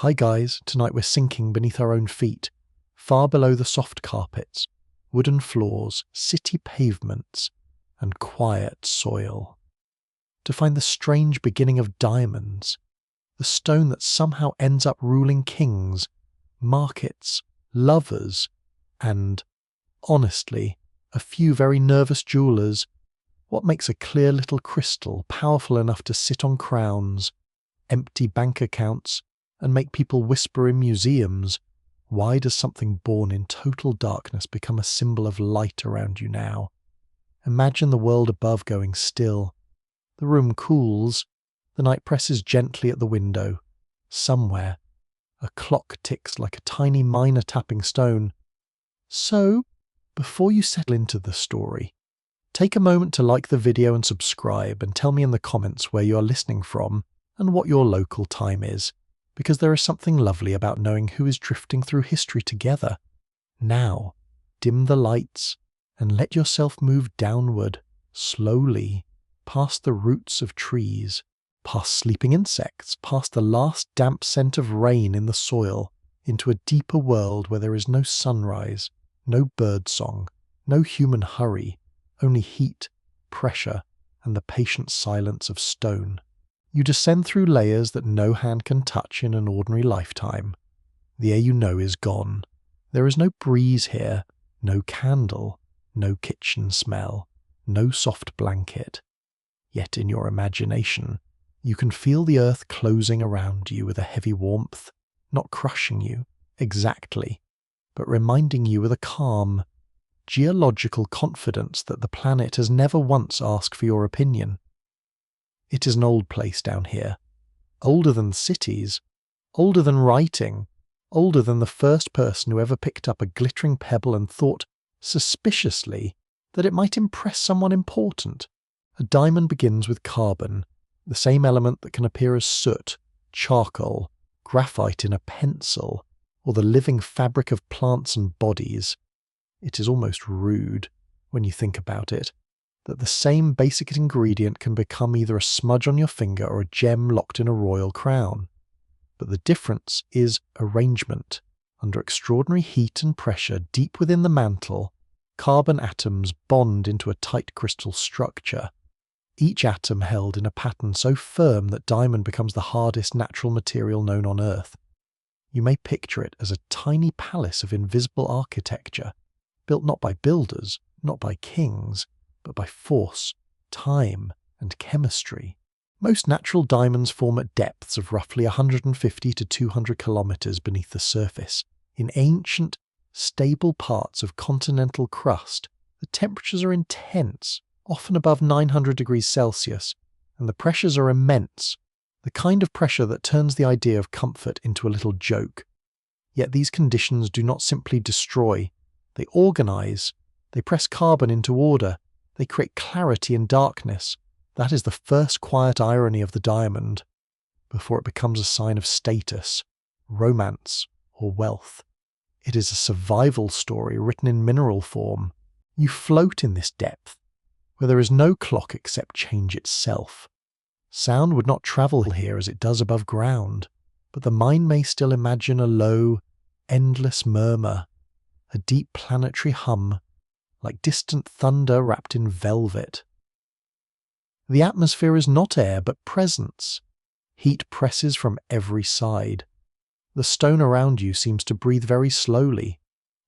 Hi guys, tonight we're sinking beneath our own feet, far below the soft carpets, wooden floors, city pavements, and quiet soil. To find the strange beginning of diamonds, the stone that somehow ends up ruling kings, markets, lovers, and, honestly, a few very nervous jewellers. What makes a clear little crystal powerful enough to sit on crowns, empty bank accounts, and make people whisper in museums? Why does something born in total darkness become a symbol of light around you now? Imagine the world above going still. The room cools. The night presses gently at the window. Somewhere, a clock ticks like a tiny miner tapping stone. So, before you settle into the story, take a moment to like the video and subscribe, and tell me in the comments where you are listening from and what your local time is, because there is something lovely about knowing who is drifting through history together. Now, dim the lights and let yourself move downward, slowly, past the roots of trees, past sleeping insects, past the last damp scent of rain in the soil, into a deeper world where there is no sunrise, no birdsong, no human hurry, only heat, pressure, and the patient silence of stone. You descend through layers that no hand can touch in an ordinary lifetime. The air you know is gone. There is no breeze here, no candle, no kitchen smell, no soft blanket. Yet in your imagination, you can feel the earth closing around you with a heavy warmth, not crushing you, exactly, but reminding you with a calm, geological confidence that the planet has never once asked for your opinion. It is an old place down here, older than cities, older than writing, older than the first person who ever picked up a glittering pebble and thought, suspiciously, that it might impress someone important. A diamond begins with carbon, the same element that can appear as soot, charcoal, graphite in a pencil, or the living fabric of plants and bodies. It is almost rude, when you think about it, that the same basic ingredient can become either a smudge on your finger or a gem locked in a royal crown. But the difference is arrangement. Under extraordinary heat and pressure deep within the mantle, carbon atoms bond into a tight crystal structure, each atom held in a pattern so firm that diamond becomes the hardest natural material known on Earth. You may picture it as a tiny palace of invisible architecture, built not by builders, not by kings, but by force, time, and chemistry. Most natural diamonds form at depths of roughly 150 to 200 kilometers beneath the surface. In ancient, stable parts of continental crust, the temperatures are intense, often above 900 degrees Celsius, and the pressures are immense, the kind of pressure that turns the idea of comfort into a little joke. Yet these conditions do not simply destroy, they organize, they press carbon into order, they create clarity in darkness. That is the first quiet irony of the diamond, before it becomes a sign of status, romance, or wealth. It is a survival story written in mineral form. You float in this depth, where there is no clock except change itself. Sound would not travel here as it does above ground, but the mind may still imagine a low, endless murmur, a deep planetary hum, like distant thunder wrapped in velvet. The atmosphere is not air but presence. Heat presses from every side. The stone around you seems to breathe very slowly,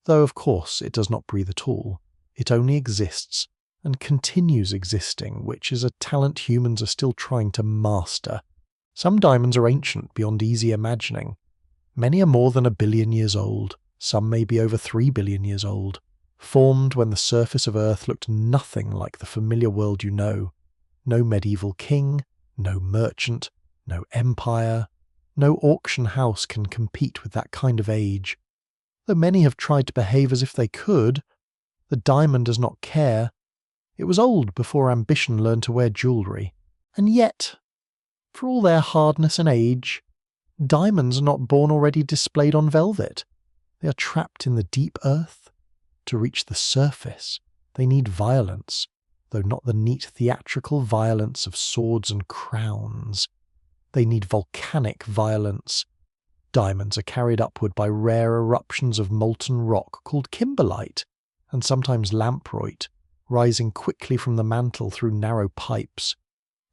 though of course it does not breathe at all. It only exists, and continues existing, which is a talent humans are still trying to master. Some diamonds are ancient beyond easy imagining. Many are more than 1 billion years old. Some may be over 3 billion years old, formed when the surface of Earth looked nothing like the familiar world you know. No medieval king, no merchant, no empire, no auction house can compete with that kind of age. Though many have tried to behave as if they could, the diamond does not care. It was old before ambition learned to wear jewellery. And yet, for all their hardness and age, diamonds are not born already displayed on velvet. They are trapped in the deep earth. To reach the surface, they need violence, though not the neat theatrical violence of swords and crowns. They need volcanic violence, Diamonds are carried upward by rare eruptions of molten rock called kimberlite, and sometimes lamproite, rising quickly from the mantle through narrow pipes.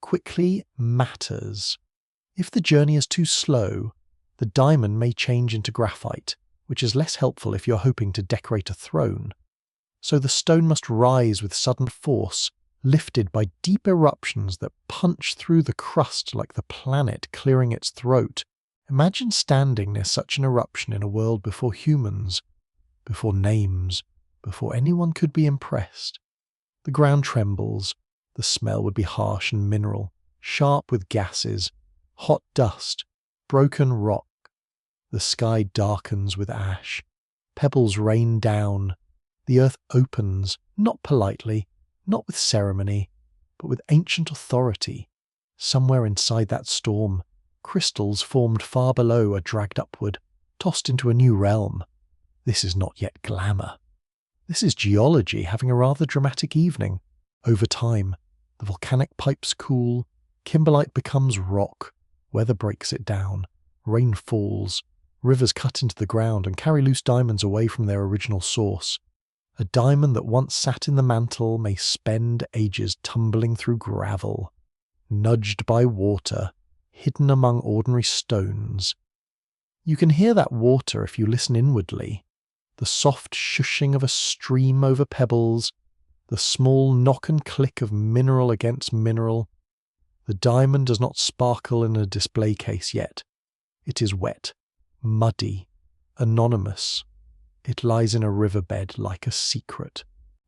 Quickly matters. If the journey is too slow, the diamond may change into graphite, which is less helpful if you're hoping to decorate a throne. So the stone must rise with sudden force, lifted by deep eruptions that punch through the crust like the planet clearing its throat. Imagine standing near such an eruption in a world before humans, before names, before anyone could be impressed. The ground trembles, the smell would be harsh and mineral, sharp with gases, hot dust, broken rock. The sky darkens with ash, pebbles rain down, the earth opens, not politely, not with ceremony, but with ancient authority. Somewhere inside that storm, crystals formed far below are dragged upward, tossed into a new realm. This is not yet glamour. This is geology having a rather dramatic evening. Over time, the volcanic pipes cool, kimberlite becomes rock, weather breaks it down, rain falls, rivers cut into the ground and carry loose diamonds away from their original source. A diamond that once sat in the mantle may spend ages tumbling through gravel, nudged by water, hidden among ordinary stones. You can hear that water if you listen inwardly, the soft shushing of a stream over pebbles, the small knock and click of mineral against mineral. The diamond does not sparkle in a display case yet. It is wet, muddy, anonymous. It lies in a riverbed like a secret.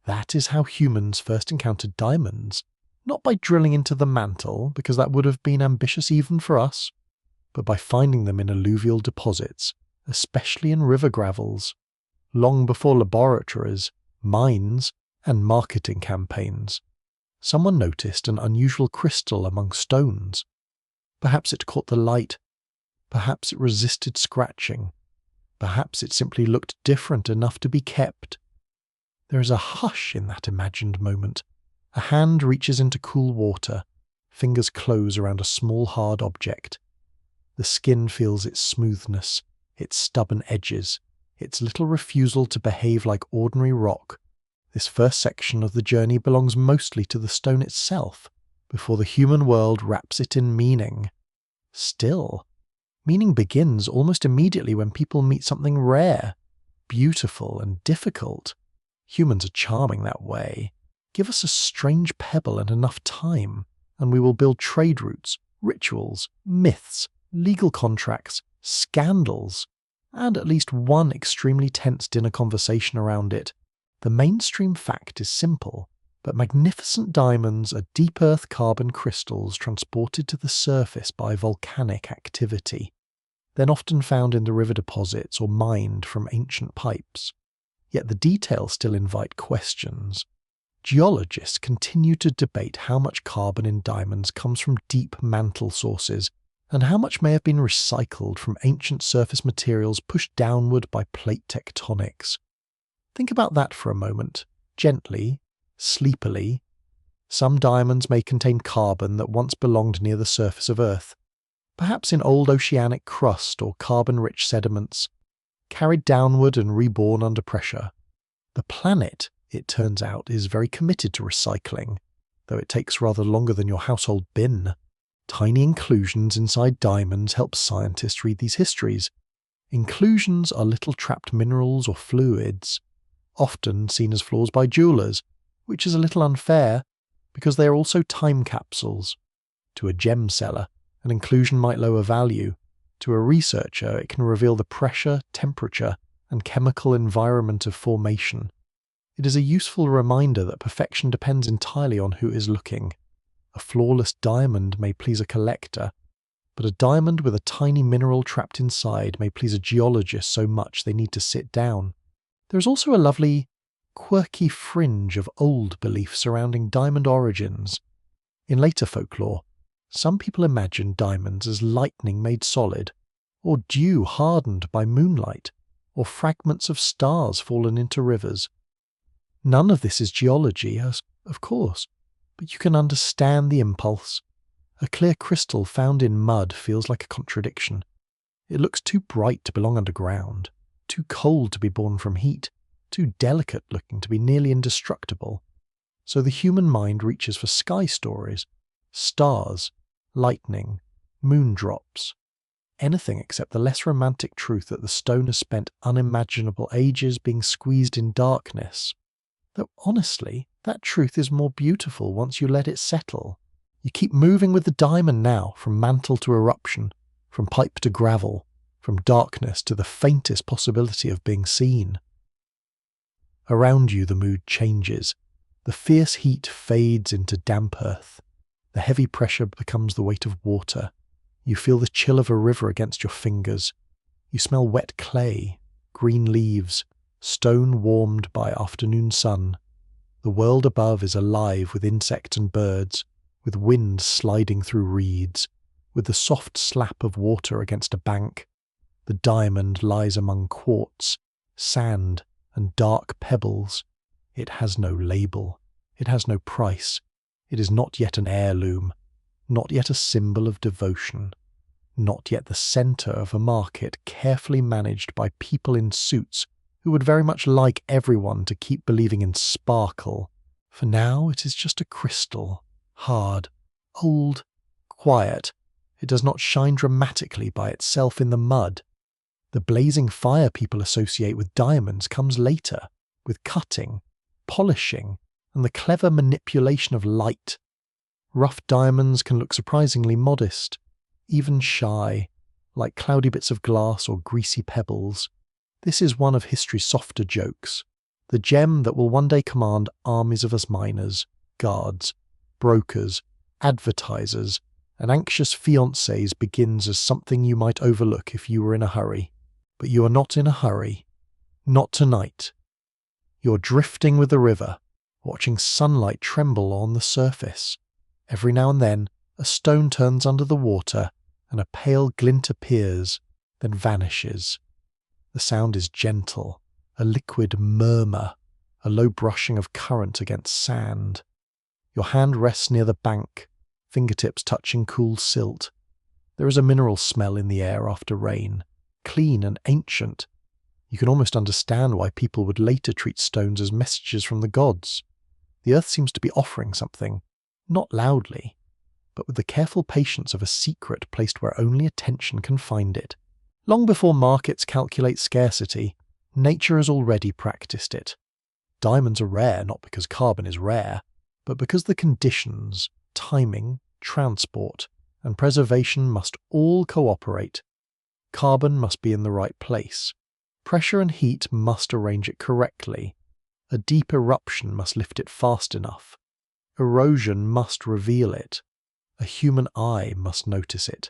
That is how humans first encountered diamonds, not by drilling into the mantle, because that would have been ambitious even for us, but by finding them in alluvial deposits, especially in river gravels, long before laboratories, mines, and marketing campaigns. Someone noticed an unusual crystal among stones. Perhaps it caught the light. Perhaps it resisted scratching. Perhaps it simply looked different enough to be kept. There is a hush in that imagined moment. A hand reaches into cool water. Fingers close around a small hard object. The skin feels its smoothness, its stubborn edges, its little refusal to behave like ordinary rock. This first section of the journey belongs mostly to the stone itself, before the human world wraps it in meaning. Still, meaning begins almost immediately when people meet something rare, beautiful, and difficult. Humans are charming that way. Give us a strange pebble and enough time, and we will build trade routes, rituals, myths, legal contracts, scandals, and at least one extremely tense dinner conversation around it. The mainstream fact is simple, but magnificent diamonds are deep earth carbon crystals transported to the surface by volcanic activity, then often found in the river deposits or mined from ancient pipes. Yet the details still invite questions. Geologists continue to debate how much carbon in diamonds comes from deep mantle sources, and how much may have been recycled from ancient surface materials pushed downward by plate tectonics. Think about that for a moment, gently, sleepily. Some diamonds may contain carbon that once belonged near the surface of Earth, perhaps in old oceanic crust or carbon-rich sediments, carried downward and reborn under pressure. The planet, it turns out, is very committed to recycling, though it takes rather longer than your household bin. Tiny inclusions inside diamonds help scientists read these histories. Inclusions are little trapped minerals or fluids, often seen as flaws by jewelers, which is a little unfair, because they are also time capsules. To a gem seller, an inclusion might lower value. To a researcher, it can reveal the pressure, temperature, and chemical environment of formation. It is a useful reminder that perfection depends entirely on who is looking. A flawless diamond may please a collector, but a diamond with a tiny mineral trapped inside may please a geologist so much they need to sit down. There is also a lovely, quirky fringe of old belief surrounding diamond origins. In later folklore, some people imagine diamonds as lightning made solid, or dew hardened by moonlight, or fragments of stars fallen into rivers. None of this is geology, of course, but you can understand the impulse. A clear crystal found in mud feels like a contradiction. It looks too bright to belong underground, too cold to be born from heat, too delicate looking to be nearly indestructible. So the human mind reaches for sky stories, stars, lightning, moondrops, anything except the less romantic truth that the stone has spent unimaginable ages being squeezed in darkness. Though honestly, that truth is more beautiful once you let it settle. You keep moving with the diamond now, from mantle to eruption, from pipe to gravel, from darkness to the faintest possibility of being seen. Around you the mood changes. The fierce heat fades into damp earth. The heavy pressure becomes the weight of water. You feel the chill of a river against your fingers. You smell wet clay, green leaves, stone warmed by afternoon sun. The world above is alive with insects and birds, with wind sliding through reeds, with the soft slap of water against a bank. The diamond lies among quartz, sand, and dark pebbles. It has no label. It has no price. It is not yet an heirloom, not yet a symbol of devotion, not yet the centre of a market carefully managed by people in suits who would very much like everyone to keep believing in sparkle. For now it is just a crystal, hard, old, quiet. It does not shine dramatically by itself in the mud. The blazing fire people associate with diamonds comes later, with cutting, polishing, and the clever manipulation of light. Rough diamonds can look surprisingly modest, even shy, like cloudy bits of glass or greasy pebbles. This is one of history's softer jokes, the gem that will one day command armies of us miners, guards, brokers, advertisers, and anxious fiancés begins as something you might overlook if you were in a hurry. But you are not in a hurry. Not tonight. You're drifting with the river, watching sunlight tremble on the surface. Every now and then, a stone turns under the water, and a pale glint appears, then vanishes. The sound is gentle, a liquid murmur, a low brushing of current against sand. Your hand rests near the bank, fingertips touching cool silt. There is a mineral smell in the air after rain, clean and ancient. You can almost understand why people would later treat stones as messages from the gods. The earth seems to be offering something, not loudly, but with the careful patience of a secret placed where only attention can find it. Long before markets calculate scarcity, nature has already practiced it. Diamonds are rare not because carbon is rare, but because the conditions, timing, transport, and preservation must all cooperate. Carbon must be in the right place. Pressure and heat must arrange it correctly. A deep eruption must lift it fast enough. Erosion must reveal it. A human eye must notice it.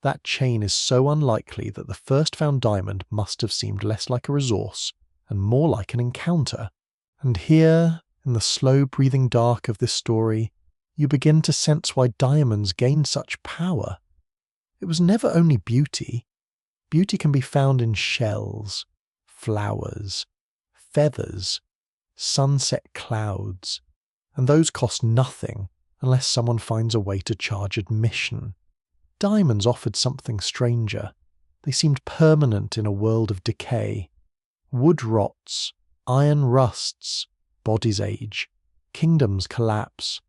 That chain is so unlikely that the first found diamond must have seemed less like a resource and more like an encounter. And here, in the slow-breathing dark of this story, you begin to sense why diamonds gain such power. It was never only beauty. Beauty can be found in shells, flowers, feathers, sunset clouds, and those cost nothing unless someone finds a way to charge admission. Diamonds offered something stranger. They seemed permanent in a world of decay. Wood rots, iron rusts, bodies age, kingdoms collapse,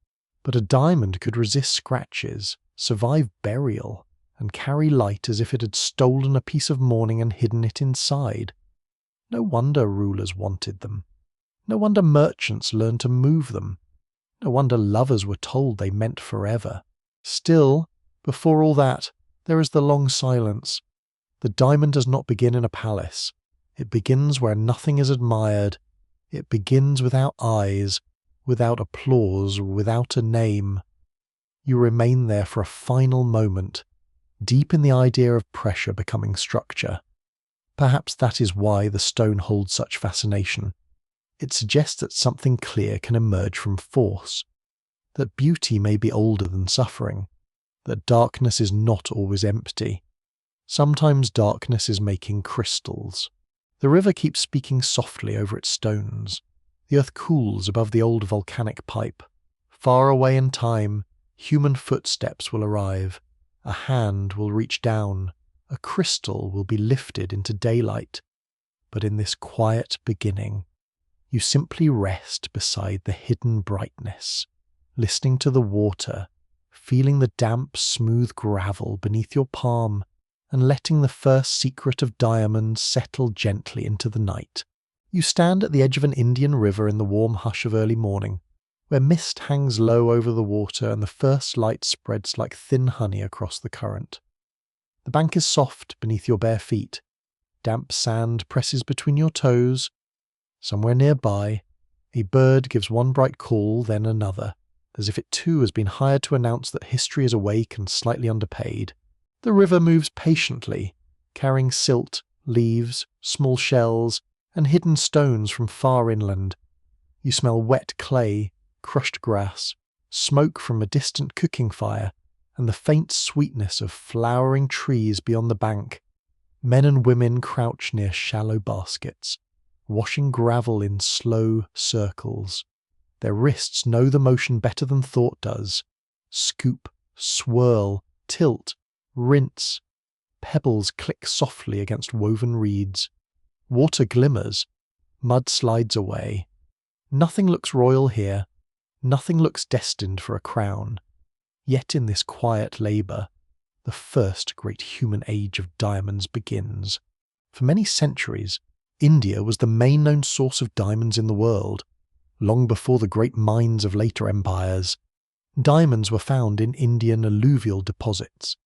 but a diamond could resist scratches, survive burial, and carry light as if it had stolen a piece of morning and hidden it inside. No wonder rulers wanted them. No wonder merchants learned to move them. No wonder lovers were told they meant forever. Still, before all that, there is the long silence. The diamond does not begin in a palace. It begins where nothing is admired. It begins without eyes, without applause, without a name. You remain there for a final moment, deep in the idea of pressure becoming structure. Perhaps that is why the stone holds such fascination. It suggests that something clear can emerge from force, that beauty may be older than suffering, that darkness is not always empty. Sometimes darkness is making crystals. The river keeps speaking softly over its stones. The earth cools above the old volcanic pipe. Far away in time, human footsteps will arrive. A hand will reach down, a crystal will be lifted into daylight. But in this quiet beginning, you simply rest beside the hidden brightness, listening to the water, feeling the damp, smooth gravel beneath your palm, and letting the first secret of diamonds settle gently into the night. You stand at the edge of an Indian river in the warm hush of early morning, where mist hangs low over the water and the first light spreads like thin honey across the current. The bank is soft beneath your bare feet. Damp sand presses between your toes. Somewhere nearby, a bird gives one bright call, then another, as if it too has been hired to announce that history is awake and slightly underpaid. The river moves patiently, carrying silt, leaves, small shells, and hidden stones from far inland. You smell wet clay, crushed grass, smoke from a distant cooking fire, and the faint sweetness of flowering trees beyond the bank. Men and women crouch near shallow baskets, washing gravel in slow circles. Their wrists know the motion better than thought does. Scoop, swirl, tilt, rinse. Pebbles click softly against woven reeds. Water glimmers. Mud slides away. Nothing looks royal here. Nothing looks destined for a crown. Yet in this quiet labour, the first great human age of diamonds begins. For many centuries, India was the main known source of diamonds in the world. Long before the great mines of later empires, diamonds were found in Indian alluvial deposits,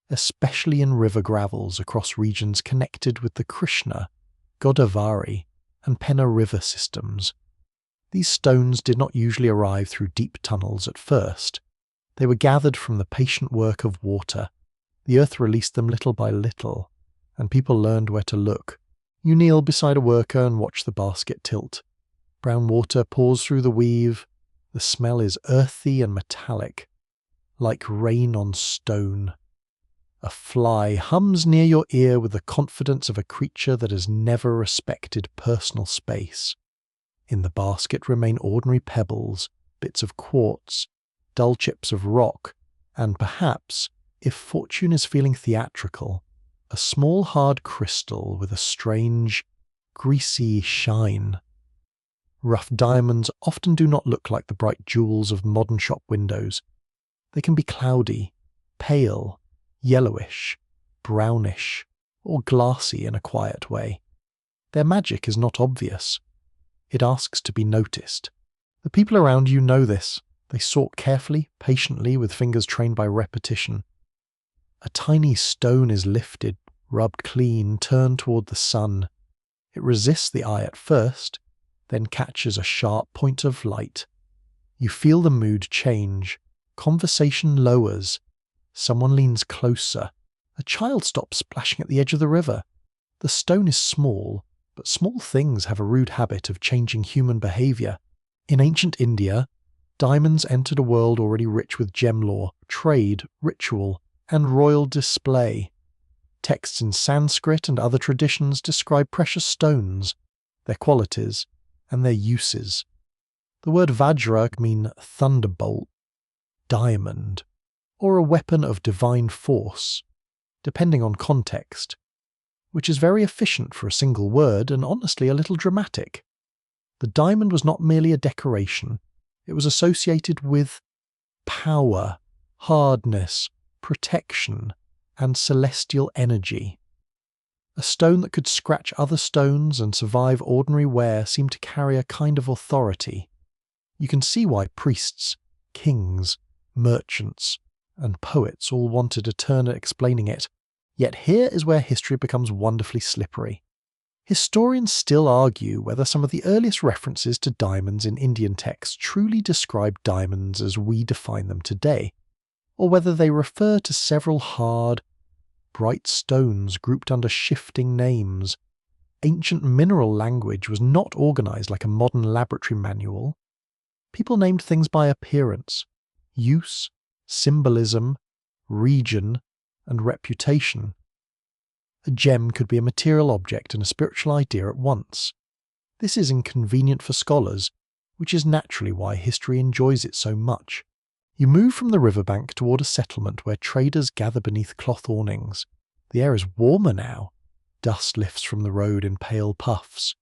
especially in river gravels across regions connected with the Krishna, Godavari, and Penna river systems. These stones did not usually arrive through deep tunnels at first. They were gathered from the patient work of water. The earth released them little by little, and people learned where to look. You kneel beside a worker and watch the basket tilt. Brown water pours through the weave. The smell is earthy and metallic, like rain on stone. A fly hums near your ear with the confidence of a creature that has never respected personal space. In the basket remain ordinary pebbles, bits of quartz, dull chips of rock, and perhaps, if fortune is feeling theatrical, a small hard crystal with a strange, greasy shine. Rough diamonds often do not look like the bright jewels of modern shop windows. They can be cloudy, pale, yellowish, brownish, or glassy in a quiet way. Their magic is not obvious. It asks to be noticed. The people around you know this. They sort carefully, patiently, with fingers trained by repetition. A tiny stone is lifted, rubbed clean, turned toward the sun. It resists the eye at first, then catches a sharp point of light. You feel the mood change. Conversation lowers. Someone leans closer. A child stops splashing at the edge of the river. The stone is small, but small things have a rude habit of changing human behaviour. In ancient India, diamonds entered a world already rich with gem lore, trade, ritual, and royal display. Texts in Sanskrit and other traditions describe precious stones, their qualities, and their uses. The word Vajra means thunderbolt, diamond, or a weapon of divine force, depending on context, which is very efficient for a single word and honestly a little dramatic. The diamond was not merely a decoration, it was associated with power, hardness, protection, and celestial energy. A stone that could scratch other stones and survive ordinary wear seemed to carry a kind of authority. You can see why priests, kings, merchants, and poets all wanted a turn at explaining it. Yet here is where history becomes wonderfully slippery. Historians still argue whether some of the earliest references to diamonds in Indian texts truly describe diamonds as we define them today, or whether they refer to several hard, bright stones grouped under shifting names. Ancient mineral language was not organized like a modern laboratory manual. People named things by appearance, use, symbolism, region, and reputation. A gem could be a material object and a spiritual idea at once. This is inconvenient for scholars, which is naturally why history enjoys it so much. You move from the riverbank toward a settlement where traders gather beneath cloth awnings. The air is warmer now. Dust lifts from the road in pale puffs.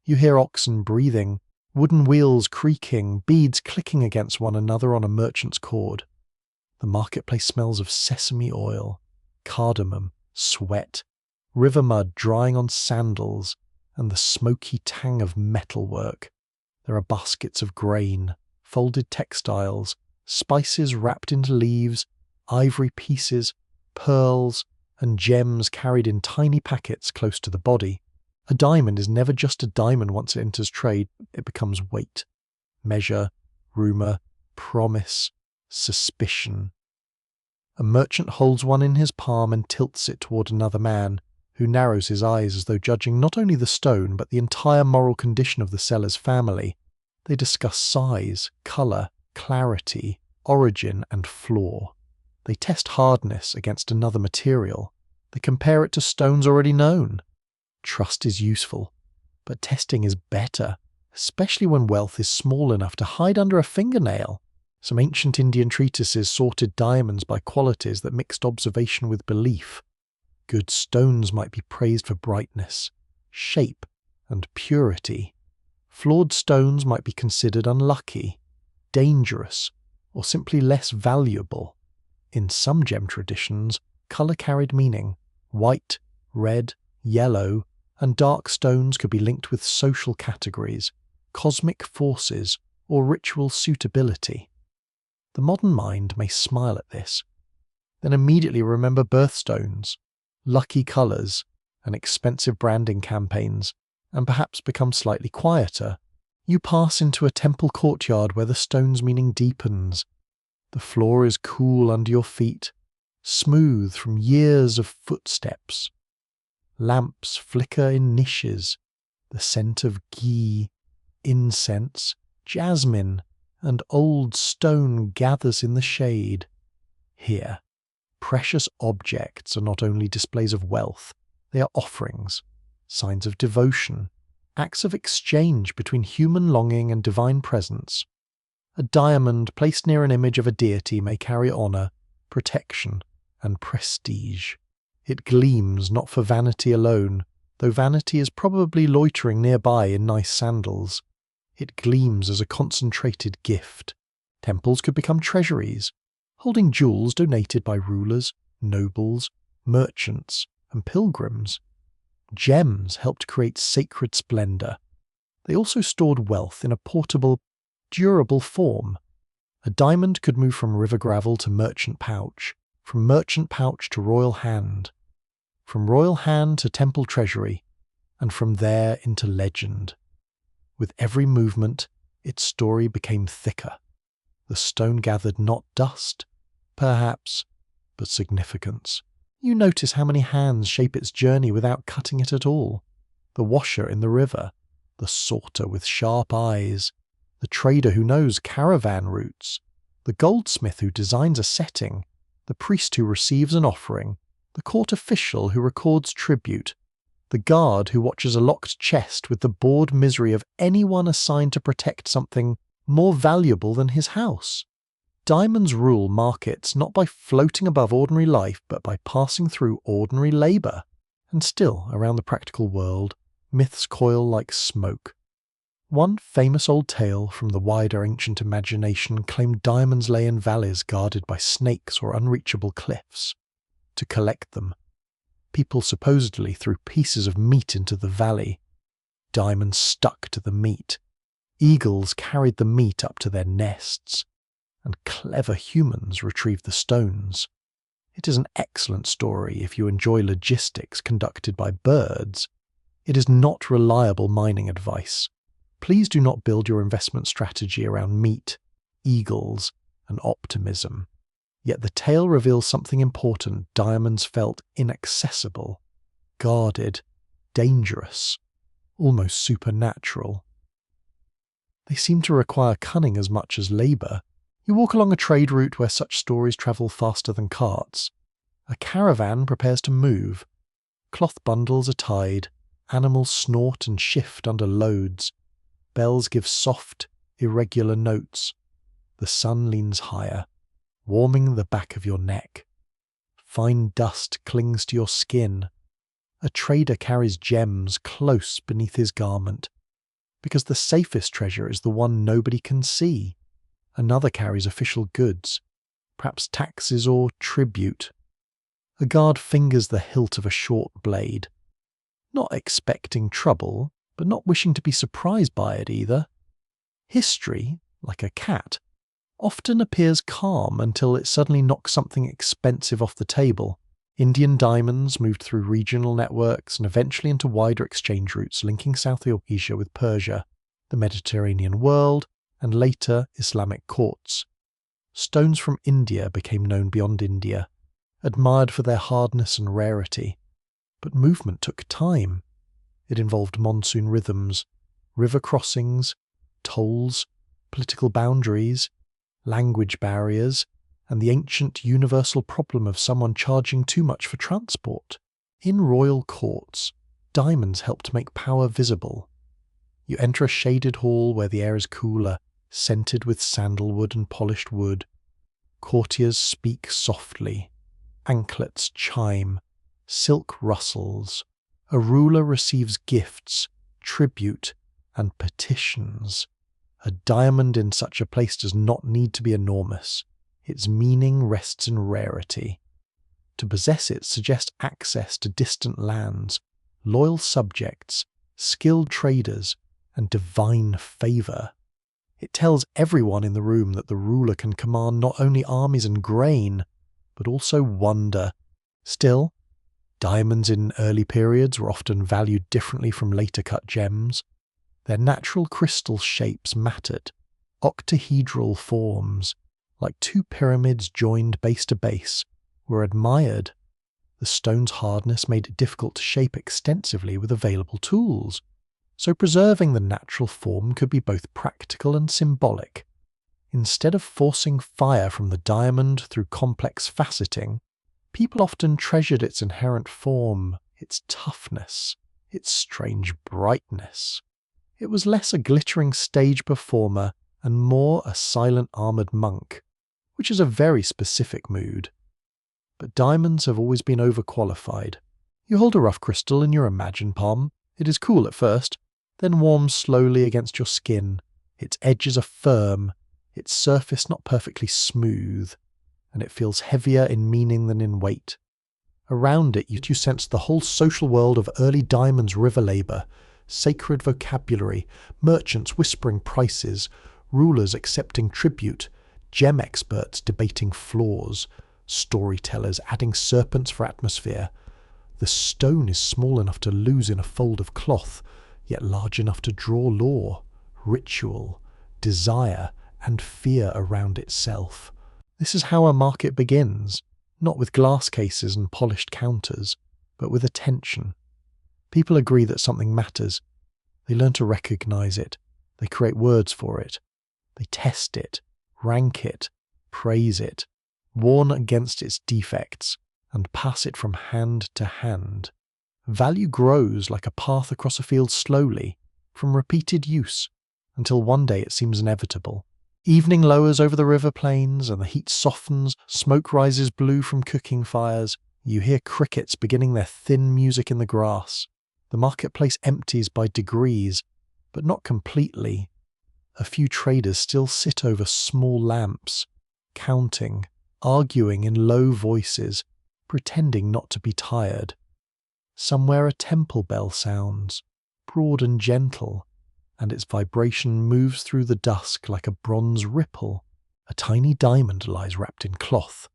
You hear oxen breathing, wooden wheels creaking, beads clicking against one another on a merchant's cord. The marketplace smells of sesame oil, cardamom, sweat, river mud drying on sandals, and the smoky tang of metalwork. There are baskets of grain, folded textiles, spices wrapped into leaves, ivory pieces, pearls, and gems carried in tiny packets close to the body. A diamond is never just a diamond once it enters trade. It becomes weight, measure, rumour, promise, suspicion. A merchant holds one in his palm and tilts it toward another man, who narrows his eyes as though judging not only the stone but the entire moral condition of the seller's family. They discuss size, colour, clarity, origin, and flaw. They test hardness against another material. They compare it to stones already known. Trust is useful, but testing is better, especially when wealth is small enough to hide under a fingernail. Some ancient Indian treatises sorted diamonds by qualities that mixed observation with belief. Good stones might be praised for brightness, shape, and purity. Flawed stones might be considered unlucky, dangerous, or simply less valuable. In some gem traditions, colour carried meaning. White, red, yellow, and dark stones could be linked with social categories, cosmic forces, or ritual suitability. The modern mind may smile at this, then immediately remember birthstones, lucky colours, and expensive branding campaigns, and perhaps become slightly quieter. You pass into a temple courtyard where the stone's meaning deepens. The floor is cool under your feet, smooth from years of footsteps. Lamps flicker in niches, the scent of ghee, incense, jasmine, and old stone gathers in the shade. Here, precious objects are not only displays of wealth, they are offerings, signs of devotion, acts of exchange between human longing and divine presence. A diamond placed near an image of a deity may carry honour, protection, and prestige. It gleams not for vanity alone, though vanity is probably loitering nearby in nice sandals. It gleams as a concentrated gift. Temples could become treasuries, holding jewels donated by rulers, nobles, merchants, and pilgrims. Gems helped create sacred splendour. They also stored wealth in a portable, durable form. A diamond could move from river gravel to merchant pouch, from merchant pouch to royal hand, from royal hand to temple treasury, and from there into legend. With every movement, its story became thicker. The stone gathered not dust, perhaps, but significance. You notice how many hands shape its journey without cutting it at all. The washer in the river, the sorter with sharp eyes, the trader who knows caravan routes, the goldsmith who designs a setting, the priest who receives an offering, the court official who records tribute, the guard who watches a locked chest with the bored misery of anyone assigned to protect something more valuable than his house. Diamonds rule markets not by floating above ordinary life, but by passing through ordinary labour. And still, around the practical world, myths coil like smoke. One famous old tale from the wider ancient imagination claimed diamonds lay in valleys guarded by snakes or unreachable cliffs. To collect them, people supposedly threw pieces of meat into the valley. Diamonds stuck to the meat. Eagles carried the meat up to their nests, and clever humans retrieved the stones. It is an excellent story if you enjoy logistics conducted by birds. It is not reliable mining advice. Please do not build your investment strategy around meat, eagles, and optimism. Yet the tale reveals something important. Diamonds felt inaccessible, guarded, dangerous, almost supernatural. They seem to require cunning as much as labour. You walk along a trade route where such stories travel faster than carts. A caravan prepares to move. Cloth bundles are tied, animals snort and shift under loads. Bells give soft, irregular notes. The sun leans higher, warming the back of your neck. fine dust clings to your skin. A trader carries gems close beneath his garment, because the safest treasure is the one nobody can see. Another carries official goods, perhaps taxes or tribute. A guard fingers the hilt of a short blade, not expecting trouble, but not wishing to be surprised by it either. History, like a cat, often appears calm until it suddenly knocks something expensive off the table. Indian diamonds moved through regional networks and eventually into wider exchange routes linking South Asia with Persia, the Mediterranean world, and later Islamic courts. Stones from India became known beyond India, admired for their hardness and rarity. But movement took time. It involved monsoon rhythms, river crossings, tolls, political boundaries, language barriers, and the ancient universal problem of someone charging too much for transport. In royal courts, diamonds helped make power visible. You enter a shaded hall where the air is cooler, scented with sandalwood and polished wood. Courtiers speak softly. Anklets chime. Silk rustles. A ruler receives gifts, tribute, and petitions. A diamond in such a place does not need to be enormous. Its meaning rests in rarity. To possess it suggests access to distant lands, loyal subjects, skilled traders, and divine favour. It tells everyone in the room that the ruler can command not only armies and grain, but also wonder. Still, diamonds in early periods were often valued differently from later cut gems. Their natural crystal shapes mattered. Octahedral forms, like two pyramids joined base to base, were admired. The stone's hardness made it difficult to shape extensively with available tools, so preserving the natural form could be both practical and symbolic. Instead of forcing fire from the diamond through complex faceting, people often treasured its inherent form, its toughness, its strange brightness. It was less a glittering stage performer and more a silent armoured monk, which is a very specific mood. But diamonds have always been overqualified. You hold a rough crystal in your imagined palm. It is cool at first, then warms slowly against your skin. Its edges are firm, its surface not perfectly smooth, and it feels heavier in meaning than in weight. Around it you sense the whole social world of early diamonds river labour, sacred vocabulary, merchants whispering prices, rulers accepting tribute, gem experts debating flaws, storytellers adding serpents for atmosphere. The stone is small enough to lose in a fold of cloth, yet large enough to draw law, ritual, desire, and fear around itself. This is how a market begins, not with glass cases and polished counters, but with attention. People agree that something matters. They learn to recognize it. They create words for it. They test it, rank it, praise it, warn against its defects, and pass it from hand to hand. Value grows like a path across a field slowly, from repeated use, until one day it seems inevitable. Evening lowers over the river plains, and the heat softens, smoke rises blue from cooking fires. You hear crickets beginning their thin music in the grass. The marketplace empties by degrees, but not completely. A few traders still sit over small lamps, counting, arguing in low voices, pretending not to be tired. Somewhere a temple bell sounds, broad and gentle, and its vibration moves through the dusk like a bronze ripple. A tiny diamond lies wrapped in cloth.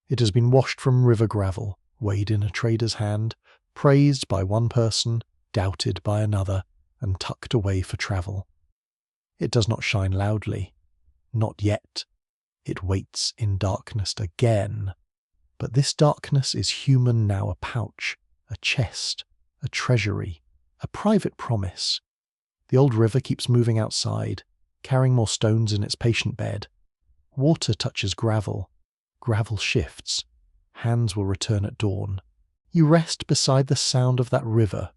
It has been washed from river gravel, weighed in a trader's hand, praised by one person, doubted by another, and tucked away for travel. It does not shine loudly. Not yet. It waits in darkness again. But this darkness is human now, a pouch, a chest, a treasury, a private promise. The old river keeps moving outside, carrying more stones in its patient bed. Water touches gravel. Gravel shifts. Hands will return at dawn. You rest beside the sound of that river,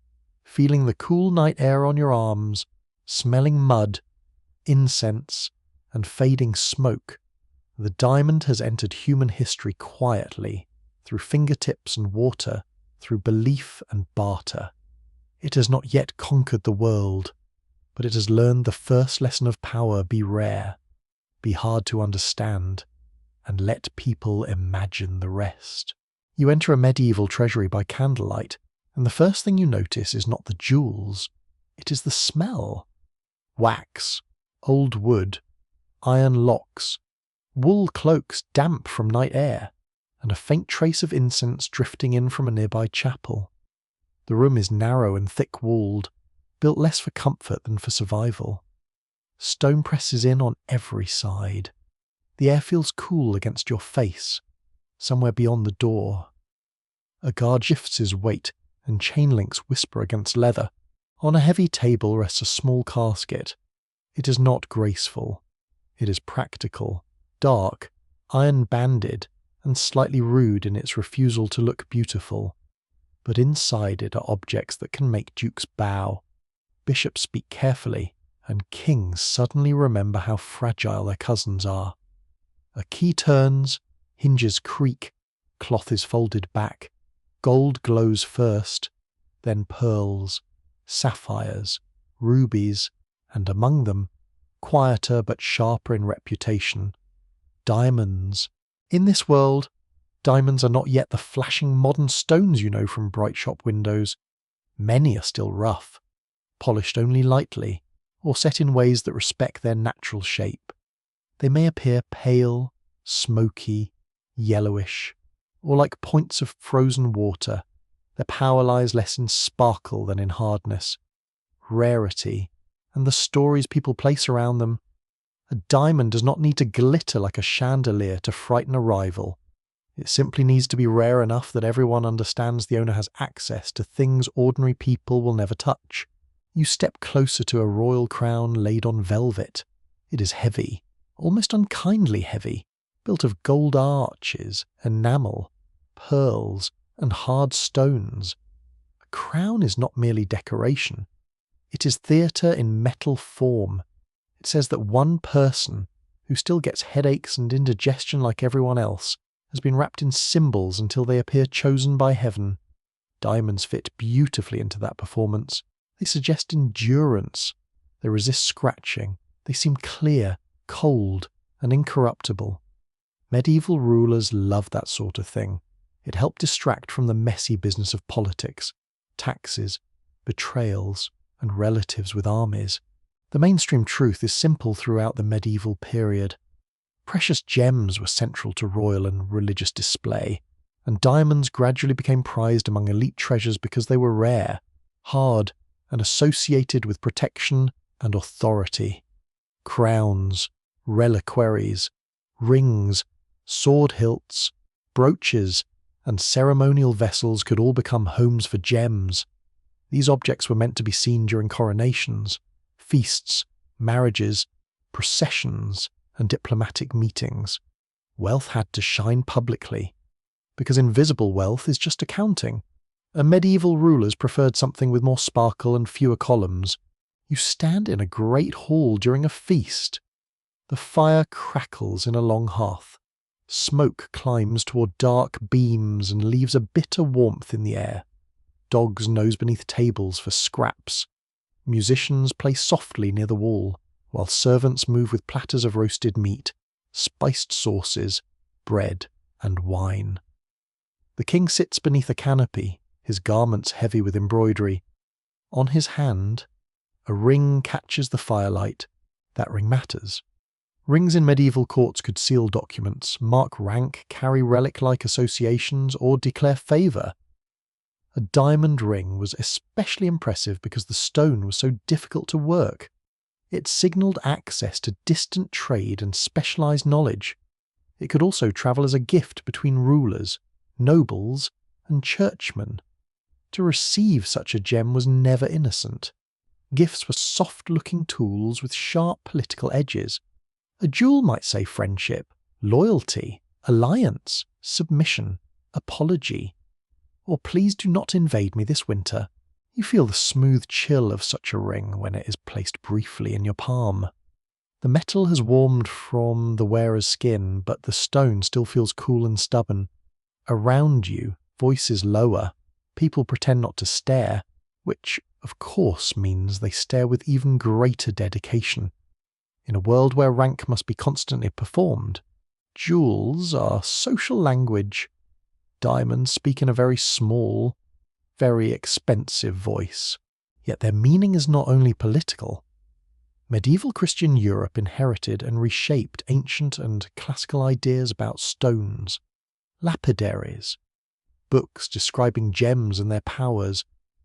feeling the cool night air on your arms, smelling mud, incense, and fading smoke. The diamond has entered human history quietly, through fingertips and water, through belief and barter. It has not yet conquered the world, but it has learned the first lesson of power: be rare, be hard to understand, and let people imagine the rest. You enter a medieval treasury by candlelight, and the first thing you notice is not the jewels, it is the smell. Wax, old wood, iron locks, wool cloaks damp from night air, and a faint trace of incense drifting in from a nearby chapel. The room is narrow and thick-walled, built less for comfort than for survival. Stone presses in on every side. The air feels cool against your face, somewhere beyond the door. A guard shifts his weight, and chain links whisper against leather. On a heavy table rests a small casket. It is not graceful. It is practical, dark, iron-banded, and slightly rude in its refusal to look beautiful. But inside it are objects that can make dukes bow. Bishops speak carefully, and kings suddenly remember how fragile their cousins are. A key turns, hinges creak, cloth is folded back, gold glows first, then pearls, sapphires, rubies, and among them, quieter but sharper in reputation, diamonds. In this world, diamonds are not yet the flashing modern stones you know from bright shop windows. Many are still rough, polished only lightly, or set in ways that respect their natural shape. They may appear pale, smoky, yellowish, or like points of frozen water. Their power lies less in sparkle than in hardness, rarity, and the stories people place around them. A diamond does not need to glitter like a chandelier to frighten a rival. It simply needs to be rare enough that everyone understands the owner has access to things ordinary people will never touch. You step closer to a royal crown laid on velvet. It is heavy, almost unkindly heavy, built of gold arches, enamel, pearls, and hard stones. A crown is not merely decoration. It is theatre in metal form. It says that one person, who still gets headaches and indigestion like everyone else, has been wrapped in symbols until they appear chosen by heaven. Diamonds fit beautifully into that performance. They suggest endurance. They resist scratching. They seem clear, cold, and incorruptible. Medieval rulers loved that sort of thing. It helped distract from the messy business of politics, taxes, betrayals, and relatives with armies. The mainstream truth is simple throughout the medieval period. Precious gems were central to royal and religious display, and diamonds gradually became prized among elite treasures because they were rare, hard, and associated with protection and authority. Crowns, reliquaries, rings, sword hilts, brooches, and ceremonial vessels could all become homes for gems. These objects were meant to be seen during coronations, feasts, marriages, processions, and diplomatic meetings. Wealth had to shine publicly, because invisible wealth is just accounting. And medieval rulers preferred something with more sparkle and fewer columns. You stand in a great hall during a feast. The fire crackles in a long hearth. Smoke climbs toward dark beams and leaves a bitter warmth in the air. Dogs nose beneath tables for scraps. Musicians play softly near the wall, while servants move with platters of roasted meat, spiced sauces, bread, and wine. The king sits beneath a canopy, his garments heavy with embroidery. On his hand, a ring catches the firelight. That ring matters. Rings in medieval courts could seal documents, mark rank, carry relic-like associations, or declare favour. A diamond ring was especially impressive because the stone was so difficult to work. It signalled access to distant trade and specialised knowledge. It could also travel as a gift between rulers, nobles, and churchmen. To receive such a gem was never innocent. Gifts were soft-looking tools with sharp political edges. A jewel might say friendship, loyalty, alliance, submission, apology, or please do not invade me this winter. You feel the smooth chill of such a ring when it is placed briefly in your palm. The metal has warmed from the wearer's skin, but the stone still feels cool and stubborn. Around you, voices lower, people pretend not to stare, which, of course, means they stare with even greater dedication. In a world where rank must be constantly performed, jewels are social language. Diamonds speak in a very small, very expensive voice. Yet their meaning is not only political. Medieval Christian Europe inherited and reshaped ancient and classical ideas about stones, lapidaries. Books describing gems and their powers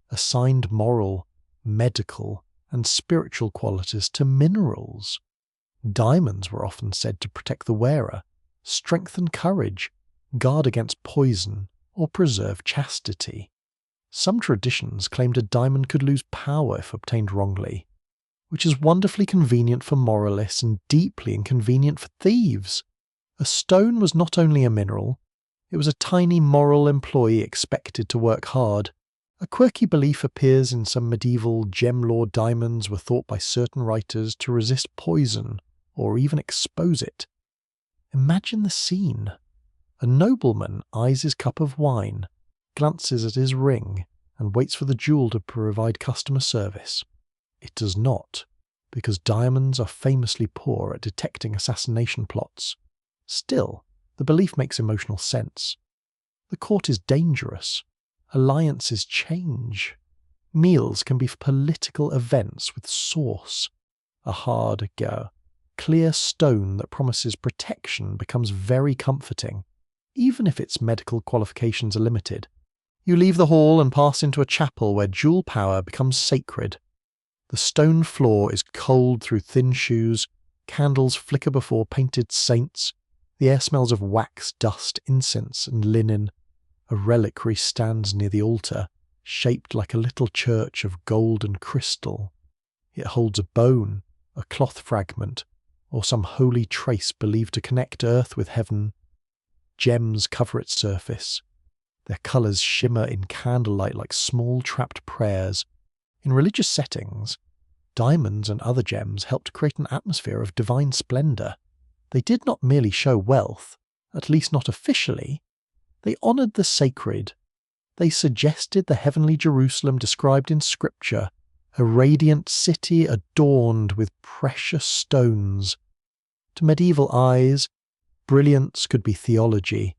assigned moral, medical, and spiritual qualities to minerals. Diamonds were often said to protect the wearer, strengthen courage, guard against poison, or preserve chastity. Some traditions claimed a diamond could lose power if obtained wrongly, which is wonderfully convenient for moralists and deeply inconvenient for thieves. A stone was not only a mineral, it was a tiny moral employee expected to work hard. A quirky belief appears in some medieval gem-lore diamonds were thought by certain writers to resist poison or even expose it. Imagine the scene. A nobleman eyes his cup of wine, glances at his ring, and waits for the jewel to provide customer service. It does not, because diamonds are famously poor at detecting assassination plots. Still, the belief makes emotional sense. The court is dangerous. Alliances change. Meals can be political events with sauce. A hard, clear stone that promises protection becomes very comforting, even if its medical qualifications are limited. You leave the hall and pass into a chapel where jewel power becomes sacred. The stone floor is cold through thin shoes, candles flicker before painted saints, the air smells of wax, dust, incense, and linen. A reliquary stands near the altar, shaped like a little church of gold and crystal. It holds a bone, a cloth fragment, or some holy trace believed to connect earth with heaven. Gems cover its surface. Their colours shimmer in candlelight like small trapped prayers. In religious settings, diamonds and other gems helped create an atmosphere of divine splendour. They did not merely show wealth, at least not officially. They honoured the sacred. They suggested the heavenly Jerusalem described in Scripture, a radiant city adorned with precious stones. To medieval eyes, brilliance could be theology.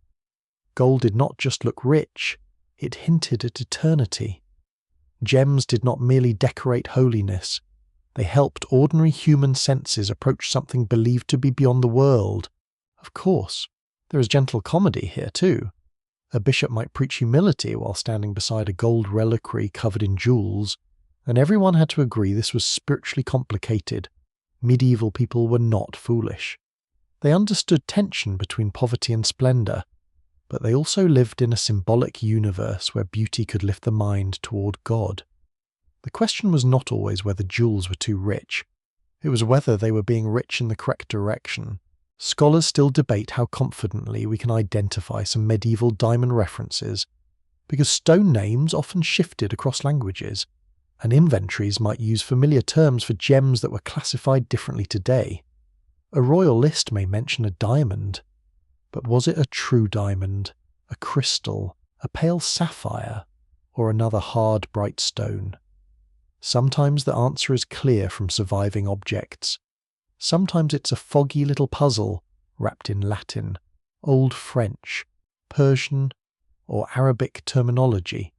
Gold did not just look rich, it hinted at eternity. Gems did not merely decorate holiness, they helped ordinary human senses approach something believed to be beyond the world. Of course, there is gentle comedy here too. A bishop might preach humility while standing beside a gold reliquary covered in jewels, and everyone had to agree this was spiritually complicated. Medieval people were not foolish. They understood tension between poverty and splendour, but they also lived in a symbolic universe where beauty could lift the mind toward God. The question was not always whether jewels were too rich. It was whether they were being rich in the correct direction. Scholars still debate how confidently we can identify some medieval diamond references, because stone names often shifted across languages, and inventories might use familiar terms for gems that were classified differently today. A royal list may mention a diamond, but was it a true diamond, a crystal, a pale sapphire, or another hard, bright stone? Sometimes the answer is clear from surviving objects. Sometimes it's a foggy little puzzle wrapped in Latin, Old French, Persian, or Arabic terminology.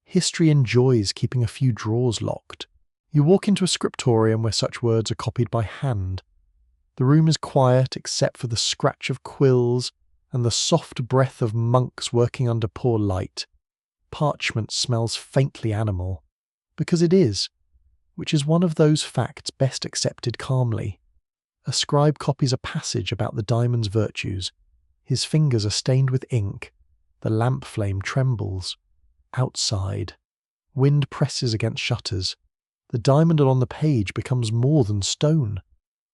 History enjoys keeping a few drawers locked. You walk into a scriptorium where such words are copied by hand. The room is quiet except for the scratch of quills and the soft breath of monks working under poor light. Parchment smells faintly animal, because it is, which is one of those facts best accepted calmly. A scribe copies a passage about the diamond's virtues. His fingers are stained with ink. The lamp flame trembles. Outside, wind presses against shutters. The diamond on the page becomes more than stone.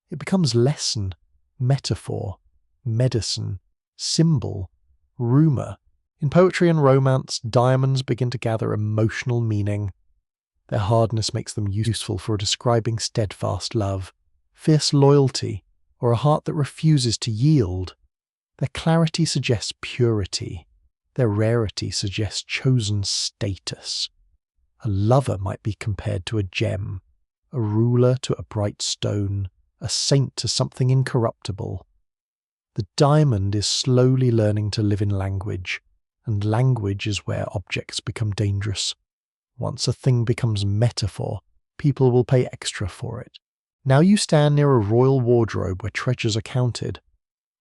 It becomes lesson, metaphor, medicine, symbol, rumour. In poetry and romance, diamonds begin to gather emotional meaning. Their hardness makes them useful for describing steadfast love, fierce loyalty, or a heart that refuses to yield. Their clarity suggests purity. Their rarity suggests chosen status. A lover might be compared to a gem, a ruler to a bright stone, a saint to something incorruptible. The diamond is slowly learning to live in language, and language is where objects become dangerous. Once a thing becomes metaphor, people will pay extra for it. Now you stand near a royal wardrobe where treasures are counted.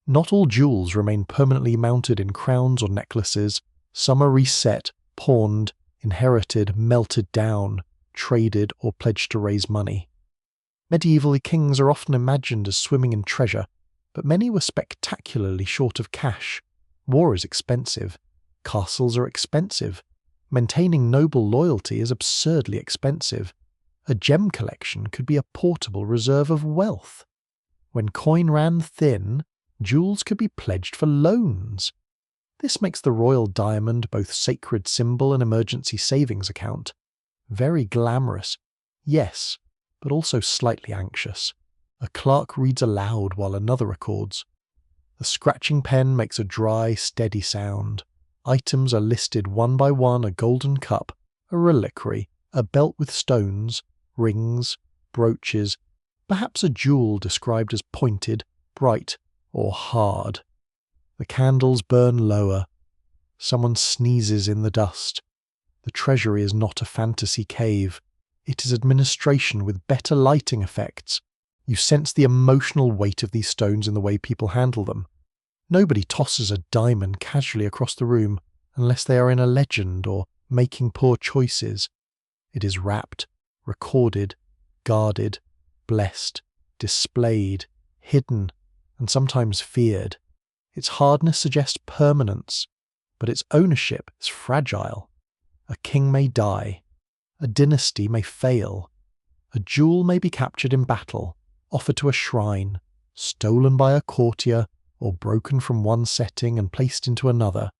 Not all jewels remain permanently mounted in crowns or necklaces. Some are reset, pawned, inherited, melted down, traded, or pledged to raise money. Medieval kings are often imagined as swimming in treasure, but many were spectacularly short of cash. War is expensive. Castles are expensive. Maintaining noble loyalty is absurdly expensive. A gem collection could be a portable reserve of wealth. When coin ran thin, jewels could be pledged for loans. This makes the royal diamond both sacred symbol and emergency savings account. Very glamorous, yes, but also slightly anxious. A clerk reads aloud while another records. The scratching pen makes a dry, steady sound. Items are listed one by one: a golden cup, a reliquary, a belt with stones, rings, brooches, perhaps a jewel described as pointed, bright, or hard. The candles burn lower. Someone sneezes in the dust. The treasury is not a fantasy cave. It is administration with better lighting effects. You sense the emotional weight of these stones in the way people handle them. Nobody tosses a diamond casually across the room unless they are in a legend or making poor choices. It is wrapped, recorded, guarded, blessed, displayed, hidden, and sometimes feared. Its hardness suggests permanence, but its ownership is fragile. A king may die. A dynasty may fail. A jewel may be captured in battle, offered to a shrine, stolen by a courtier, or broken from one setting and placed into another.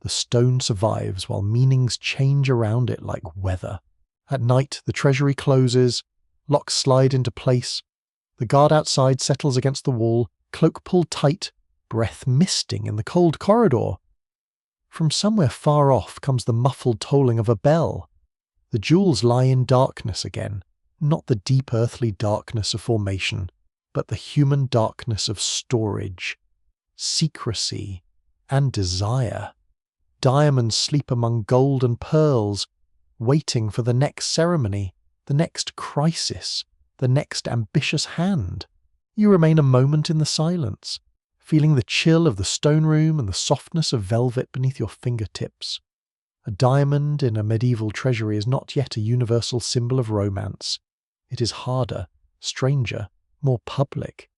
The stone survives while meanings change around it like weather. At night, the treasury closes, locks slide into place. The guard outside settles against the wall, cloak pulled tight, breath misting in the cold corridor. From somewhere far off comes the muffled tolling of a bell. The jewels lie in darkness again, not the deep earthly darkness of formation, but the human darkness of storage, secrecy, and desire. Diamonds sleep among gold and pearls, waiting for the next ceremony, the next crisis, the next ambitious hand. You remain a moment in the silence, feeling the chill of the stone room and the softness of velvet beneath your fingertips. A diamond in a medieval treasury is not yet a universal symbol of romance. It is harder, stranger, more public.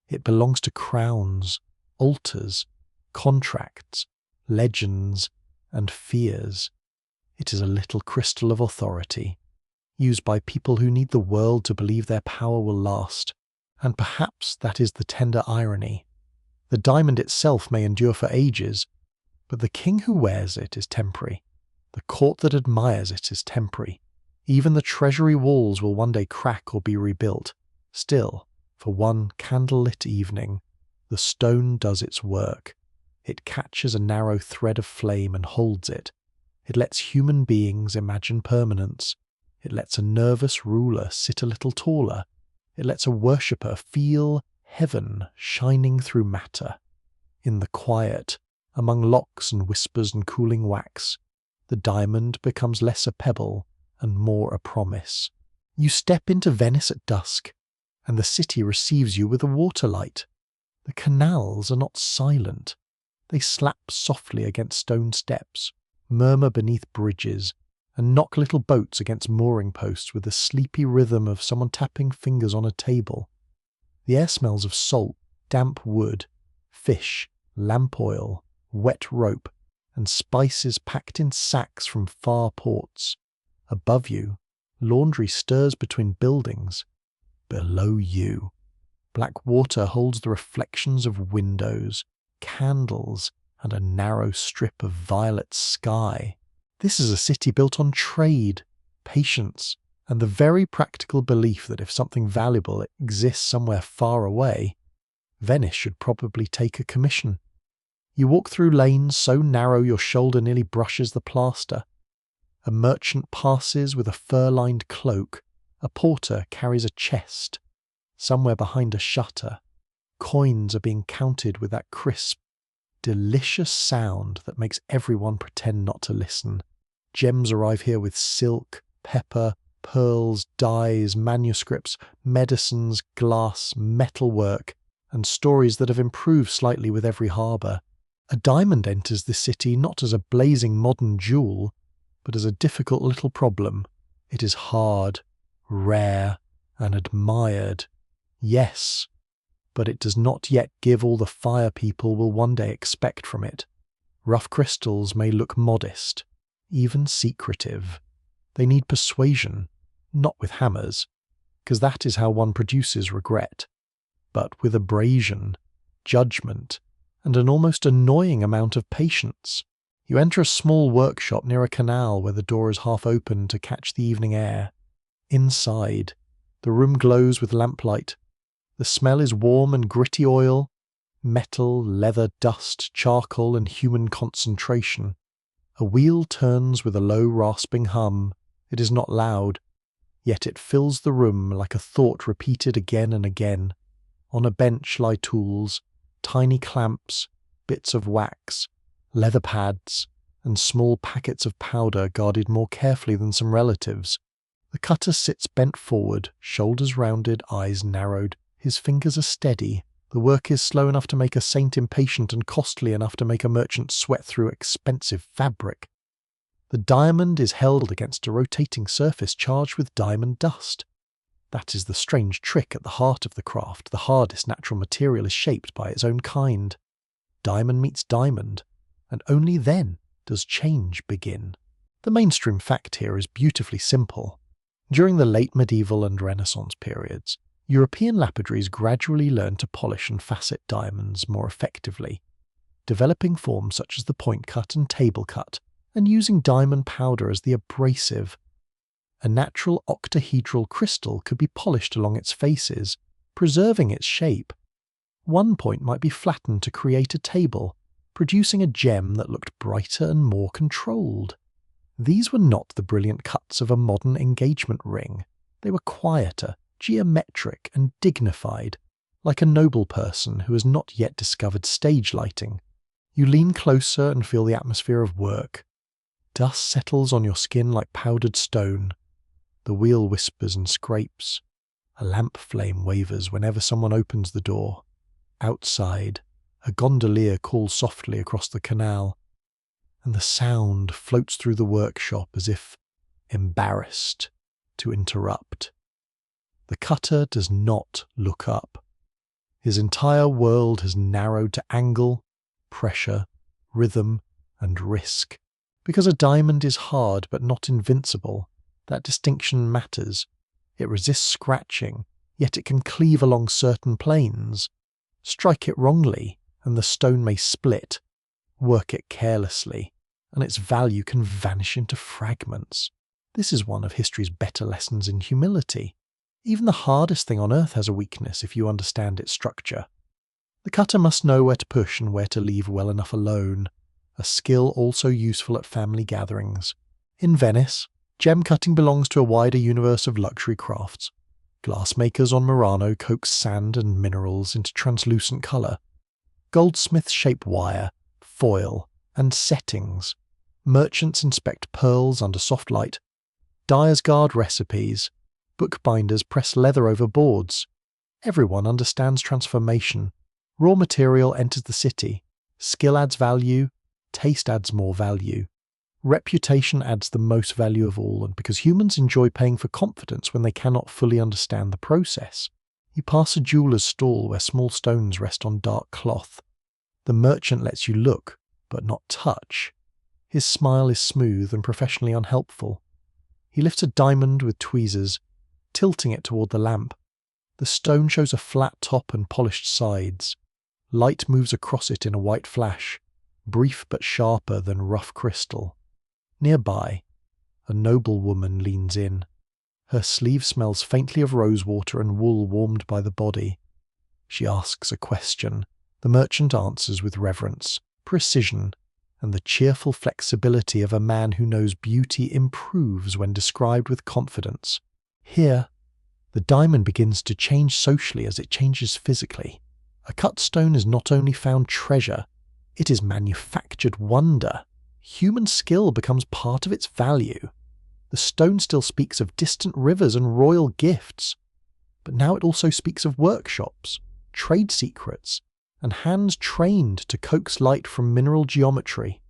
It belongs to crowns, altars, contracts, legends, and fears. It is a little crystal of authority, used by people who need the world to believe their power will last. And perhaps that is the tender irony. The diamond itself may endure for ages, but the king who wears it is temporary. The court that admires it is temporary. Even the treasury walls will one day crack or be rebuilt. Still, for one candlelit evening, the stone does its work. It catches a narrow thread of flame and holds it. It lets human beings imagine permanence. It lets a nervous ruler sit a little taller. It lets a worshipper feel heaven shining through matter. In the quiet, among locks and whispers and cooling wax, the diamond becomes less a pebble and more a promise. You step into Venice at dusk, and the city receives you with a water light. The canals are not silent. They slap softly against stone steps, murmur beneath bridges, and knock little boats against mooring posts with the sleepy rhythm of someone tapping fingers on a table. The air smells of salt, damp wood, fish, lamp oil, wet rope, and spices packed in sacks from far ports. Above you, laundry stirs between buildings. Below you, black water holds the reflections of windows, candles, and a narrow strip of violet sky. This is a city built on trade, patience, and the very practical belief that if something valuable exists somewhere far away, Venice should probably take a commission. You walk through lanes so narrow your shoulder nearly brushes the plaster. A merchant passes with a fur-lined cloak. A porter carries a chest. Somewhere behind a shutter, coins are being counted with that crisp, delicious sound that makes everyone pretend not to listen. Gems arrive here with silk, pepper, pearls, dyes, manuscripts, medicines, glass, metalwork, and stories that have improved slightly with every harbour. A diamond enters the city not as a blazing modern jewel, but as a difficult little problem. It is hard, rare, and admired. Yes, but it does not yet give all the fire people will one day expect from it. Rough crystals may look modest, even secretive. They need persuasion, not with hammers, because that is how one produces regret, but with abrasion, judgment, and an almost annoying amount of patience. You enter a small workshop near a canal where the door is half open to catch the evening air. Inside, the room glows with lamplight. The smell is warm and gritty oil, metal, leather, dust, charcoal, and human concentration. A wheel turns with a low rasping hum. It is not loud, yet it fills the room like a thought repeated again and again. On a bench lie tools, tiny clamps, bits of wax, leather pads, and small packets of powder guarded more carefully than some relatives. The cutter sits bent forward, shoulders rounded, eyes narrowed. His fingers are steady. The work is slow enough to make a saint impatient and costly enough to make a merchant sweat through expensive fabric. The diamond is held against a rotating surface charged with diamond dust. That is the strange trick at the heart of the craft. The hardest natural material is shaped by its own kind. Diamond meets diamond, and only then does change begin. The mainstream fact here is beautifully simple. During the late medieval and Renaissance periods, European lapidaries gradually learned to polish and facet diamonds more effectively, developing forms such as the point cut and table cut, and using diamond powder as the abrasive. A natural octahedral crystal could be polished along its faces, preserving its shape. One point might be flattened to create a table, producing a gem that looked brighter and more controlled. These were not the brilliant cuts of a modern engagement ring. They were quieter, geometric, and dignified, like a noble person who has not yet discovered stage lighting. You lean closer and feel the atmosphere of work. Dust settles on your skin like powdered stone. The wheel whispers and scrapes. A lamp flame wavers whenever someone opens the door. Outside, a gondolier calls softly across the canal, and the sound floats through the workshop as if embarrassed to interrupt. The cutter does not look up. His entire world has narrowed to angle, pressure, rhythm, and risk. Because a diamond is hard but not invincible, that distinction matters. It resists scratching, yet it can cleave along certain planes. Strike it wrongly, and the stone may split. Work it carelessly, and its value can vanish into fragments. This is one of history's better lessons in humility. Even the hardest thing on earth has a weakness if you understand its structure. The cutter must know where to push and where to leave well enough alone, a skill also useful at family gatherings. In Venice, gem cutting belongs to a wider universe of luxury crafts. Glassmakers on Murano coax sand and minerals into translucent colour. Goldsmiths shape wire, foil, and settings. Merchants inspect pearls under soft light. Dyers guard recipes. Bookbinders press leather over boards. Everyone understands transformation. Raw material enters the city. Skill adds value. Taste adds more value. Reputation adds the most value of all, and because humans enjoy paying for confidence when they cannot fully understand the process. You pass a jeweller's stall where small stones rest on dark cloth. The merchant lets you look, but not touch. His smile is smooth and professionally unhelpful. He lifts a diamond with tweezers, tilting it toward the lamp. The stone shows a flat top and polished sides. Light moves across it in a white flash, brief but sharper than rough crystal. Nearby, a noble woman leans in. Her sleeve smells faintly of rosewater and wool warmed by the body. She asks a question. The merchant answers with reverence, precision, and the cheerful flexibility of a man who knows beauty improves when described with confidence. Here, the diamond begins to change socially as it changes physically. A cut stone is not only found treasure, it is manufactured wonder. Human skill becomes part of its value. The stone still speaks of distant rivers and royal gifts, but now it also speaks of workshops, trade secrets, and hands trained to coax light from mineral geometry.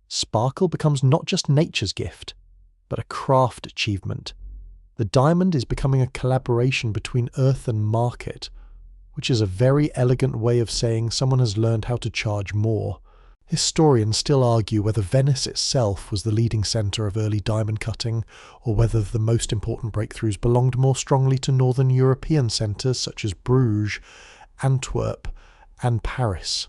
Sparkle becomes not just nature's gift, but a craft achievement. The diamond is becoming a collaboration between earth and market, which is a very elegant way of saying someone has learned how to charge more. Historians still argue whether Venice itself was the leading centre of early diamond cutting, or whether the most important breakthroughs belonged more strongly to northern European centres such as Bruges, Antwerp, and Paris.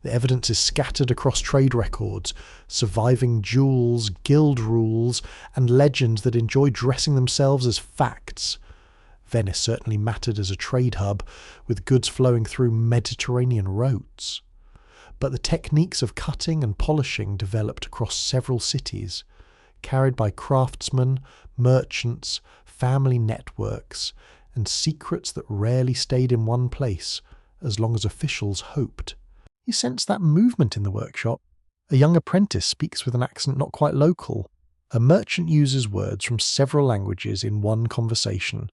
The evidence is scattered across trade records, surviving jewels, guild rules, and legends that enjoy dressing themselves as facts. Venice certainly mattered as a trade hub, with goods flowing through Mediterranean roads. But the techniques of cutting and polishing developed across several cities, carried by craftsmen, merchants, family networks, and secrets that rarely stayed in one place, as long as officials hoped. You sense that movement in the workshop. A young apprentice speaks with an accent not quite local. A merchant uses words from several languages in one conversation.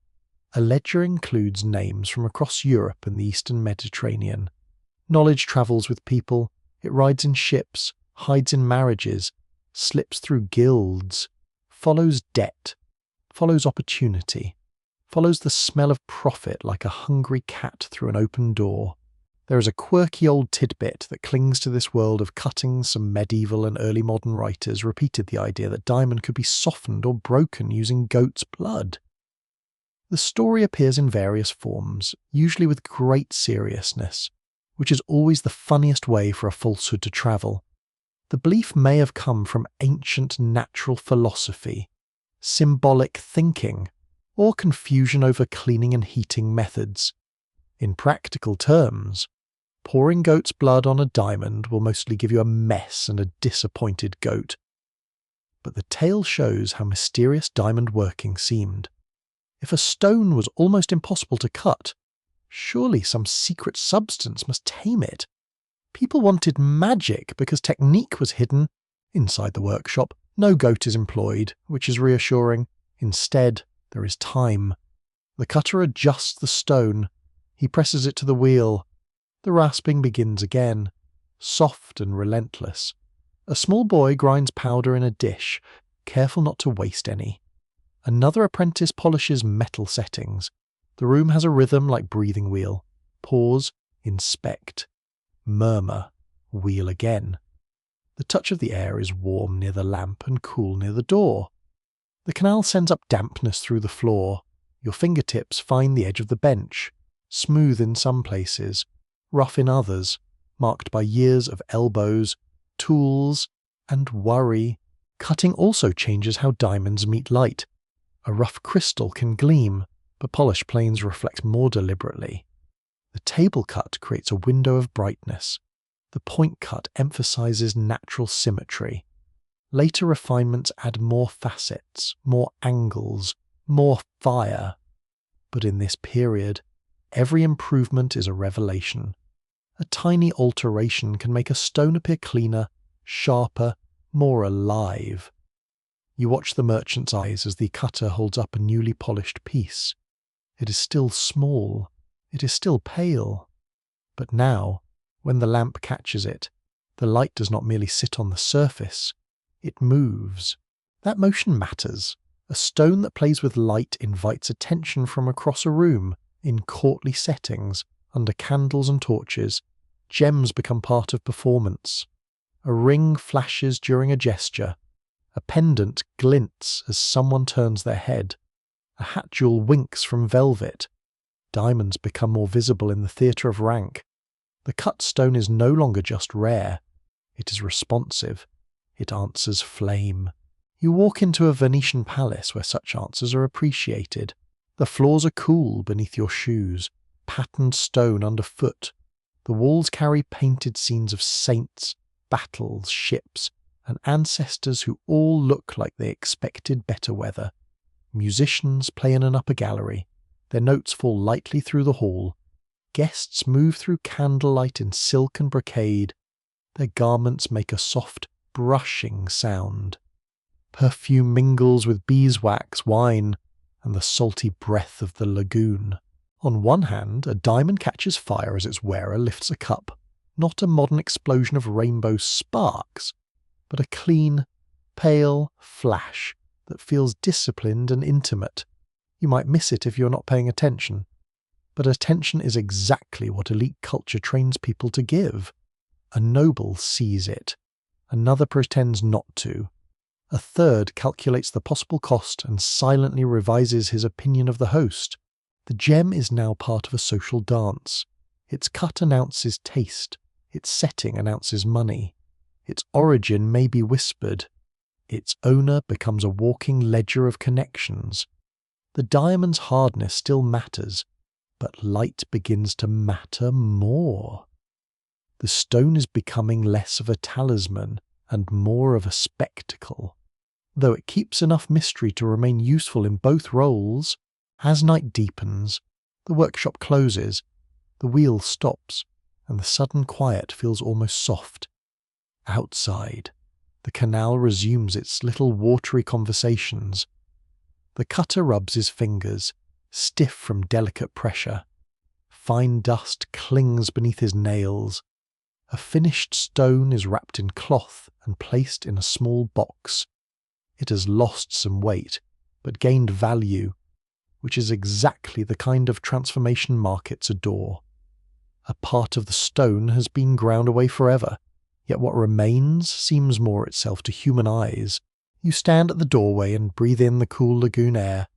A ledger includes names from across Europe and the Eastern Mediterranean. Knowledge travels with people. It rides in ships, hides in marriages, slips through guilds, follows debt, follows opportunity, follows the smell of profit like a hungry cat through an open door. There is a quirky old tidbit that clings to this world of cutting. Some medieval and early modern writers repeated the idea that diamond could be softened or broken using goat's blood. The story appears in various forms, usually with great seriousness, which is always the funniest way for a falsehood to travel. The belief may have come from ancient natural philosophy, symbolic thinking, or confusion over cleaning and heating methods. In practical terms, pouring goat's blood on a diamond will mostly give you a mess and a disappointed goat. But the tale shows how mysterious diamond working seemed. If a stone was almost impossible to cut, surely some secret substance must tame it. People wanted magic because technique was hidden. Inside the workshop, no goat is employed, which is reassuring. Instead, there is time. The cutter adjusts the stone. He presses it to the wheel. The rasping begins again, soft and relentless. A small boy grinds powder in a dish, careful not to waste any. Another apprentice polishes metal settings. The room has a rhythm like breathing wheel. Pause, inspect, murmur, wheel again. The touch of the air is warm near the lamp and cool near the door. The canal sends up dampness through the floor. Your fingertips find the edge of the bench, smooth in some places, rough in others, marked by years of elbows, tools, and worry. Cutting also changes how diamonds meet light. A rough crystal can gleam, but polished planes reflect more deliberately. The table cut creates a window of brightness. The point cut emphasizes natural symmetry. Later refinements add more facets, more angles, more fire. But in this period, every improvement is a revelation. A tiny alteration can make a stone appear cleaner, sharper, more alive. You watch the merchant's eyes as the cutter holds up a newly polished piece. It is still small, it is still pale. But now, when the lamp catches it, the light does not merely sit on the surface, it moves. That motion matters. A stone that plays with light invites attention from across a room, in courtly settings, under candles and torches. Gems become part of performance. A ring flashes during a gesture. A pendant glints as someone turns their head. A hat jewel winks from velvet. Diamonds become more visible in the theatre of rank. The cut stone is no longer just rare. It is responsive. It answers flame. You walk into a Venetian palace where such answers are appreciated. The floors are cool beneath your shoes, patterned stone underfoot. The walls carry painted scenes of saints, battles, ships, and ancestors who all look like they expected better weather. Musicians play in an upper gallery. Their notes fall lightly through the hall. Guests move through candlelight in silk and brocade. Their garments make a soft, brushing sound. Perfume mingles with beeswax, wine, and the salty breath of the lagoon. On one hand, a diamond catches fire as its wearer lifts a cup. Not a modern explosion of rainbow sparks, but a clean, pale flash that feels disciplined and intimate. You might miss it if you're not paying attention. But attention is exactly what elite culture trains people to give. A noble sees it. Another pretends not to. A third calculates the possible cost and silently revises his opinion of the host. The gem is now part of a social dance. Its cut announces taste. Its setting announces money. Its origin may be whispered. Its owner becomes a walking ledger of connections. The diamond's hardness still matters, but light begins to matter more. The stone is becoming less of a talisman and more of a spectacle. Though it keeps enough mystery to remain useful in both roles, as night deepens, the workshop closes, the wheel stops, and the sudden quiet feels almost soft. Outside, the canal resumes its little watery conversations. The cutter rubs his fingers, stiff from delicate pressure. Fine dust clings beneath his nails. A finished stone is wrapped in cloth and placed in a small box. It has lost some weight, but gained value, which is exactly the kind of transformation markets adore. A part of the stone has been ground away forever, yet what remains seems more itself to human eyes. You stand at the doorway and breathe in the cool lagoon air.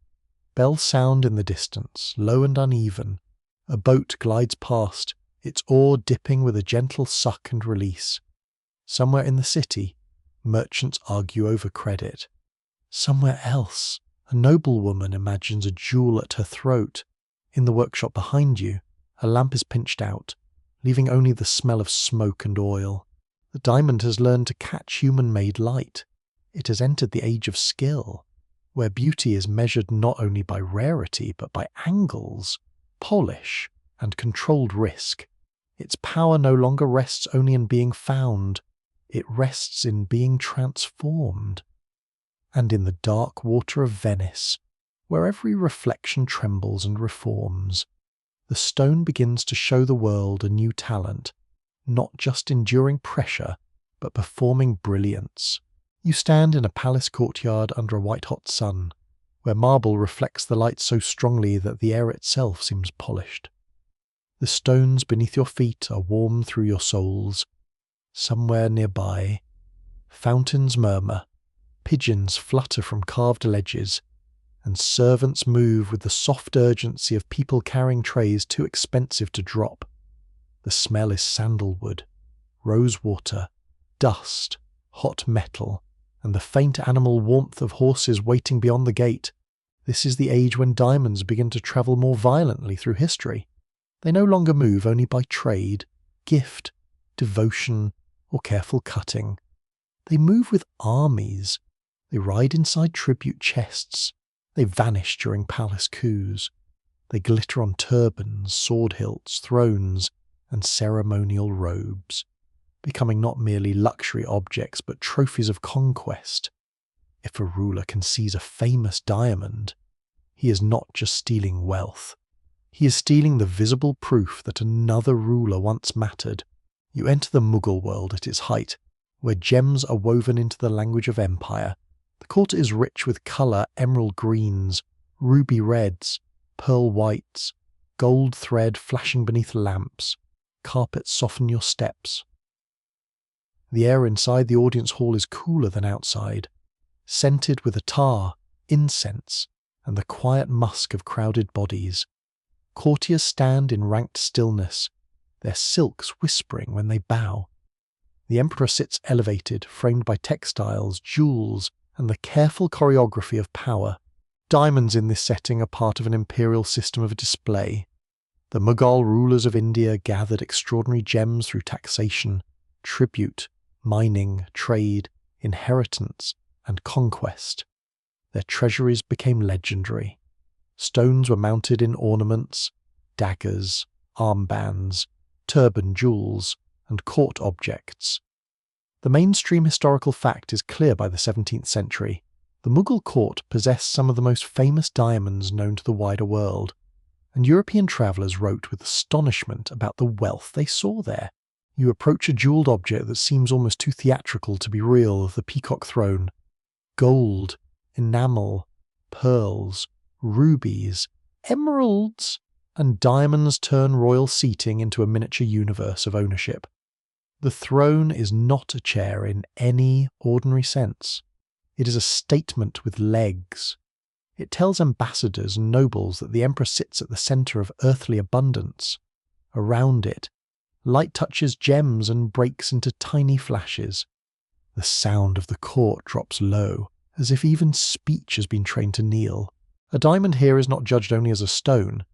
Bells sound in the distance, low and uneven. A boat glides past, its oar dipping with a gentle suck and release. Somewhere in the city, merchants argue over credit. Somewhere else, a noblewoman imagines a jewel at her throat. In the workshop behind you, a lamp is pinched out, leaving only the smell of smoke and oil. The diamond has learned to catch human-made light. It has entered the age of skill, where beauty is measured not only by rarity but by angles, polish, and controlled risk. Its power no longer rests only in being found, it rests in being transformed. And in the dark water of Venice, where every reflection trembles and reforms, the stone begins to show the world a new talent, not just enduring pressure, but performing brilliance. You stand in a palace courtyard under a white-hot sun, where marble reflects the light so strongly that the air itself seems polished. The stones beneath your feet are warm through your soles. Somewhere nearby, fountains murmur, pigeons flutter from carved ledges, and servants move with the soft urgency of people carrying trays too expensive to drop. The smell is sandalwood, rosewater, dust, hot metal, and the faint animal warmth of horses waiting beyond the gate. This is the age when diamonds begin to travel more violently through history. They no longer move only by trade, gift, devotion, or careful cutting. They move with armies. They ride inside tribute chests. They vanish during palace coups. They glitter on turbans, sword hilts, thrones, and ceremonial robes, becoming not merely luxury objects but trophies of conquest. If a ruler can seize a famous diamond, he is not just stealing wealth. He is stealing the visible proof that another ruler once mattered. You enter the Mughal world at its height, where gems are woven into the language of empire. The court is rich with colour, emerald greens, ruby reds, pearl whites, gold thread flashing beneath lamps. Carpets soften your steps. The air inside the audience hall is cooler than outside, scented with attar, incense, and the quiet musk of crowded bodies. Courtiers stand in ranked stillness, their silks whispering when they bow. The emperor sits elevated, framed by textiles, jewels, and the careful choreography of power. Diamonds in this setting are part of an imperial system of display. The Mughal rulers of India gathered extraordinary gems through taxation, tribute, mining, trade, inheritance, and conquest. Their treasuries became legendary. Stones were mounted in ornaments, daggers, armbands, turban jewels, and court objects. The mainstream historical fact is clear by the 17th century. The Mughal court possessed some of the most famous diamonds known to the wider world, and European travellers wrote with astonishment about the wealth they saw there. You approach a jewelled object that seems almost too theatrical to be real, the Peacock Throne. Gold, enamel, pearls, rubies, emeralds, and diamonds turn royal seating into a miniature universe of ownership. The throne is not a chair in any ordinary sense. It is a statement with legs. It tells ambassadors and nobles that the emperor sits at the centre of earthly abundance. Around it, light touches gems and breaks into tiny flashes. The sound of the court drops low, as if even speech has been trained to kneel. A diamond here is not judged only as a stone.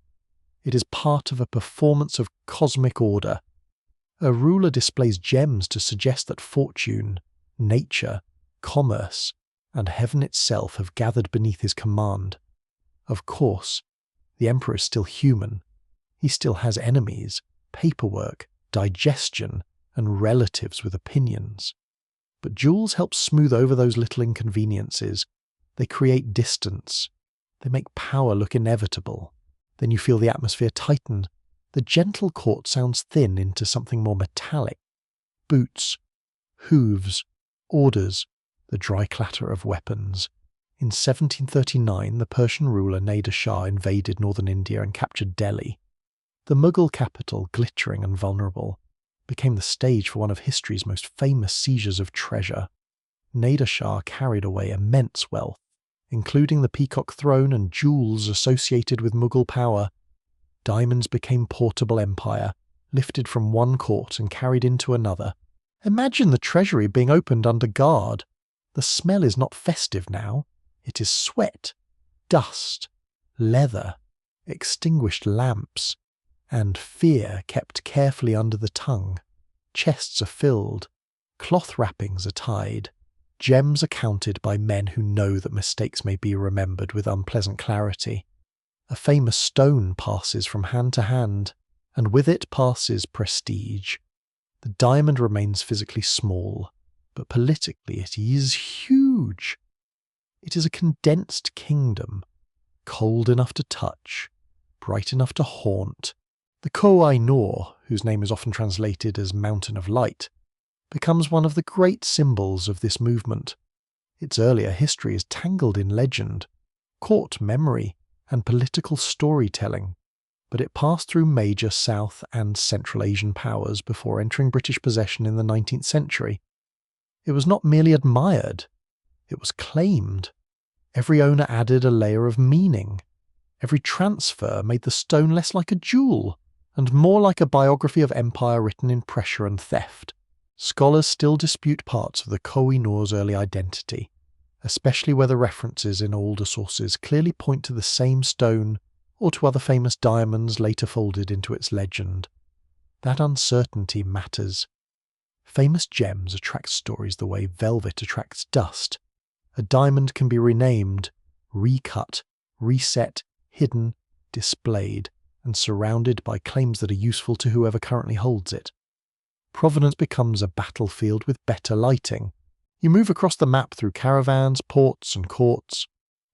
It is part of a performance of cosmic order. A ruler displays gems to suggest that fortune, nature, commerce, and heaven itself have gathered beneath his command. Of course, the emperor is still human. He still has enemies, paperwork, digestion, and relatives with opinions. But jewels help smooth over those little inconveniences. They create distance. They make power look inevitable. Then you feel the atmosphere tighten. The gentle court sounds thin into something more metallic. Boots, hooves, orders, the dry clatter of weapons. In 1739, the Persian ruler Nader Shah invaded northern India and captured Delhi. The Mughal capital, glittering and vulnerable, became the stage for one of history's most famous seizures of treasure. Nader Shah carried away immense wealth, including the Peacock Throne and jewels associated with Mughal power. Diamonds became portable empire, lifted from one court and carried into another. Imagine the treasury being opened under guard. The smell is not festive now. It is sweat, dust, leather, extinguished lamps, and fear kept carefully under the tongue. Chests are filled, cloth wrappings are tied, gems are counted by men who know that mistakes may be remembered with unpleasant clarity. A famous stone passes from hand to hand, and with it passes prestige. The diamond remains physically small, but politically it is huge. It is a condensed kingdom, cold enough to touch, bright enough to haunt. The Koh-i-Noor, whose name is often translated as Mountain of Light, becomes one of the great symbols of this movement. Its earlier history is tangled in legend, court memory, and political storytelling, but it passed through major South and Central Asian powers before entering British possession in the 19th century. It was not merely admired, it was claimed. Every owner added a layer of meaning. Every transfer made the stone less like a jewel, and more like a biography of empire written in pressure and theft. Scholars still dispute parts of the Koh-i-Noor's early identity, especially whether references in older sources clearly point to the same stone or to other famous diamonds later folded into its legend. That uncertainty matters. Famous gems attract stories the way velvet attracts dust. A diamond can be renamed, recut, reset, hidden, displayed, and surrounded by claims that are useful to whoever currently holds it. Provenance becomes a battlefield with better lighting. You move across the map through caravans, ports, and courts.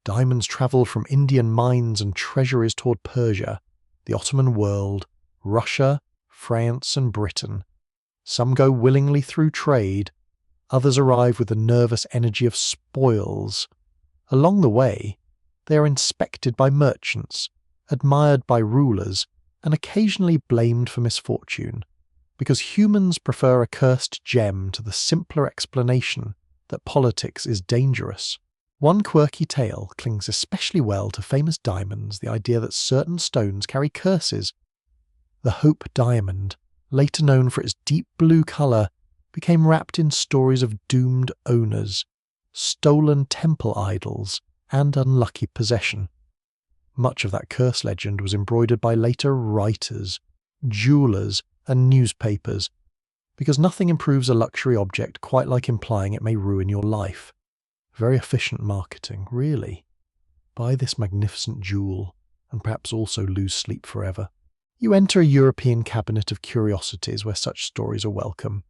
Diamonds travel from Indian mines and treasuries toward Persia, the Ottoman world, Russia, France, and Britain. Some go willingly through trade, others arrive with the nervous energy of spoils. Along the way, they are inspected by merchants, admired by rulers, and occasionally blamed for misfortune, because humans prefer a cursed gem to the simpler explanation that politics is dangerous. One quirky tale clings especially well to famous diamonds, the idea that certain stones carry curses. The Hope diamond, later known for its deep blue colour, became wrapped in stories of doomed owners, stolen temple idols, and unlucky possession. Much of that curse legend was embroidered by later writers, jewellers, and newspapers. because nothing improves a luxury object quite like implying it may ruin your life. Very efficient marketing, really. Buy this magnificent jewel, and perhaps also lose sleep forever. You enter a European cabinet of curiosities where such stories are welcome.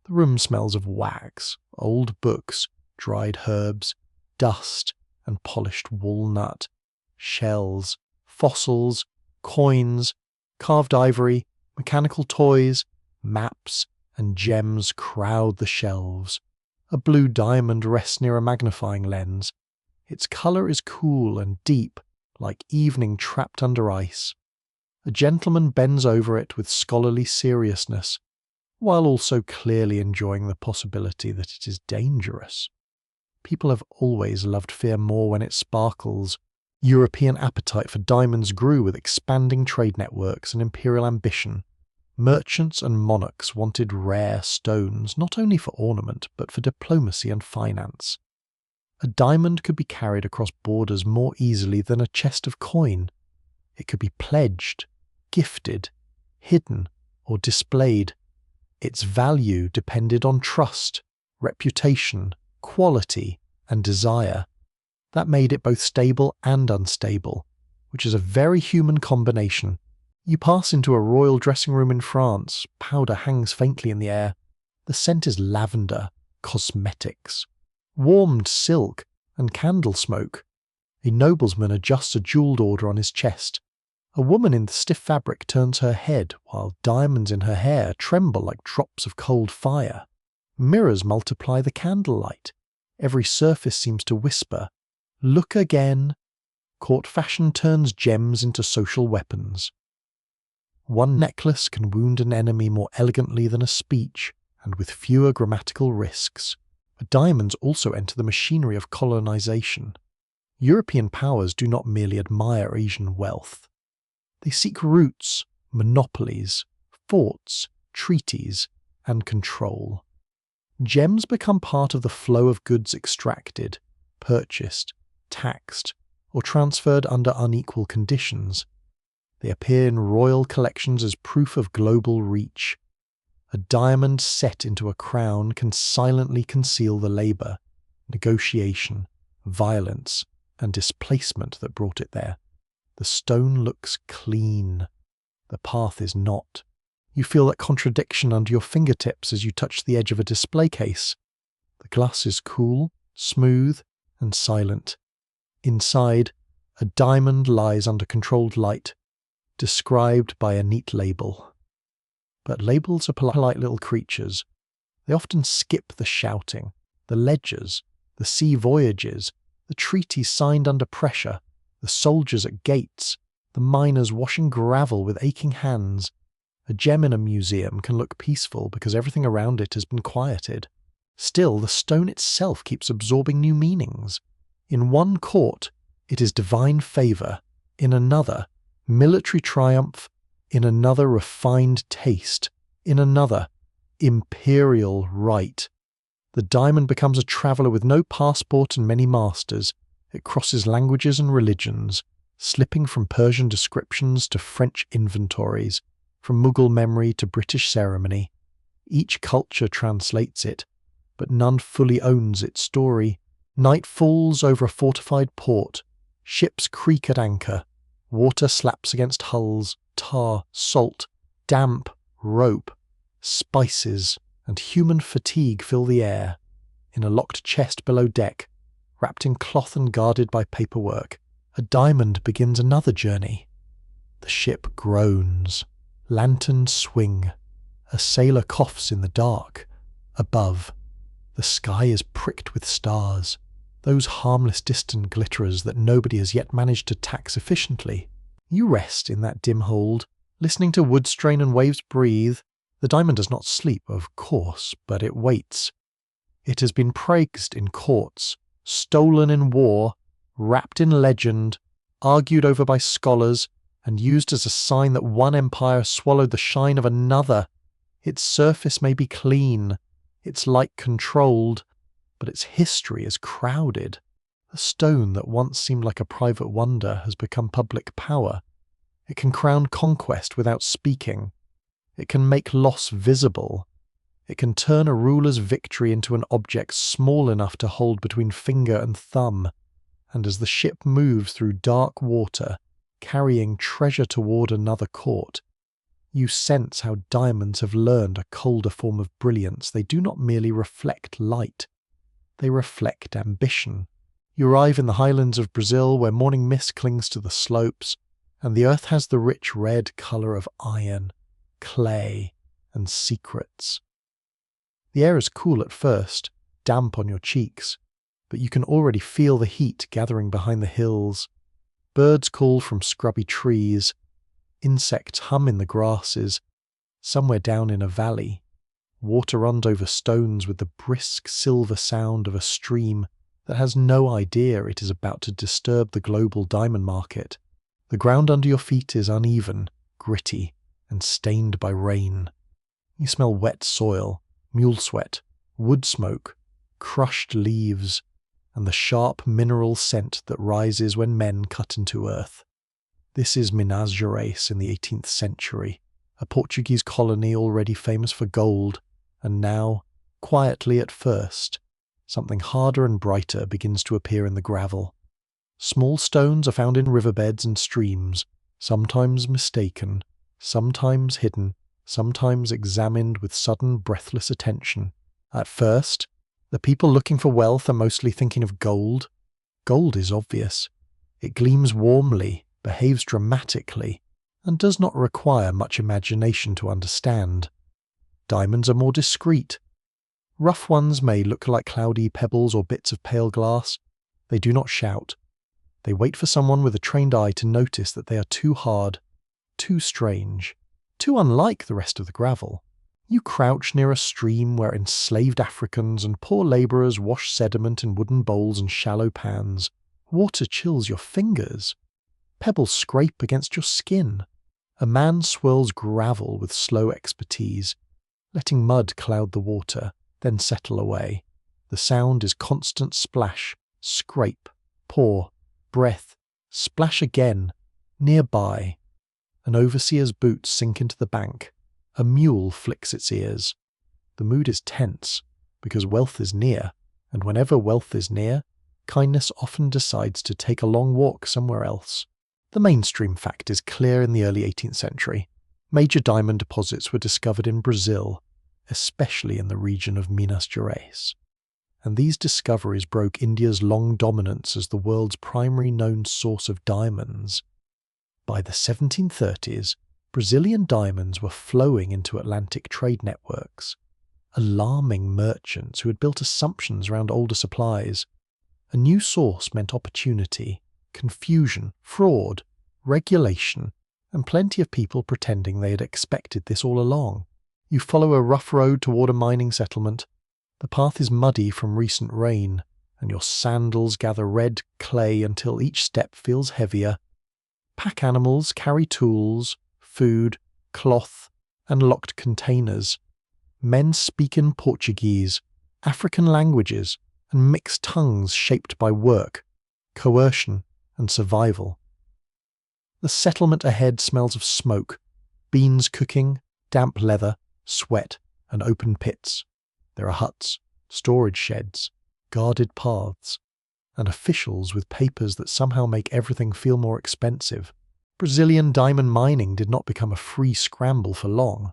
The room smells of wax, old books, dried herbs, dust, and polished walnut, shells, fossils, coins, carved ivory, mechanical toys, maps, and gems crowd the shelves. A blue diamond rests near a magnifying lens. Its colour is cool and deep, like evening trapped under ice. A gentleman bends over it with scholarly seriousness, while also clearly enjoying the possibility that it is dangerous. People have always loved fear more when it sparkles. European appetite for diamonds grew with expanding trade networks and imperial ambition. Merchants and monarchs wanted rare stones not only for ornament but for diplomacy and finance. A diamond could be carried across borders more easily than a chest of coin. It could be pledged, gifted, hidden, or displayed. Its value depended on trust, reputation, quality, and desire. That made it both stable and unstable, which is a very human combination. You pass into a royal dressing room in France, powder hangs faintly in the air. The scent is lavender, cosmetics, warmed silk, and candle smoke. A nobleman adjusts a jewelled order on his chest. A woman in the stiff fabric turns her head, while diamonds in her hair tremble like drops of cold fire. Mirrors multiply the candlelight. Every surface seems to whisper, "Look again." Court fashion turns gems into social weapons. One necklace can wound an enemy more elegantly than a speech, and with fewer grammatical risks. But diamonds also enter the machinery of colonization. European powers do not merely admire Asian wealth. They seek roots, monopolies, forts, treaties, and control. Gems become part of the flow of goods extracted, purchased, taxed, or transferred under unequal conditions. They appear in royal collections as proof of global reach. A diamond set into a crown can silently conceal the labour, negotiation, violence, and displacement that brought it there. The stone looks clean. The path is not. You feel that contradiction under your fingertips as you touch the edge of a display case. The glass is cool, smooth, and silent. Inside, a diamond lies under controlled light, described by a neat label. But labels are polite little creatures. They often skip the shouting, the ledgers, the sea voyages, the treaties signed under pressure, the soldiers at gates, the miners washing gravel with aching hands. A gem in a museum can look peaceful because everything around it has been quieted. Still, the stone itself keeps absorbing new meanings. In one court, it is divine favour. In another, military triumph. In another, refined taste. In another, imperial right. The diamond becomes a traveller with no passport and many masters. It crosses languages and religions, slipping from Persian descriptions to French inventories, from Mughal memory to British ceremony. Each culture translates it, but none fully owns its story. Night falls over a fortified port. Ships creak at anchor. Water slaps against hulls. Tar, salt, damp, rope, spices, and human fatigue fill the air. In a locked chest below deck, wrapped in cloth and guarded by paperwork, a diamond begins another journey. The ship groans. Lanterns swing. A sailor coughs in the dark. Above, the sky is pricked with stars, those harmless distant glitterers that nobody has yet managed to tax efficiently. You rest in that dim hold, listening to wood strain and waves breathe. The diamond does not sleep, of course, but it waits. It has been praised in courts, stolen in war, wrapped in legend, argued over by scholars, and used as a sign that one empire swallowed the shine of another. Its surface may be clean, its light controlled, but its history is crowded. The stone that once seemed like a private wonder has become public power. It can crown conquest without speaking. It can make loss visible. It can turn a ruler's victory into an object small enough to hold between finger and thumb, and as the ship moves through dark water, carrying treasure toward another court, you sense how diamonds have learned a colder form of brilliance. They do not merely reflect light, they reflect ambition. You arrive in the highlands of Brazil, where morning mist clings to the slopes, and the earth has the rich red colour of iron, clay, and secrets. The air is cool at first, damp on your cheeks, but you can already feel the heat gathering behind the hills. Birds call from scrubby trees, insects hum in the grasses. Somewhere down in a valley, water runs over stones with the brisk silver sound of a stream that has no idea it is about to disturb the global diamond market. The ground under your feet is uneven, gritty, and stained by rain. You smell wet soil, mule sweat, wood smoke, crushed leaves, and the sharp mineral scent that rises when men cut into earth. This is Minas Gerais in the 18th century, a Portuguese colony already famous for gold, and now, quietly at first, something harder and brighter begins to appear in the gravel. Small stones are found in riverbeds and streams, sometimes mistaken, sometimes hidden, sometimes examined with sudden, breathless attention. At first, the people looking for wealth are mostly thinking of gold. Gold is obvious. It gleams warmly, behaves dramatically, and does not require much imagination to understand. Diamonds are more discreet. Rough ones may look like cloudy pebbles or bits of pale glass. They do not shout. They wait for someone with a trained eye to notice that they are too hard, too strange, too unlike the rest of the gravel. You crouch near a stream where enslaved Africans and poor labourers wash sediment in wooden bowls and shallow pans. Water chills your fingers. Pebbles scrape against your skin. A man swirls gravel with slow expertise, letting mud cloud the water, then settle away. The sound is constant splash, scrape, pour, breath, splash again. Nearby, an overseer's boots sink into the bank. A mule flicks its ears. The mood is tense, because wealth is near, and whenever wealth is near, kindness often decides to take a long walk somewhere else. The mainstream fact is clear in the early 18th century. Major diamond deposits were discovered in Brazil, especially in the region of Minas Gerais. And these discoveries broke India's long dominance as the world's primary known source of diamonds. By the 1730s, Brazilian diamonds were flowing into Atlantic trade networks, alarming merchants who had built assumptions around older supplies. A new source meant opportunity, confusion, fraud, regulation, and plenty of people pretending they had expected this all along. You follow a rough road toward a mining settlement. The path is muddy from recent rain, and your sandals gather red clay until each step feels heavier. Pack animals carry tools, food, cloth, and locked containers. Men speak in Portuguese, African languages, and mixed tongues shaped by work, coercion, and survival. The settlement ahead smells of smoke, beans cooking, damp leather, sweat, and open pits. There are huts, storage sheds, guarded paths, and officials with papers that somehow make everything feel more expensive. Brazilian diamond mining did not become a free scramble for long.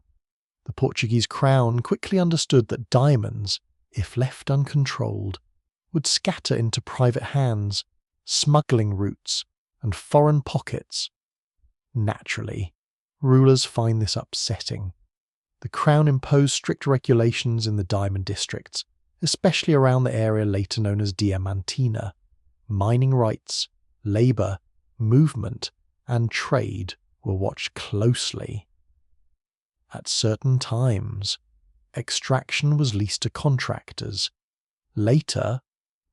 The Portuguese crown quickly understood that diamonds, if left uncontrolled, would scatter into private hands, smuggling routes, and foreign pockets. Naturally, rulers find this upsetting. The crown imposed strict regulations in the diamond districts, especially around the area later known as Diamantina. Mining rights, labour, movement, and trade were watched closely. At certain times, extraction was leased to contractors. Later,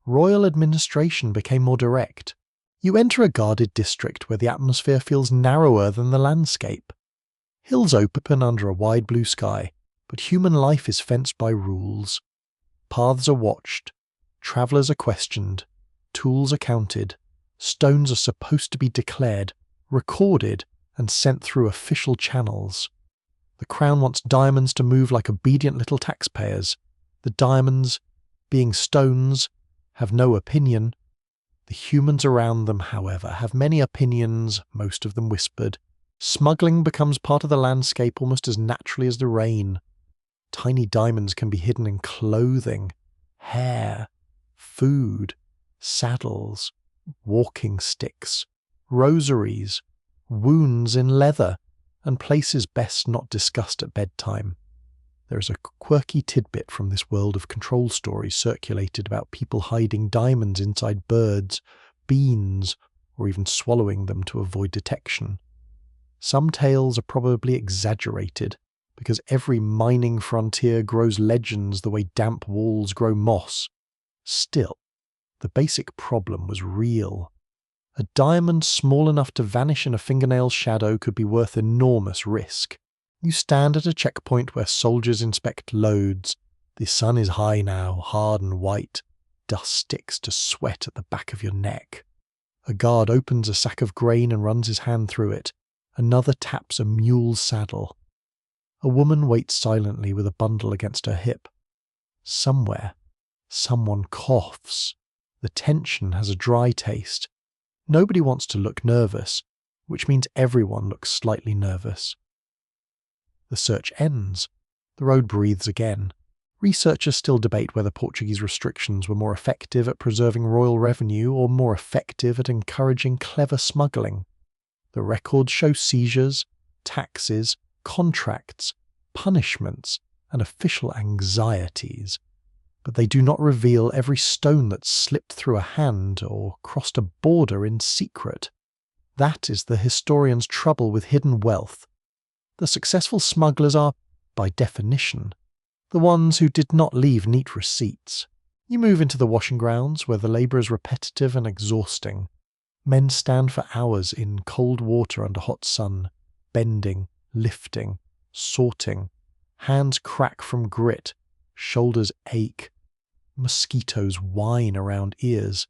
royal administration became more direct. You enter a guarded district where the atmosphere feels narrower than the landscape. Hills open under a wide blue sky, but human life is fenced by rules. Paths are watched, travellers are questioned, tools are counted, stones are supposed to be declared, recorded, and sent through official channels. The crown wants diamonds to move like obedient little taxpayers. The diamonds, being stones, have no opinion. The humans around them, however, have many opinions, most of them whispered. Smuggling becomes part of the landscape almost as naturally as the rain. Tiny diamonds can be hidden in clothing, hair, food, saddles, walking sticks, rosaries, wounds in leather, and places best not discussed at bedtime. There is a quirky tidbit from this world of control stories circulated about people hiding diamonds inside birds, beans, or even swallowing them to avoid detection. Some tales are probably exaggerated, because every mining frontier grows legends the way damp walls grow moss. Still, the basic problem was real. A diamond small enough to vanish in a fingernail's shadow could be worth enormous risk. You stand at a checkpoint where soldiers inspect loads. The sun is high now, hard and white. Dust sticks to sweat at the back of your neck. A guard opens a sack of grain and runs his hand through it. Another taps a mule's saddle. A woman waits silently with a bundle against her hip. Somewhere, someone coughs. The tension has a dry taste. Nobody wants to look nervous, which means everyone looks slightly nervous. The search ends. The road breathes again. Researchers still debate whether Portuguese restrictions were more effective at preserving royal revenue or more effective at encouraging clever smuggling. The records show seizures, taxes, contracts, punishments, and official anxieties, but they do not reveal every stone that slipped through a hand or crossed a border in secret. That is the historian's trouble with hidden wealth. The successful smugglers are, by definition, the ones who did not leave neat receipts. You move into the washing grounds, where the labour is repetitive and exhausting. Men stand for hours in cold water under hot sun, bending, lifting, sorting. Hands crack from grit, shoulders ache. Mosquitoes whine around ears.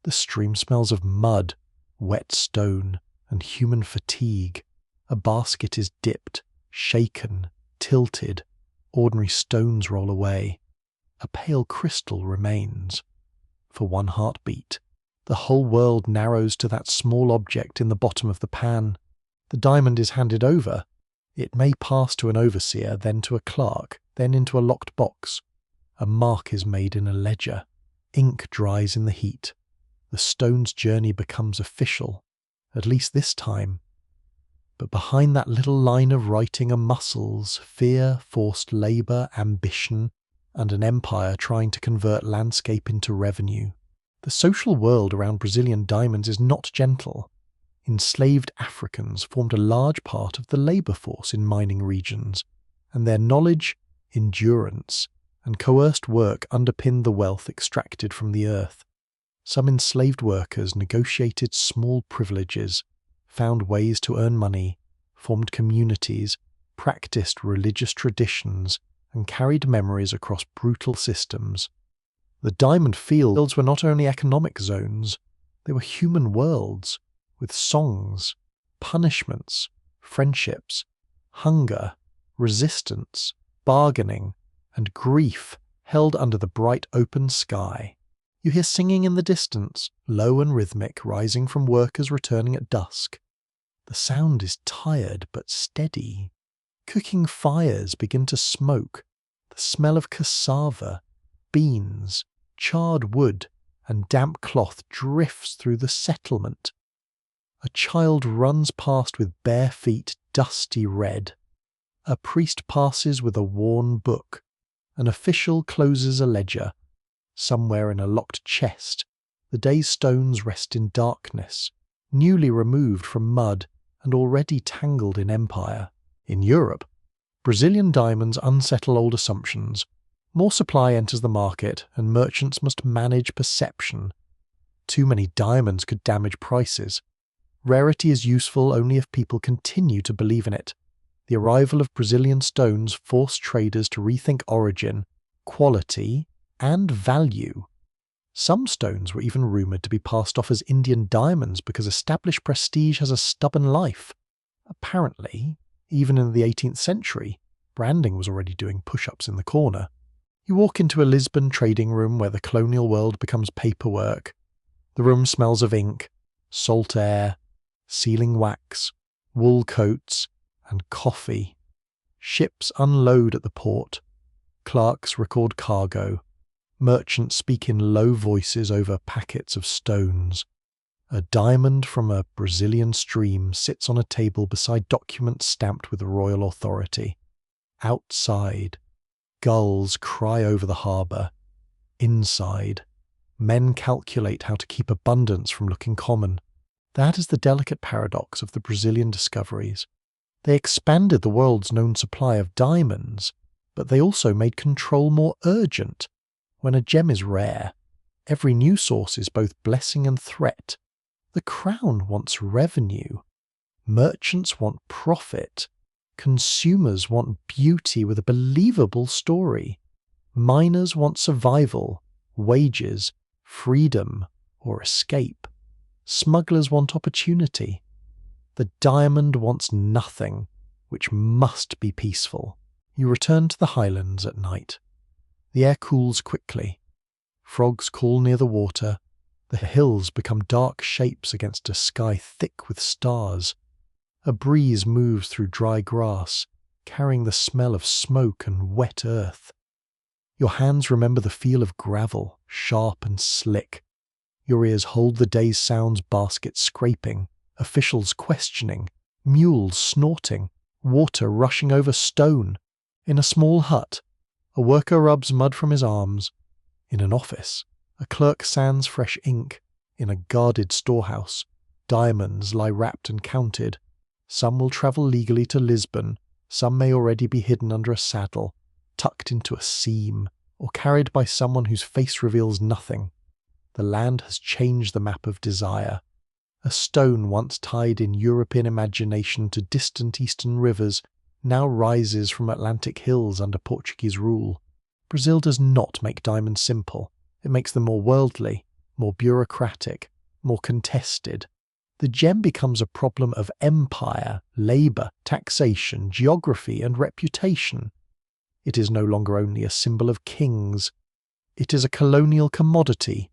The stream smells of mud, wet stone, and human fatigue. A basket is dipped, shaken, tilted. Ordinary stones roll away. A pale crystal remains. For one heartbeat, the whole world narrows to that small object in the bottom of the pan. The diamond is handed over. It may pass to an overseer, then to a clerk, then into a locked box. A mark is made in a ledger. Ink dries in the heat. The stone's journey becomes official, at least this time. But behind that little line of writing are muscles, fear, forced labour, ambition, and an empire trying to convert landscape into revenue. The social world around Brazilian diamonds is not gentle. Enslaved Africans formed a large part of the labour force in mining regions, and their knowledge, endurance, and coerced work underpinned the wealth extracted from the earth. Some enslaved workers negotiated small privileges, found ways to earn money, formed communities, practiced religious traditions, and carried memories across brutal systems. The diamond fields were not only economic zones, they were human worlds, with songs, punishments, friendships, hunger, resistance, bargaining, and grief held under the bright open sky. You hear singing in the distance, low and rhythmic, rising from workers returning at dusk. The sound is tired but steady. Cooking fires begin to smoke. The smell of cassava, beans, charred wood, and damp cloth drifts through the settlement. A child runs past with bare feet, dusty red. A priest passes with a worn book. An official closes a ledger. Somewhere in a locked chest, the day's stones rest in darkness, newly removed from mud and already tangled in empire. In Europe, Brazilian diamonds unsettle old assumptions. More supply enters the market, and merchants must manage perception. Too many diamonds could damage prices. Rarity is useful only if people continue to believe in it. The arrival of Brazilian stones forced traders to rethink origin, quality, and value. Some stones were even rumoured to be passed off as Indian diamonds because established prestige has a stubborn life. Apparently, Even in the 18th century, branding was already doing push-ups in the corner. You walk into a Lisbon trading room where the colonial world becomes paperwork. The room smells of ink, salt air, sealing wax, wool coats, and coffee. Ships unload at the port. Clerks record cargo. Merchants speak in low voices over packets of stones. A diamond from a Brazilian stream sits on a table beside documents stamped with royal authority. Outside, gulls cry over the harbour. Inside, men calculate how to keep abundance from looking common. That is the delicate paradox of the Brazilian discoveries. They expanded the world's known supply of diamonds, but they also made control more urgent. When a gem is rare, every new source is both blessing and threat. The crown wants revenue. Merchants want profit. Consumers want beauty with a believable story. Miners want survival, wages, freedom, or escape. Smugglers want opportunity. The diamond wants nothing, which must be peaceful. You return to the highlands at night. The air cools quickly. Frogs call near the water. The hills become dark shapes against a sky thick with stars. A breeze moves through dry grass, carrying the smell of smoke and wet earth. Your hands remember the feel of gravel, sharp and slick. Your ears hold the day's sounds, baskets scraping, officials questioning, mules snorting, water rushing over stone. In a small hut, a worker rubs mud from his arms. In an office, a clerk sands fresh ink. In a guarded storehouse, diamonds lie wrapped and counted. Some will travel legally to Lisbon, some may already be hidden under a saddle, tucked into a seam, or carried by someone whose face reveals nothing. The land has changed the map of desire. A stone once tied in European imagination to distant eastern rivers now rises from Atlantic hills under Portuguese rule. Brazil does not make diamonds simple. It makes them more worldly, more bureaucratic, more contested. The gem becomes a problem of empire, labour, taxation, geography, and reputation. It is no longer only a symbol of kings. It is a colonial commodity,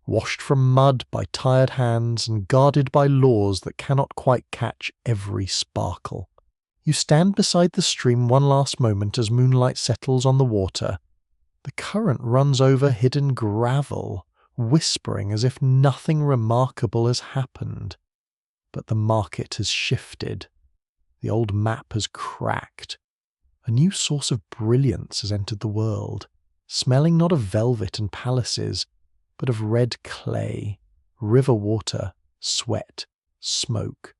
washed from mud by tired hands and guarded by laws that cannot quite catch every sparkle. You stand beside the stream one last moment as moonlight settles on the water. The current runs over hidden gravel, whispering as if nothing remarkable has happened. But the market has shifted. The old map has cracked. A new source of brilliance has entered the world, smelling not of velvet and palaces, but of red clay, river water, sweat, smoke,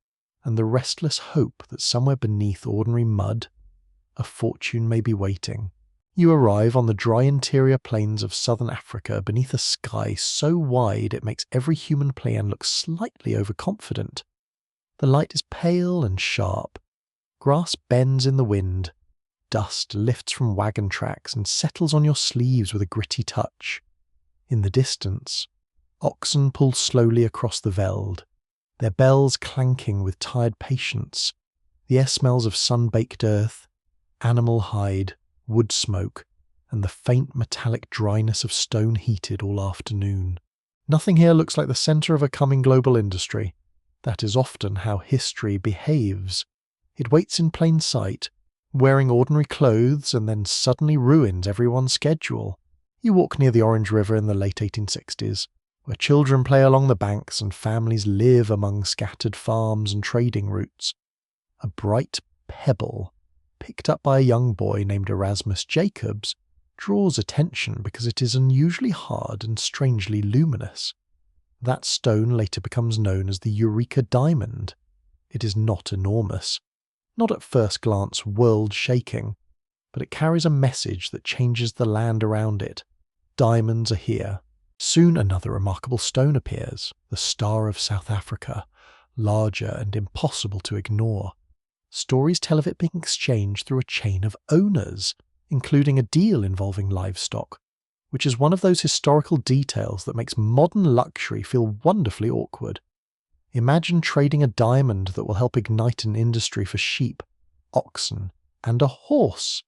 and the restless hope that somewhere beneath ordinary mud, a fortune may be waiting. You arrive on the dry interior plains of southern Africa beneath a sky so wide it makes every human plan look slightly overconfident. The light is pale and sharp. Grass bends in the wind. Dust lifts from wagon tracks and settles on your sleeves with a gritty touch. In the distance, oxen pull slowly across the veld, their bells clanking with tired patience. The air smells of sun-baked earth, animal hide, wood smoke, and the faint metallic dryness of stone heated all afternoon. Nothing here looks like the centre of a coming global industry. That is often how history behaves. It waits in plain sight, wearing ordinary clothes, and then suddenly ruins everyone's schedule. You walk near the Orange River in the late 1860s, where children play along the banks and families live among scattered farms and trading routes. A bright pebble, picked up by a young boy named Erasmus Jacobs, draws attention because it is unusually hard and strangely luminous. That stone later becomes known as the Eureka Diamond. It is not enormous, not at first glance world-shaking, but it carries a message that changes the land around it. Diamonds are here. Soon another remarkable stone appears, the Star of South Africa, larger and impossible to ignore. Stories tell of it being exchanged through a chain of owners, including a deal involving livestock, which is one of those historical details that makes modern luxury feel wonderfully awkward. Imagine trading a diamond that will help ignite an industry for sheep, oxen, and a horse.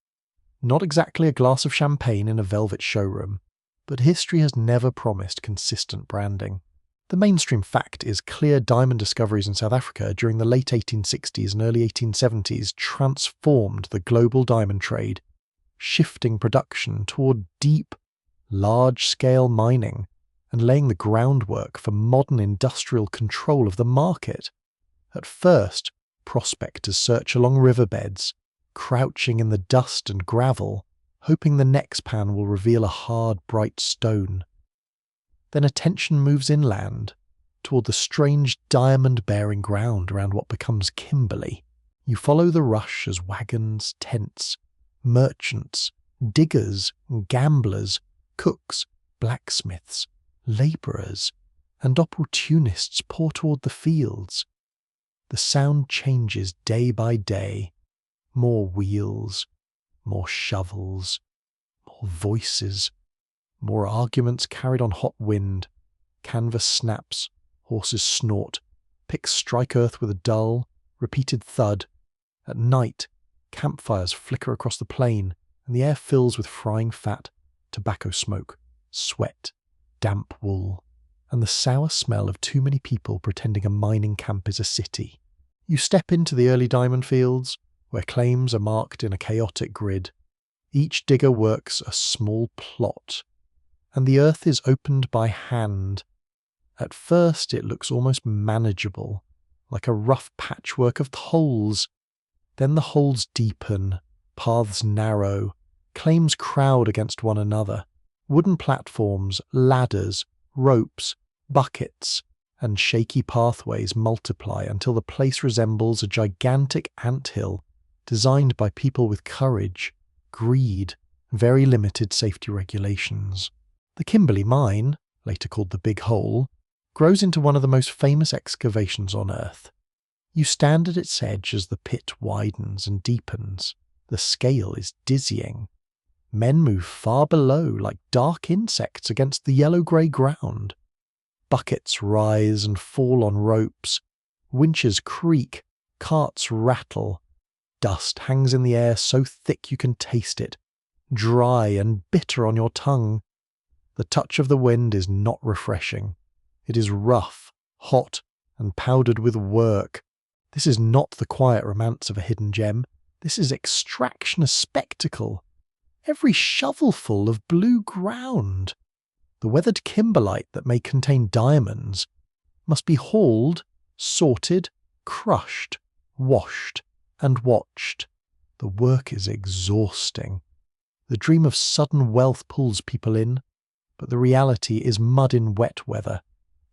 Not exactly a glass of champagne in a velvet showroom, but history has never promised consistent branding. The mainstream fact is clear diamond discoveries in South Africa during the late 1860s and early 1870s transformed the global diamond trade, shifting production toward deep, large-scale mining and laying the groundwork for modern industrial control of the market. At first, prospectors search along riverbeds, crouching in the dust and gravel, hoping the next pan will reveal a hard, bright stone. Then attention moves inland, toward the strange diamond-bearing ground around what becomes Kimberley. You follow the rush as wagons, tents, merchants, diggers, gamblers, cooks, blacksmiths, labourers, and opportunists pour toward the fields. The sound changes day by day. More wheels, more shovels, more voices, more arguments carried on hot wind. Canvas snaps, horses snort, picks strike earth with a dull, repeated thud. At night, campfires flicker across the plain, and the air fills with frying fat, tobacco smoke, sweat, damp wool, and the sour smell of too many people pretending a mining camp is a city. You step into the early diamond fields, where claims are marked in a chaotic grid. Each digger works a small plot, and the earth is opened by hand. At first it looks almost manageable, like a rough patchwork of holes. Then the holes deepen, paths narrow, claims crowd against one another. Wooden platforms, ladders, ropes, buckets, and shaky pathways multiply until the place resembles a gigantic anthill designed by people with courage, greed, very limited safety regulations. The Kimberley Mine, later called the Big Hole, grows into one of the most famous excavations on Earth. You stand at its edge as the pit widens and deepens. The scale is dizzying. Men move far below like dark insects against the yellow-grey ground. Buckets rise and fall on ropes. Winches creak. Carts rattle. Dust hangs in the air so thick you can taste it, dry and bitter on your tongue. The touch of the wind is not refreshing. It is rough, hot, and powdered with work. This is not the quiet romance of a hidden gem. This is extraction a spectacle. Every shovelful of blue ground. The weathered kimberlite that may contain diamonds must be hauled, sorted, crushed, washed, and watched. The work is exhausting. The dream of sudden wealth pulls people in, but the reality is mud in wet weather,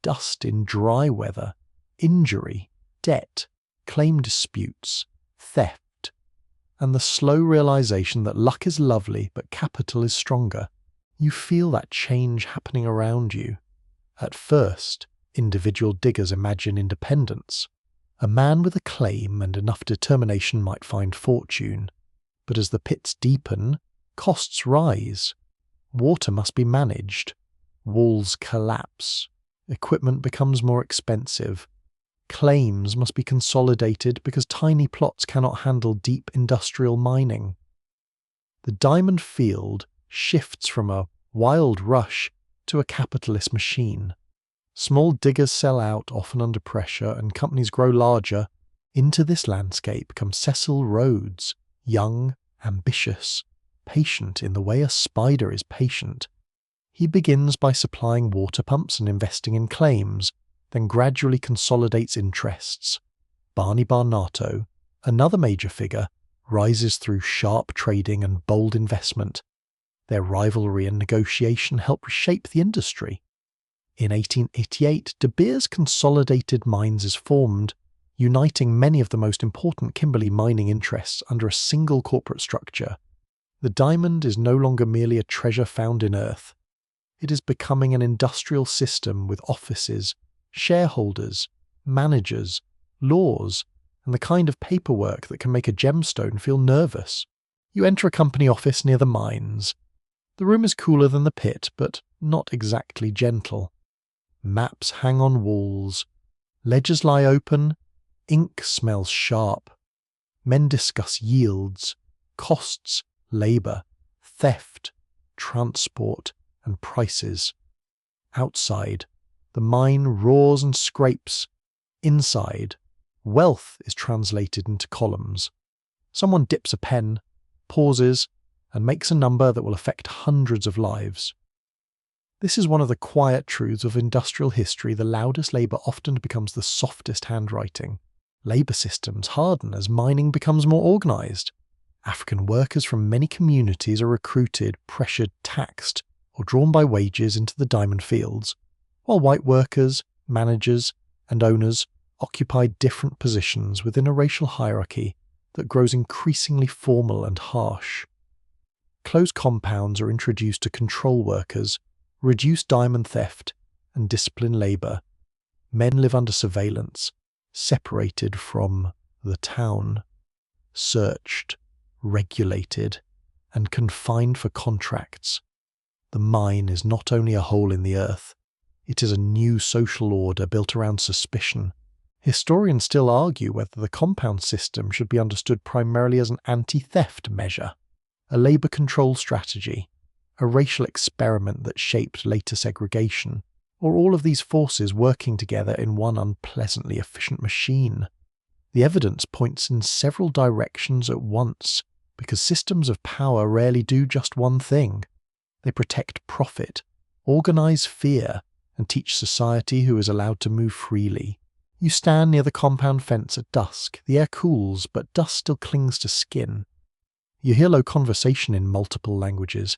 dust in dry weather, injury, debt, claim disputes, theft, and the slow realization that luck is lovely but capital is stronger. You feel that change happening around you. At first, individual diggers imagine independence. A man with a claim and enough determination might find fortune. But as the pits deepen, costs rise. Water must be managed. Walls collapse. Equipment becomes more expensive. Claims must be consolidated because tiny plots cannot handle deep industrial mining. The diamond field shifts from a wild rush to a capitalist machine. Small diggers sell out, often under pressure, and companies grow larger. Into this landscape comes Cecil Rhodes, young, ambitious, patient in the way a spider is patient. He begins by supplying water pumps and investing in claims, then gradually consolidates interests. Barney Barnato, another major figure, rises through sharp trading and bold investment. Their rivalry and negotiation help reshape the industry. In 1888, De Beers Consolidated Mines is formed, uniting many of the most important Kimberley mining interests under a single corporate structure. The diamond is no longer merely a treasure found in earth. It is becoming an industrial system with offices, shareholders, managers, laws, and the kind of paperwork that can make a gemstone feel nervous. You enter a company office near the mines. The room is cooler than the pit, but not exactly gentle. Maps hang on walls. Ledgers lie open. Ink smells sharp. Men discuss yields, costs, labour, theft, transport, and prices. Outside, the mine roars and scrapes. Inside, wealth is translated into columns. Someone dips a pen, pauses, and makes a number that will affect hundreds of lives. This is one of the quiet truths of industrial history. The loudest labour often becomes the softest handwriting. Labour systems harden as mining becomes more organised. African workers from many communities are recruited, pressured, taxed, or drawn by wages into the diamond fields, while white workers, managers, and owners occupy different positions within a racial hierarchy that grows increasingly formal and harsh. Closed compounds are introduced to control workers, reduce diamond theft, and discipline labour. Men live under surveillance, separated from the town, searched, regulated, and confined for contracts. The mine is not only a hole in the earth, it is a new social order built around suspicion. Historians still argue whether the compound system should be understood primarily as an anti-theft measure, a labour control strategy, a racial experiment that shaped later segregation, or all of these forces working together in one unpleasantly efficient machine. The evidence points in several directions at once, because systems of power rarely do just one thing. They protect profit, organise fear, and teach society who is allowed to move freely. You stand near the compound fence at dusk. The air cools, but dust still clings to skin. You hear low conversation in multiple languages.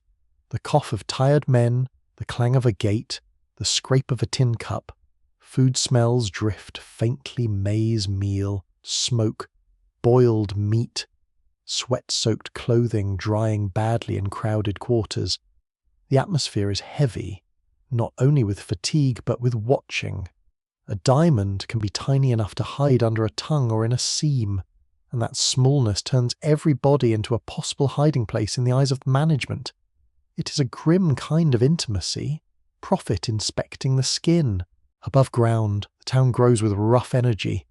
The cough of tired men, the clang of a gate, the scrape of a tin cup. Food smells drift faintly: maize meal, smoke, boiled meat, sweat-soaked clothing drying badly in crowded quarters. The atmosphere is heavy, not only with fatigue but with watching. A diamond can be tiny enough to hide under a tongue or in a seam, and that smallness turns every body into a possible hiding place in the eyes of management. It is a grim kind of intimacy, profit inspecting the skin. Above ground, the town grows with rough energy.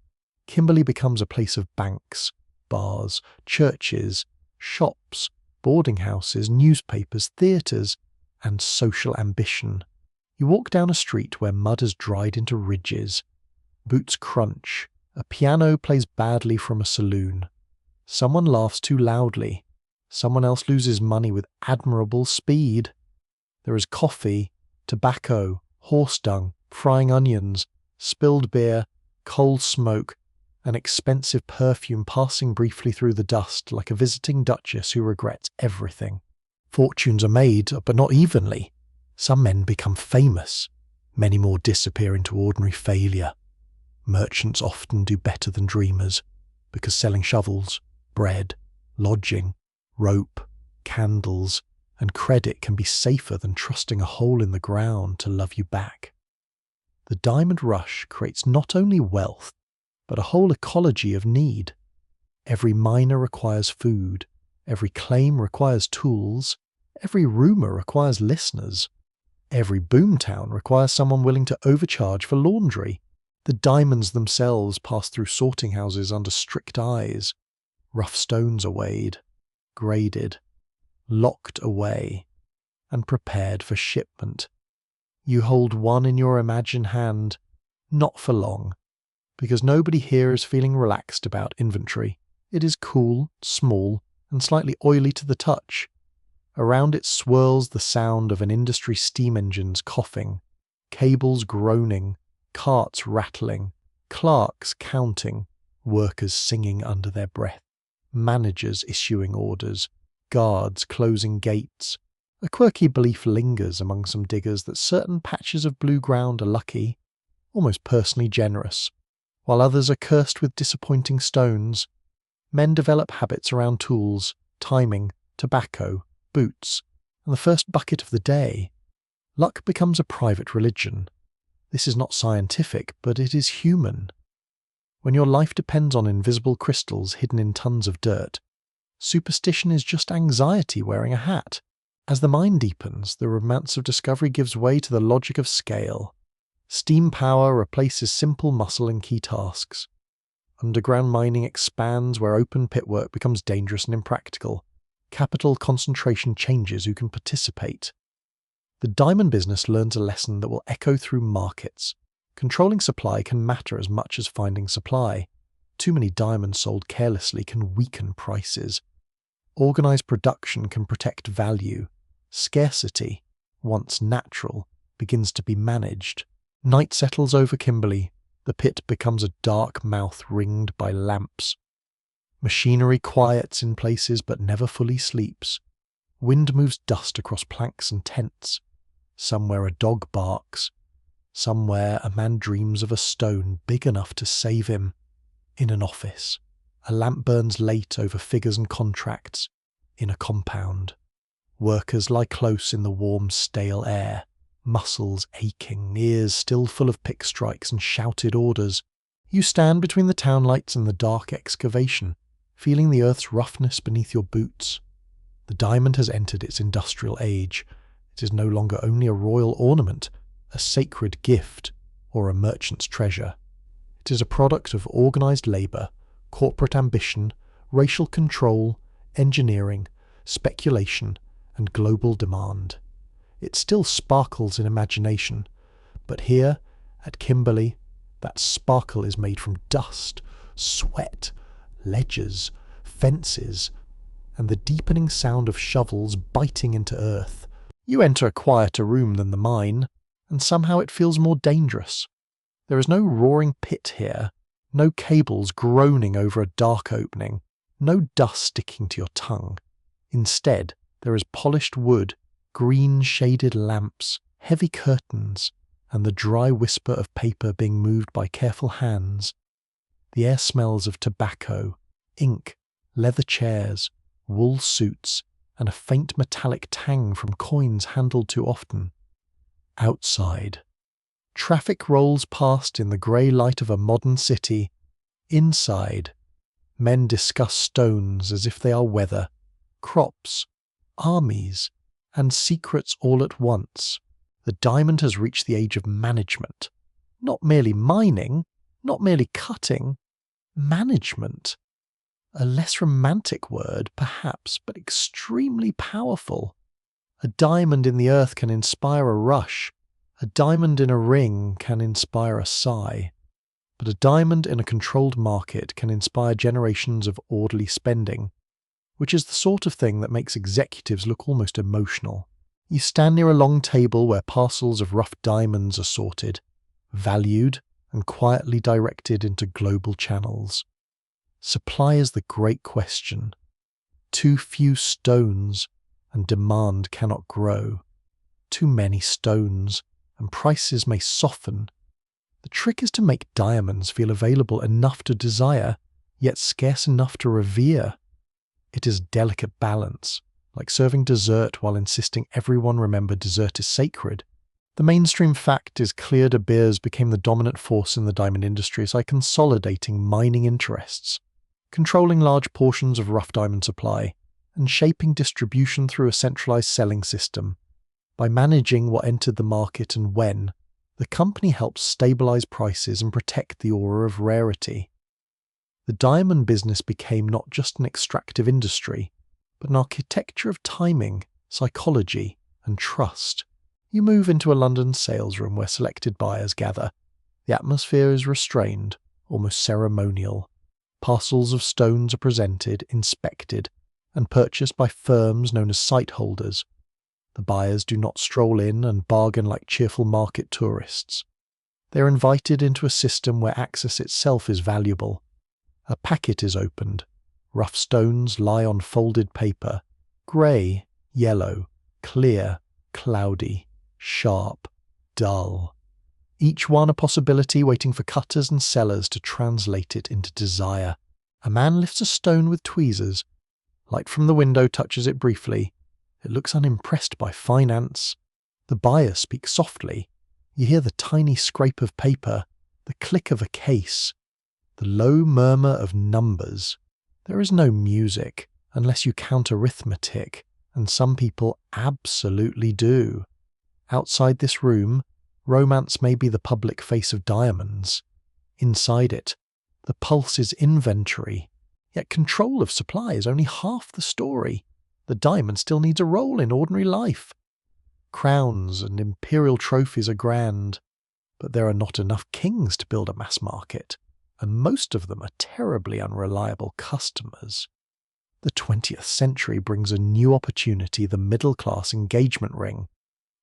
Kimberley becomes a place of banks, bars, churches, shops, boarding houses, newspapers, theatres, and social ambition. You walk down a street where mud has dried into ridges. Boots crunch. A piano plays badly from a saloon. Someone laughs too loudly. Someone else loses money with admirable speed. There is coffee, tobacco, horse dung, frying onions, spilled beer, coal smoke, an expensive perfume passing briefly through the dust like a visiting duchess who regrets everything. Fortunes are made, but not evenly. Some men become famous. Many more disappear into ordinary failure. Merchants often do better than dreamers, because selling shovels, bread, lodging, rope, candles, and credit can be safer than trusting a hole in the ground to love you back. The diamond rush creates not only wealth, but a whole ecology of need. Every miner requires food, every claim requires tools, every rumour requires listeners. Every boomtown requires someone willing to overcharge for laundry. The diamonds themselves pass through sorting houses under strict eyes. Rough stones are weighed, graded, locked away, and prepared for shipment. You hold one in your imagined hand, not for long, because nobody here is feeling relaxed about inventory. It is cool, small, and slightly oily to the touch. Around it swirls the sound of an industry steam engines coughing, cables groaning, carts rattling, clerks counting, workers singing under their breath, managers issuing orders, guards closing gates. A quirky belief lingers among some diggers that certain patches of blue ground are lucky, almost personally generous, while others are cursed with disappointing stones. Men develop habits around tools, timing, tobacco, boots, and the first bucket of the day. Luck becomes a private religion. This is not scientific, but it is human. When your life depends on invisible crystals hidden in tons of dirt, superstition is just anxiety wearing a hat. As the mine deepens, the romance of discovery gives way to the logic of scale. Steam power replaces simple muscle in key tasks. Underground mining expands where open pit work becomes dangerous and impractical. Capital concentration changes who can participate. The diamond business learns a lesson that will echo through markets. Controlling supply can matter as much as finding supply. Too many diamonds sold carelessly can weaken prices. Organized production can protect value. Scarcity, once natural, begins to be managed. Night settles over Kimberley. The pit becomes a dark mouth ringed by lamps. Machinery quiets in places but never fully sleeps. Wind moves dust across planks and tents. Somewhere a dog barks. Somewhere a man dreams of a stone big enough to save him. In an office, a lamp burns late over figures and contracts. In a compound, workers lie close in the warm, stale air, muscles aching, ears still full of pick strikes and shouted orders. You stand between the town lights and the dark excavation, feeling the earth's roughness beneath your boots. The diamond has entered its industrial age. It is no longer only a royal ornament, a sacred gift, or a merchant's treasure. It is a product of organised labour, corporate ambition, racial control, engineering, speculation, and global demand. It still sparkles in imagination, but here, at Kimberley, that sparkle is made from dust, sweat, ledgers, fences, and the deepening sound of shovels biting into earth. You enter a quieter room than the mine, and somehow it feels more dangerous. There is no roaring pit here, no cables groaning over a dark opening, no dust sticking to your tongue. Instead, there is polished wood, green shaded lamps, heavy curtains, and the dry whisper of paper being moved by careful hands. The air smells of tobacco, ink, leather chairs, wool suits, and a faint metallic tang from coins handled too often. Outside, traffic rolls past in the grey light of a modern city. Inside, men discuss stones as if they are weather, crops, armies, and secrets all at once. The diamond has reached the age of management. Not merely mining, not merely cutting, management. A less romantic word, perhaps, but extremely powerful. A diamond in the earth can inspire a rush. A diamond in a ring can inspire a sigh. But a diamond in a controlled market can inspire generations of orderly spending, which is the sort of thing that makes executives look almost emotional. You stand near a long table where parcels of rough diamonds are sorted, valued, and quietly directed into global channels. Supply is the great question. Too few stones, and demand cannot grow. Too many stones, and prices may soften. The trick is to make diamonds feel available enough to desire, yet scarce enough to revere. It is a delicate balance, like serving dessert while insisting everyone remember dessert is sacred. The mainstream fact is clear De Beers became the dominant force in the diamond industry by consolidating mining interests, controlling large portions of rough diamond supply, and shaping distribution through a centralized selling system. By managing what entered the market and when, the company helps stabilize prices and protect the aura of rarity. The diamond business became not just an extractive industry, but an architecture of timing, psychology, and trust. You move into a London sales room where selected buyers gather. The atmosphere is restrained, almost ceremonial. Parcels of stones are presented, inspected, and purchased by firms known as site holders. The buyers do not stroll in and bargain like cheerful market tourists. They are invited into a system where access itself is valuable. A packet is opened. Rough stones lie on folded paper, grey, yellow, clear, cloudy, sharp, dull. Each one a possibility waiting for cutters and sellers to translate it into desire. A man lifts a stone with tweezers. Light from the window touches it briefly. It looks unimpressed by finance. The buyer speaks softly. You hear the tiny scrape of paper, the click of a case, the low murmur of numbers. There is no music, unless you count arithmetic, and some people absolutely do. Outside this room, romance may be the public face of diamonds. Inside it, The pulse is inventory, yet control of supply is only half the story. The diamond still needs a role in ordinary life. Crowns and imperial trophies are grand, but there are not enough kings to build a mass market, and most of them are terribly unreliable customers. The 20th century brings a new opportunity, the middle-class engagement ring.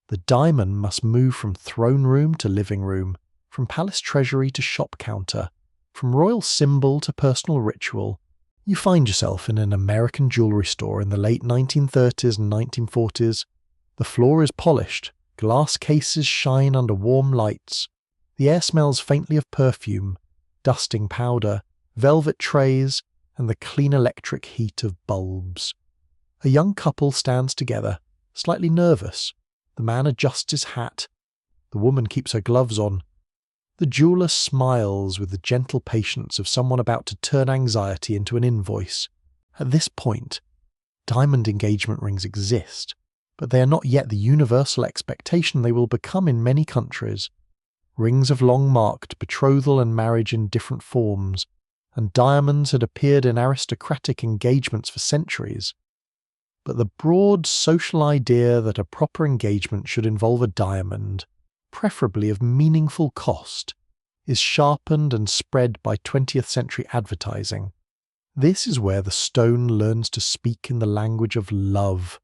The diamond must move from throne room to living room, from palace treasury to shop counter, from royal symbol to personal ritual. You find yourself in an American jewelry store in the late 1930s and 1940s. The floor is polished, glass cases shine under warm lights. The air smells faintly of perfume, dusting powder, velvet trays, and the clean electric heat of bulbs. A young couple stands together, slightly nervous. The man adjusts his hat. The woman keeps her gloves on. The jeweller smiles with the gentle patience of someone about to turn anxiety into an invoice. At this point, diamond engagement rings exist, but they are not yet the universal expectation they will become in many countries. Rings have long marked betrothal and marriage in different forms, and diamonds had appeared in aristocratic engagements for centuries. But the broad social idea that a proper engagement should involve a diamond, preferably of meaningful cost, is sharpened and spread by 20th century advertising. This is where the stone learns to speak in the language of love,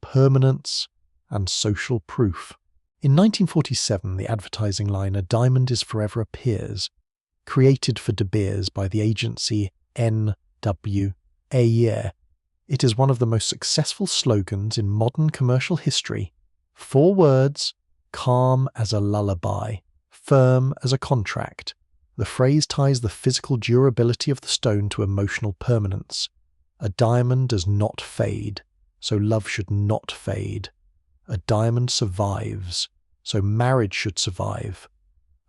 permanence, and social proof. In 1947, the advertising line "A diamond is forever" appears, created for De Beers by the agency N.W. Ayer. It is one of the most successful slogans in modern commercial history. 4 words, calm as a lullaby, firm as a contract. The phrase ties the physical durability of the stone to emotional permanence. A diamond does not fade, so love should not fade. A diamond survives, so marriage should survive.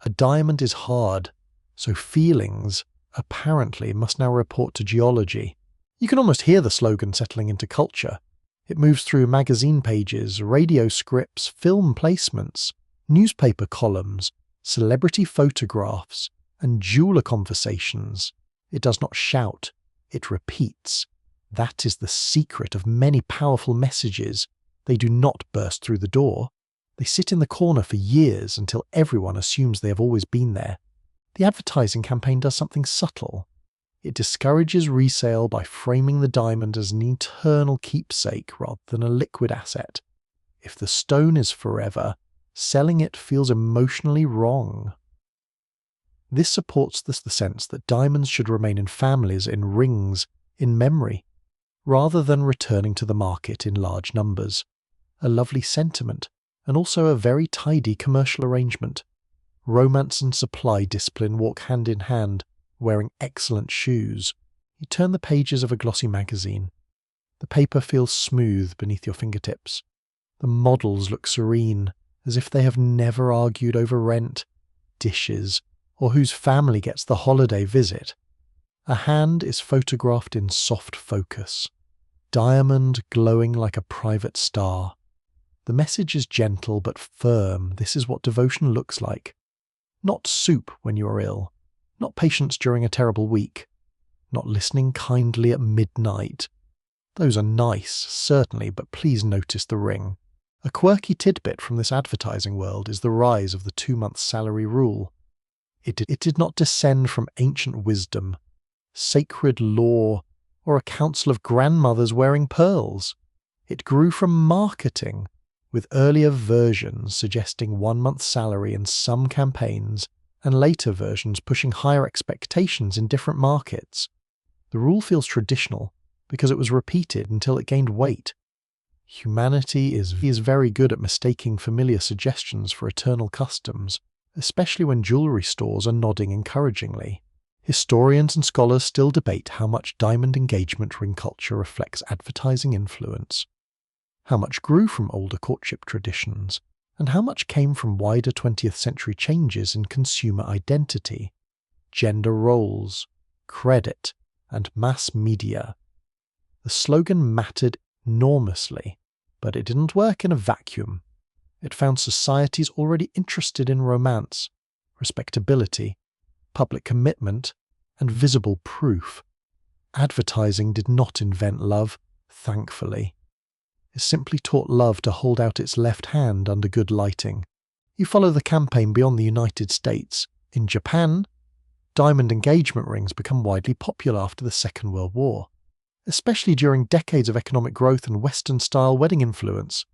A diamond is hard, so feelings, apparently, must now report to geology. You can almost hear the slogan settling into culture. It moves through magazine pages, radio scripts, film placements, newspaper columns, celebrity photographs, and jeweller conversations. It does not shout, it repeats. That is the secret of many powerful messages. They do not burst through the door. They sit in the corner for years until everyone assumes they have always been there. The advertising campaign does something subtle. It discourages resale by framing the diamond as an eternal keepsake rather than a liquid asset. If the stone is forever, selling it feels emotionally wrong. This supports the sense that diamonds should remain in families, in rings, in memory, rather than returning to the market in large numbers. A lovely sentiment, and also a very tidy commercial arrangement. Romance and supply discipline walk hand in hand, wearing excellent shoes. You turn the pages of a glossy magazine. The paper feels smooth beneath your fingertips. The models look serene, as if they have never argued over rent, dishes, or whose family gets the holiday visit. A hand is photographed in soft focus, diamond glowing like a private star. The message is gentle but firm. This is what devotion looks like. Not soup when you are ill, not patience during a terrible week, not listening kindly at midnight. Those are nice, certainly, but please notice the ring. A quirky tidbit from this advertising world is the rise of the 2-month salary rule. It did not descend from ancient wisdom, sacred law, or a council of grandmothers wearing pearls. It grew from marketing, with earlier versions suggesting 1-month salary in some campaigns, and later versions pushing higher expectations in different markets. The rule feels traditional because it was repeated until it gained weight. Humanity is very good at mistaking familiar suggestions for eternal customs, especially when jewelry stores are nodding encouragingly. Historians and scholars still debate how much diamond engagement ring culture reflects advertising influence, how much grew from older courtship traditions, and how much came from wider 20th century changes in consumer identity, gender roles, credit, and mass media. The slogan mattered enormously, but it didn't work in a vacuum. It found societies already interested in romance, respectability, public commitment, and visible proof. Advertising did not invent love, thankfully. It simply taught love to hold out its left hand under good lighting. You follow the campaign beyond the United States. In Japan, diamond engagement rings become widely popular after the Second World War, especially during decades of economic growth and Western-style wedding influence.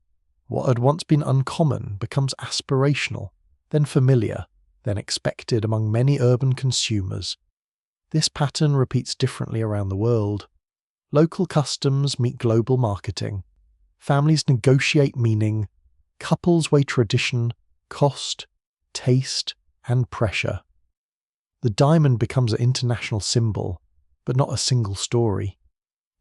What had once been uncommon becomes aspirational, then familiar, then expected among many urban consumers. This pattern repeats differently around the world. Local customs meet global marketing. Families negotiate meaning. Couples weigh tradition, cost, taste, and pressure. The diamond becomes an international symbol, but not a single story.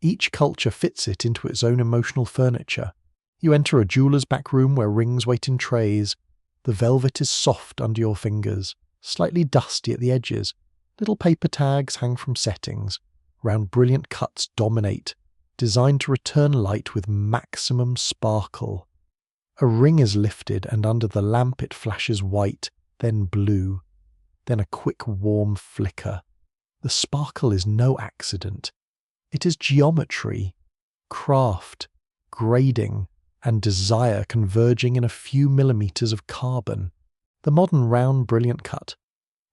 Each culture fits it into its own emotional furniture. You enter a jeweler's back room where rings wait in trays. The velvet is soft under your fingers, slightly dusty at the edges. Little paper tags hang from settings. Round brilliant cuts dominate, designed to return light with maximum sparkle. A ring is lifted, and under the lamp it flashes white, then blue, then a quick warm flicker. The sparkle is no accident. It is geometry, craft, grading, and desire converging in a few millimeters of carbon. The modern round brilliant cut,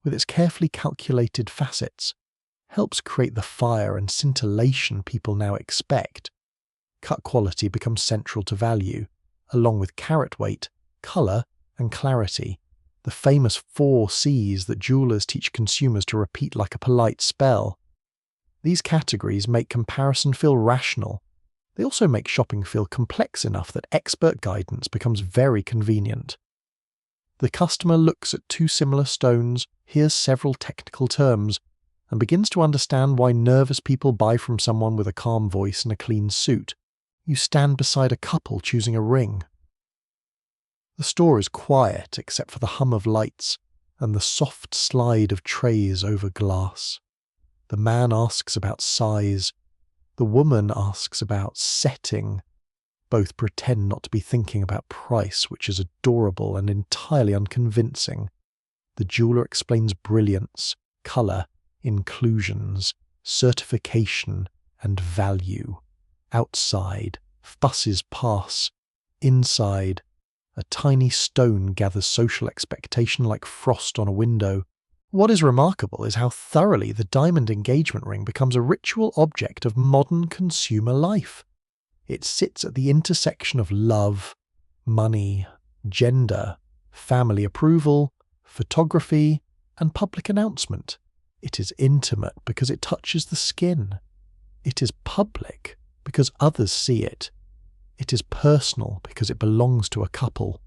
with its carefully calculated facets, helps create the fire and scintillation people now expect. Cut quality becomes central to value, along with carat weight, colour, and clarity, the famous 4 C's that jewellers teach consumers to repeat like a polite spell. These categories make comparison feel rational. They also make shopping feel complex enough that expert guidance becomes very convenient. The customer looks at 2 similar stones, hears several technical terms, and begins to understand why nervous people buy from someone with a calm voice and a clean suit. You stand beside a couple choosing a ring. The store is quiet except for the hum of lights and the soft slide of trays over glass. The man asks about size. The woman asks about setting. Both pretend not to be thinking about price, which is adorable and entirely unconvincing. The jeweller explains brilliance, colour, inclusions, certification, and value. Outside, fusses pass. Inside, a tiny stone gathers social expectation like frost on a window. What is remarkable is how thoroughly the diamond engagement ring becomes a ritual object of modern consumer life. It sits at the intersection of love, money, gender, family approval, photography, and public announcement. It is intimate because it touches the skin. It is public because others see it. It is personal because it belongs to a couple.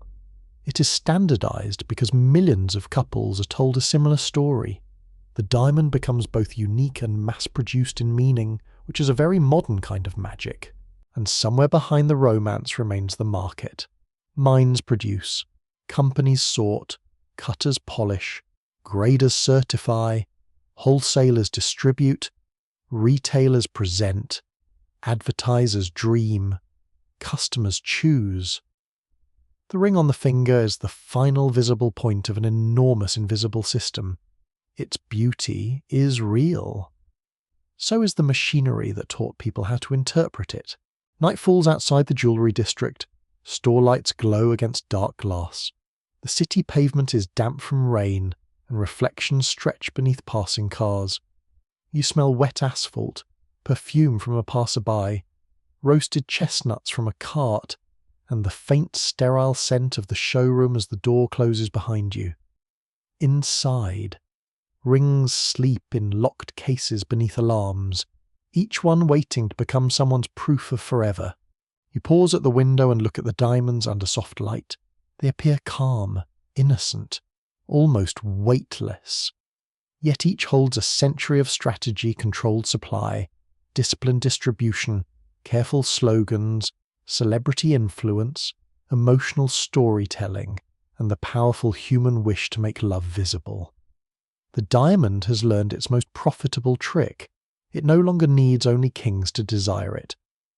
It is standardized because millions of couples are told a similar story. The diamond becomes both unique and mass-produced in meaning, which is a very modern kind of magic. And somewhere behind the romance remains the market. Mines produce, companies sort, cutters polish, graders certify, wholesalers distribute, retailers present, advertisers dream, customers choose. The ring on the finger is the final visible point of an enormous invisible system. Its beauty is real. So is the machinery that taught people how to interpret it. Night falls outside the jewellery district. Store lights glow against dark glass. The city pavement is damp from rain, and reflections stretch beneath passing cars. You smell wet asphalt, perfume from a passerby, roasted chestnuts from a cart, and the faint sterile scent of the showroom as the door closes behind you. Inside, rings sleep in locked cases beneath alarms, each one waiting to become someone's proof of forever. You pause at the window and look at the diamonds under soft light. They appear calm, innocent, almost weightless. Yet each holds a century of strategy, controlled supply, disciplined distribution, careful slogans, celebrity influence, emotional storytelling, and the powerful human wish to make love visible. The diamond has learned its most profitable trick. It no longer needs only kings to desire it.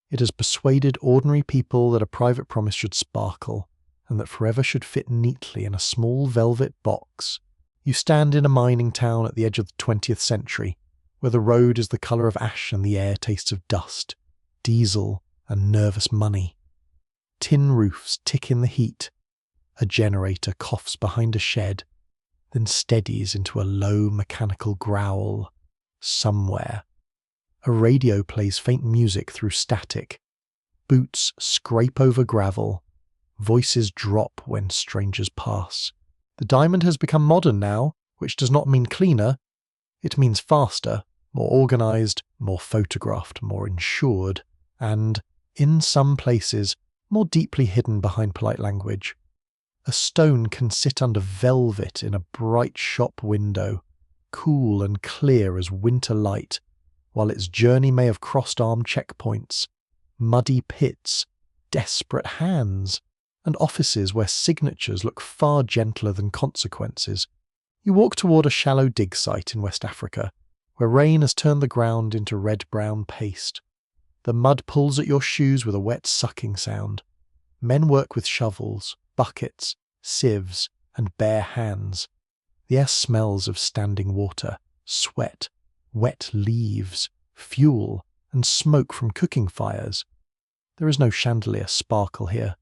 It has persuaded ordinary people that a private promise should sparkle, and that forever should fit neatly in a small velvet box. You stand in a mining town at the edge of the 20th century. where the road is the colour of ash and the air tastes of dust, diesel and nervous money. Tin roofs tick in the heat. A generator coughs behind a shed, then steadies into a low mechanical growl. Somewhere. A radio plays faint music through static. Boots scrape over gravel. Voices drop when strangers pass. The diamond has become modern now, which does not mean cleaner. It means faster, more organised, more photographed, more insured, and, in some places, more deeply hidden behind polite language. A stone can sit under velvet in a bright shop window, cool and clear as winter light, while its journey may have crossed armed checkpoints, muddy pits, desperate hands, and offices where signatures look far gentler than consequences. You walk toward a shallow dig site in West Africa, where rain has turned the ground into red-brown paste. The mud pulls at your shoes with a wet sucking sound. Men work with shovels, buckets, sieves, and bare hands. The air smells of standing water, sweat, wet leaves, fuel, and smoke from cooking fires. There is no chandelier sparkle here.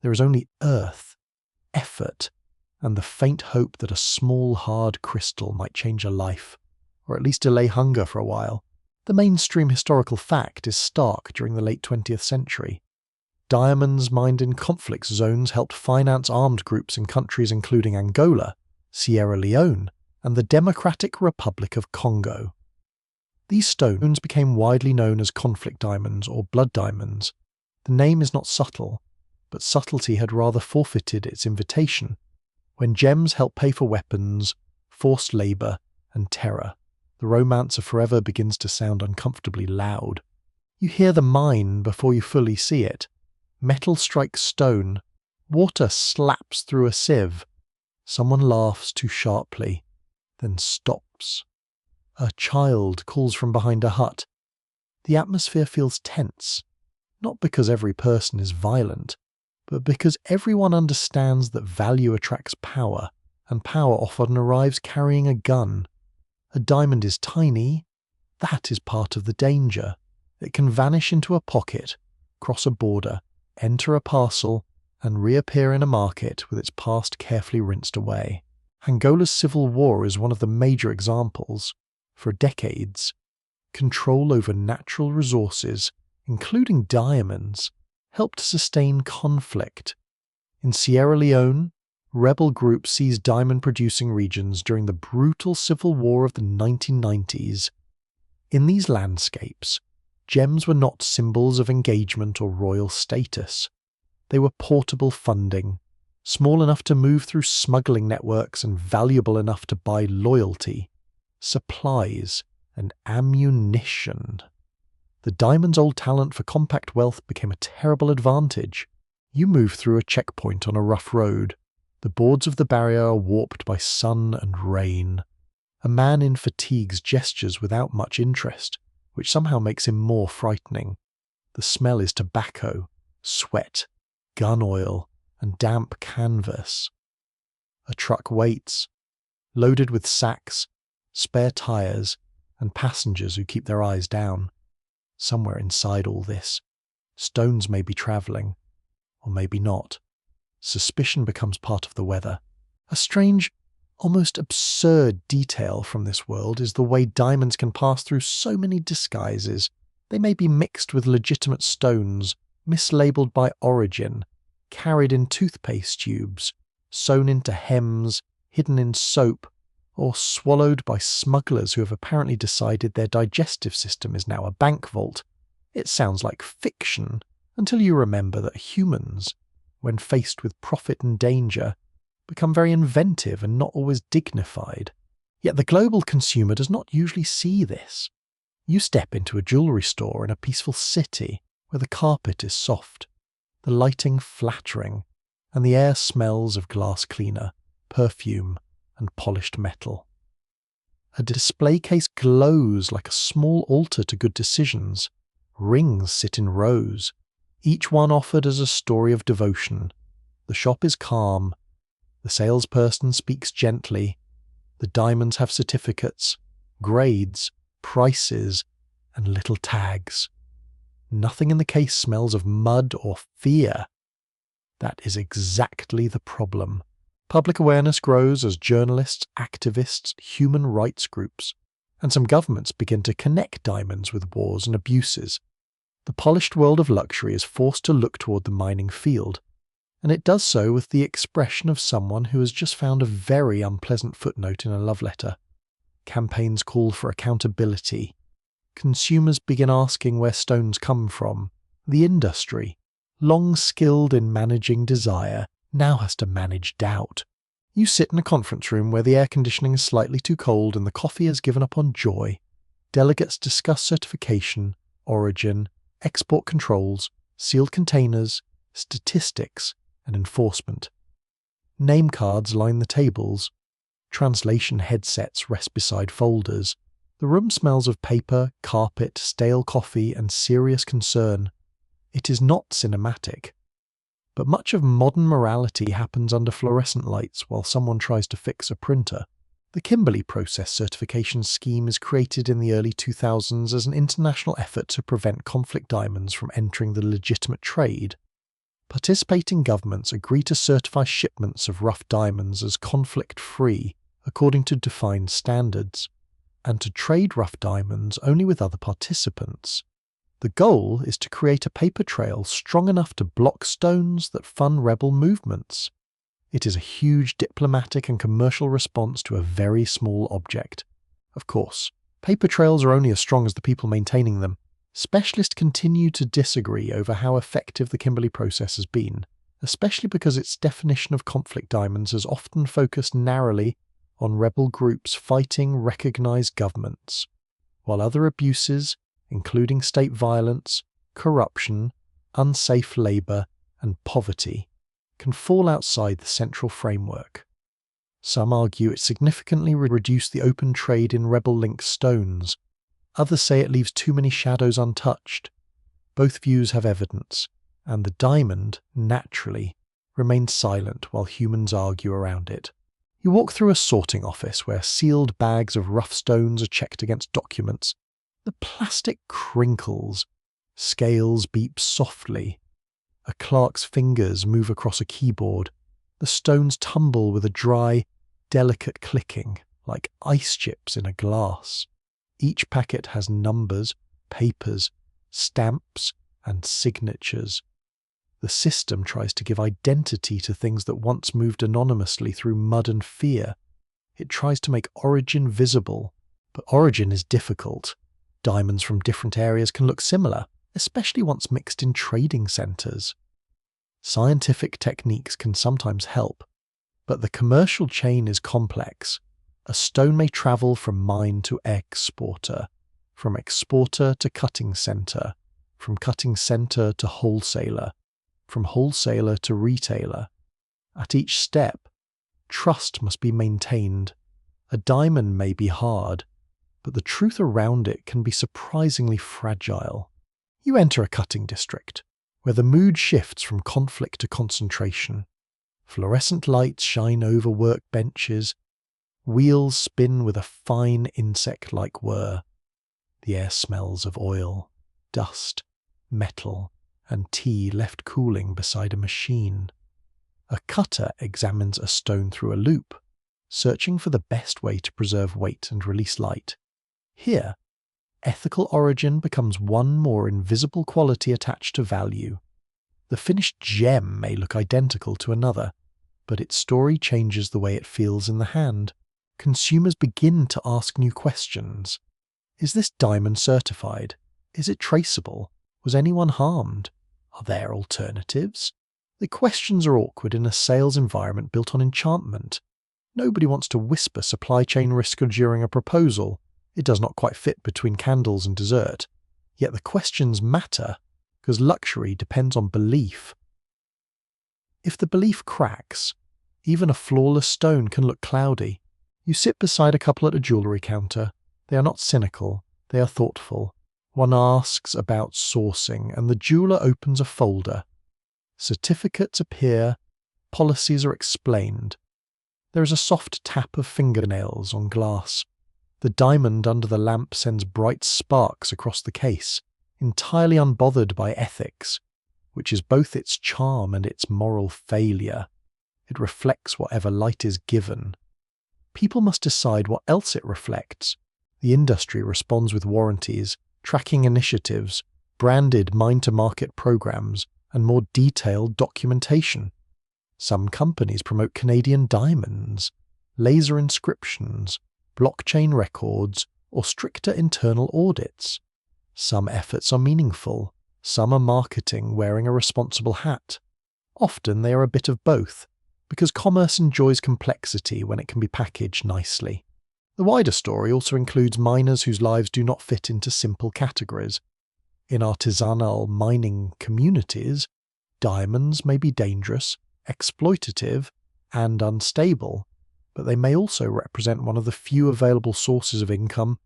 There is only earth, effort, and the faint hope that a small hard crystal might change a life, or at least delay hunger for a while. The mainstream historical fact is stark during the late 20th century. Diamonds mined in conflict zones helped finance armed groups in countries including Angola, Sierra Leone, and the Democratic Republic of Congo. These stones became widely known as conflict diamonds or blood diamonds. The name is not subtle, but subtlety had rather forfeited its invitation. When gems help pay for weapons, forced labour, and terror, the romancer forever begins to sound uncomfortably loud. You hear the mine before you fully see it. Metal strikes stone. Water slaps through a sieve. Someone laughs too sharply, then stops. A child calls from behind a hut. The atmosphere feels tense, not because every person is violent, but because everyone understands that value attracts power, and power often arrives carrying a gun. A diamond is tiny. That is part of the danger. It can vanish into a pocket, cross a border, enter a parcel, and reappear in a market with its past carefully rinsed away. Angola's civil war is one of the major examples. For decades, control over natural resources, including diamonds, helped sustain conflict. In Sierra Leone, rebel groups seized diamond-producing regions during the brutal civil war of the 1990s. In these landscapes, gems were not symbols of engagement or royal status. They were portable funding, small enough to move through smuggling networks and valuable enough to buy loyalty, supplies, and ammunition. The diamond's old talent for compact wealth became a terrible advantage. You move through a checkpoint on a rough road. The boards of the barrier are warped by sun and rain. A man in fatigues gestures without much interest, which somehow makes him more frightening. The smell is tobacco, sweat, gun oil, and damp canvas. A truck waits, loaded with sacks, spare tires, and passengers who keep their eyes down. Somewhere inside all this, stones may be travelling, or maybe not. Suspicion becomes part of the weather. A strange, almost absurd detail from this world is the way diamonds can pass through so many disguises. They may be mixed with legitimate stones, mislabeled by origin, carried in toothpaste tubes, sewn into hems, hidden in soap, or swallowed by smugglers who have apparently decided their digestive system is now a bank vault. It sounds like fiction, until you remember that humans, when faced with profit and danger, become very inventive and not always dignified. Yet the global consumer does not usually see this. You step into a jewellery store in a peaceful city where the carpet is soft, the lighting flattering, and the air smells of glass cleaner, perfume, and polished metal. A display case glows like a small altar to good decisions. Rings sit in rows, each one offered as a story of devotion. The shop is calm. The salesperson speaks gently. The diamonds have certificates, grades, prices, and little tags. Nothing in the case smells of mud or fear. That is exactly the problem. Public awareness grows as journalists, activists, human rights groups, and some governments begin to connect diamonds with wars and abuses. The polished world of luxury is forced to look toward the mining field, and it does so with the expression of someone who has just found a very unpleasant footnote in a love letter. Campaigns call for accountability. Consumers begin asking where stones come from. The industry, long skilled in managing desire, now has to manage doubt. You sit in a conference room where the air conditioning is slightly too cold and the coffee has given up on joy. Delegates discuss certification, origin, export controls, sealed containers, statistics, and enforcement. Name cards line the tables. Translation headsets rest beside folders. The room smells of paper, carpet, stale coffee, and serious concern. It is not cinematic. But much of modern morality happens under fluorescent lights while someone tries to fix a printer. The Kimberley Process Certification Scheme is created in the early 2000s as an international effort to prevent conflict diamonds from entering the legitimate trade. Participating governments agree to certify shipments of rough diamonds as conflict-free according to defined standards, and to trade rough diamonds only with other participants. The goal is to create a paper trail strong enough to block stones that fund rebel movements. It is a huge diplomatic and commercial response to a very small object. Of course, paper trails are only as strong as the people maintaining them. Specialists continue to disagree over how effective the Kimberley process has been, especially because its definition of conflict diamonds has often focused narrowly on rebel groups fighting recognized governments, while other abuses, including state violence, corruption, unsafe labor, and poverty, can fall outside the central framework. Some argue it significantly reduced the open trade in rebel-linked stones. Others say it leaves too many shadows untouched. Both views have evidence, and the diamond, naturally, remains silent while humans argue around it. You walk through a sorting office where sealed bags of rough stones are checked against documents. The plastic crinkles. Scales beep softly. A clerk's fingers move across a keyboard. The stones tumble with a dry, delicate clicking, like ice chips in a glass. Each packet has numbers, papers, stamps, and signatures. The system tries to give identity to things that once moved anonymously through mud and fear. It tries to make origin visible, but origin is difficult. Diamonds from different areas can look similar, especially once mixed in trading centers. Scientific techniques can sometimes help, but the commercial chain is complex. A stone may travel from mine to exporter, from exporter to cutting center, from cutting center to wholesaler, from wholesaler to retailer. At each step, trust must be maintained. A diamond may be hard, but the truth around it can be surprisingly fragile. You enter a cutting district, where the mood shifts from conflict to concentration. Fluorescent lights shine over workbenches. Wheels spin with a fine insect-like whir. The air smells of oil, dust, metal, and tea left cooling beside a machine. A cutter examines a stone through a loop, searching for the best way to preserve weight and release light. Here, ethical origin becomes one more invisible quality attached to value. The finished gem may look identical to another, but its story changes the way it feels in the hand. Consumers begin to ask new questions. Is this diamond certified? Is it traceable? Was anyone harmed? Are there alternatives? The questions are awkward in a sales environment built on enchantment. Nobody wants to whisper supply chain risk during a proposal. It does not quite fit between candles and dessert. Yet the questions matter, because luxury depends on belief. If the belief cracks, even a flawless stone can look cloudy. You sit beside a couple at a jewellery counter. They are not cynical, they are thoughtful. One asks about sourcing, and the jeweller opens a folder. Certificates appear, policies are explained. There is a soft tap of fingernails on glass. The diamond under the lamp sends bright sparks across the case, entirely unbothered by ethics, which is both its charm and its moral failure. It reflects whatever light is given. People must decide what else it reflects. The industry responds with warranties, tracking initiatives, branded mine-to-market programs, and more detailed documentation. Some companies promote Canadian diamonds, laser inscriptions, blockchain records, or stricter internal audits. Some efforts are meaningful, some are marketing wearing a responsible hat. Often they are a bit of both, because commerce enjoys complexity when it can be packaged nicely. The wider story also includes miners whose lives do not fit into simple categories. In artisanal mining communities, diamonds may be dangerous, exploitative, and unstable, but they may also represent one of the few available sources of income.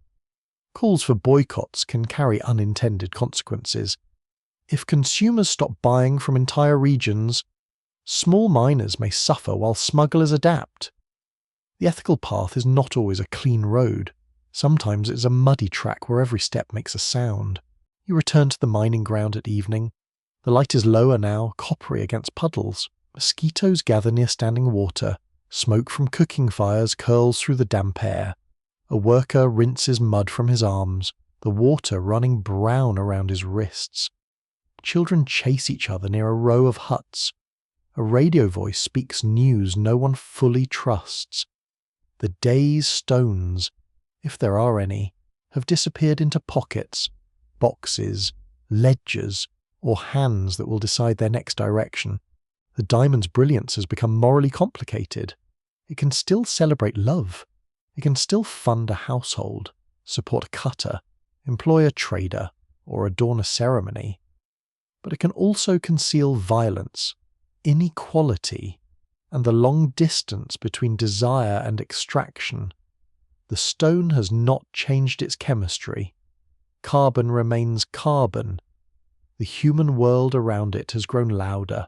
Calls for boycotts can carry unintended consequences. If consumers stop buying from entire regions, small miners may suffer while smugglers adapt. The ethical path is not always a clean road. Sometimes it is a muddy track where every step makes a sound. You return to the mining ground at evening. The light is lower now, coppery against puddles. Mosquitoes gather near standing water. Smoke from cooking fires curls through the damp air. A worker rinses mud from his arms, the water running brown around his wrists. Children chase each other near a row of huts. A radio voice speaks news no one fully trusts. The day's stones, if there are any, have disappeared into pockets, boxes, ledgers, or hands that will decide their next direction. The diamond's brilliance has become morally complicated. It can still celebrate love. It can still fund a household, support a cutter, employ a trader, or adorn a ceremony. But it can also conceal violence, inequality, and the long distance between desire and extraction. The stone has not changed its chemistry. Carbon remains carbon. The human world around it has grown louder,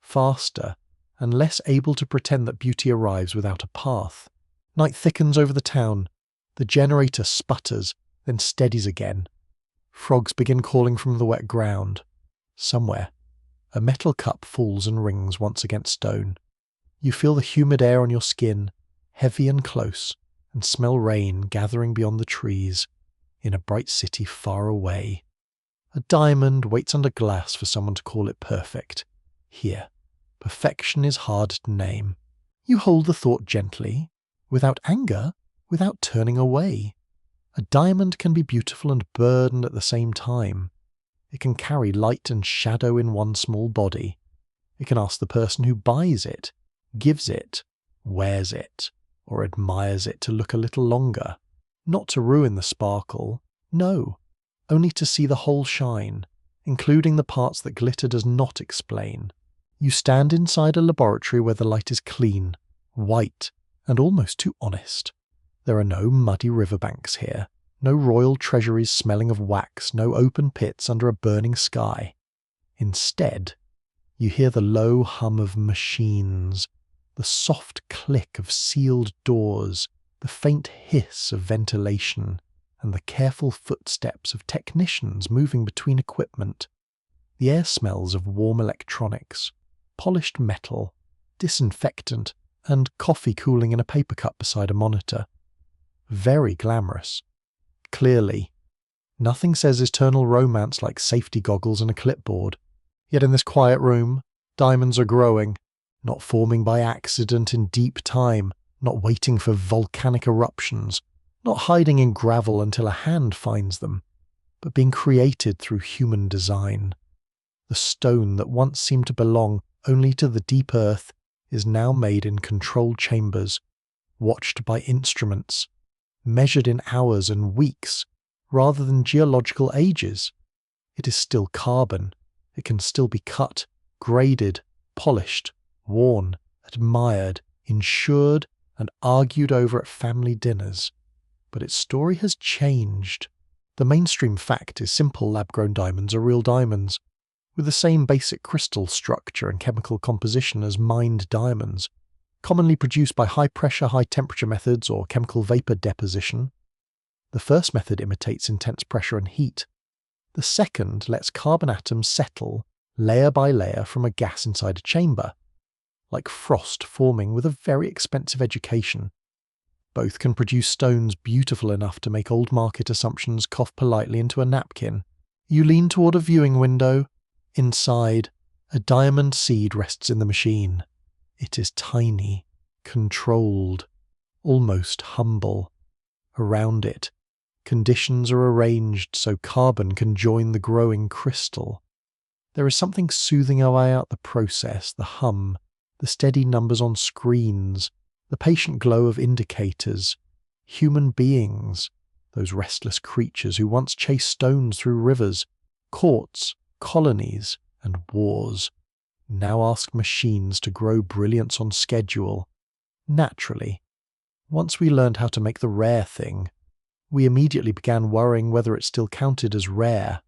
faster, and less able to pretend that beauty arrives without a path. Night thickens over the town. The generator sputters, then steadies again. Frogs begin calling from the wet ground. Somewhere, a metal cup falls and rings once against stone. You feel the humid air on your skin, heavy and close, and smell rain gathering beyond the trees, in a bright city far away. A diamond waits under glass for someone to call it perfect. Here, perfection is hard to name. You hold the thought gently, without anger, without turning away. A diamond can be beautiful and burdened at the same time. It can carry light and shadow in one small body. It can ask the person who buys it, gives it, wears it, or admires it to look a little longer. Not to ruin the sparkle, no, only to see the whole shine, including the parts that glitter does not explain. You stand inside a laboratory where the light is clean, white, and almost too honest. There are no muddy riverbanks here, no royal treasuries smelling of wax, no open pits under a burning sky. Instead, you hear the low hum of machines, the soft click of sealed doors, the faint hiss of ventilation, and the careful footsteps of technicians moving between equipment. The air smells of warm electronics, polished metal, disinfectant, and coffee cooling in a paper cup beside a monitor. Very glamorous. Clearly, nothing says eternal romance like safety goggles and a clipboard. Yet in this quiet room, diamonds are growing, not forming by accident in deep time, not waiting for volcanic eruptions, not hiding in gravel until a hand finds them, but being created through human design. The stone that once seemed to belong only to the deep earth is now made in controlled chambers, watched by instruments, measured in hours and weeks rather than geological ages. It is still carbon. It can still be cut, graded, polished, worn, admired, insured, and argued over at family dinners. But its story has changed. The mainstream fact is simple lab-grown diamonds are real diamonds, with the same basic crystal structure and chemical composition as mined diamonds, commonly produced by high-pressure, high-temperature methods or chemical vapor deposition. The first method imitates intense pressure and heat. The second lets carbon atoms settle layer by layer from a gas inside a chamber, like frost forming with a very expensive education. Both can produce stones beautiful enough to make old market assumptions cough politely into a napkin. You lean toward a viewing window. Inside, a diamond seed rests in the machine. It is tiny, controlled, almost humble. Around it, conditions are arranged so carbon can join the growing crystal. There is something soothing about the process, the hum, the steady numbers on screens, the patient glow of indicators. Human beings, those restless creatures who once chased stones through rivers, courts, colonies, and wars, now ask machines to grow brilliance on schedule, naturally. Once we learned how to make the rare thing, we immediately began worrying whether it still counted as rare.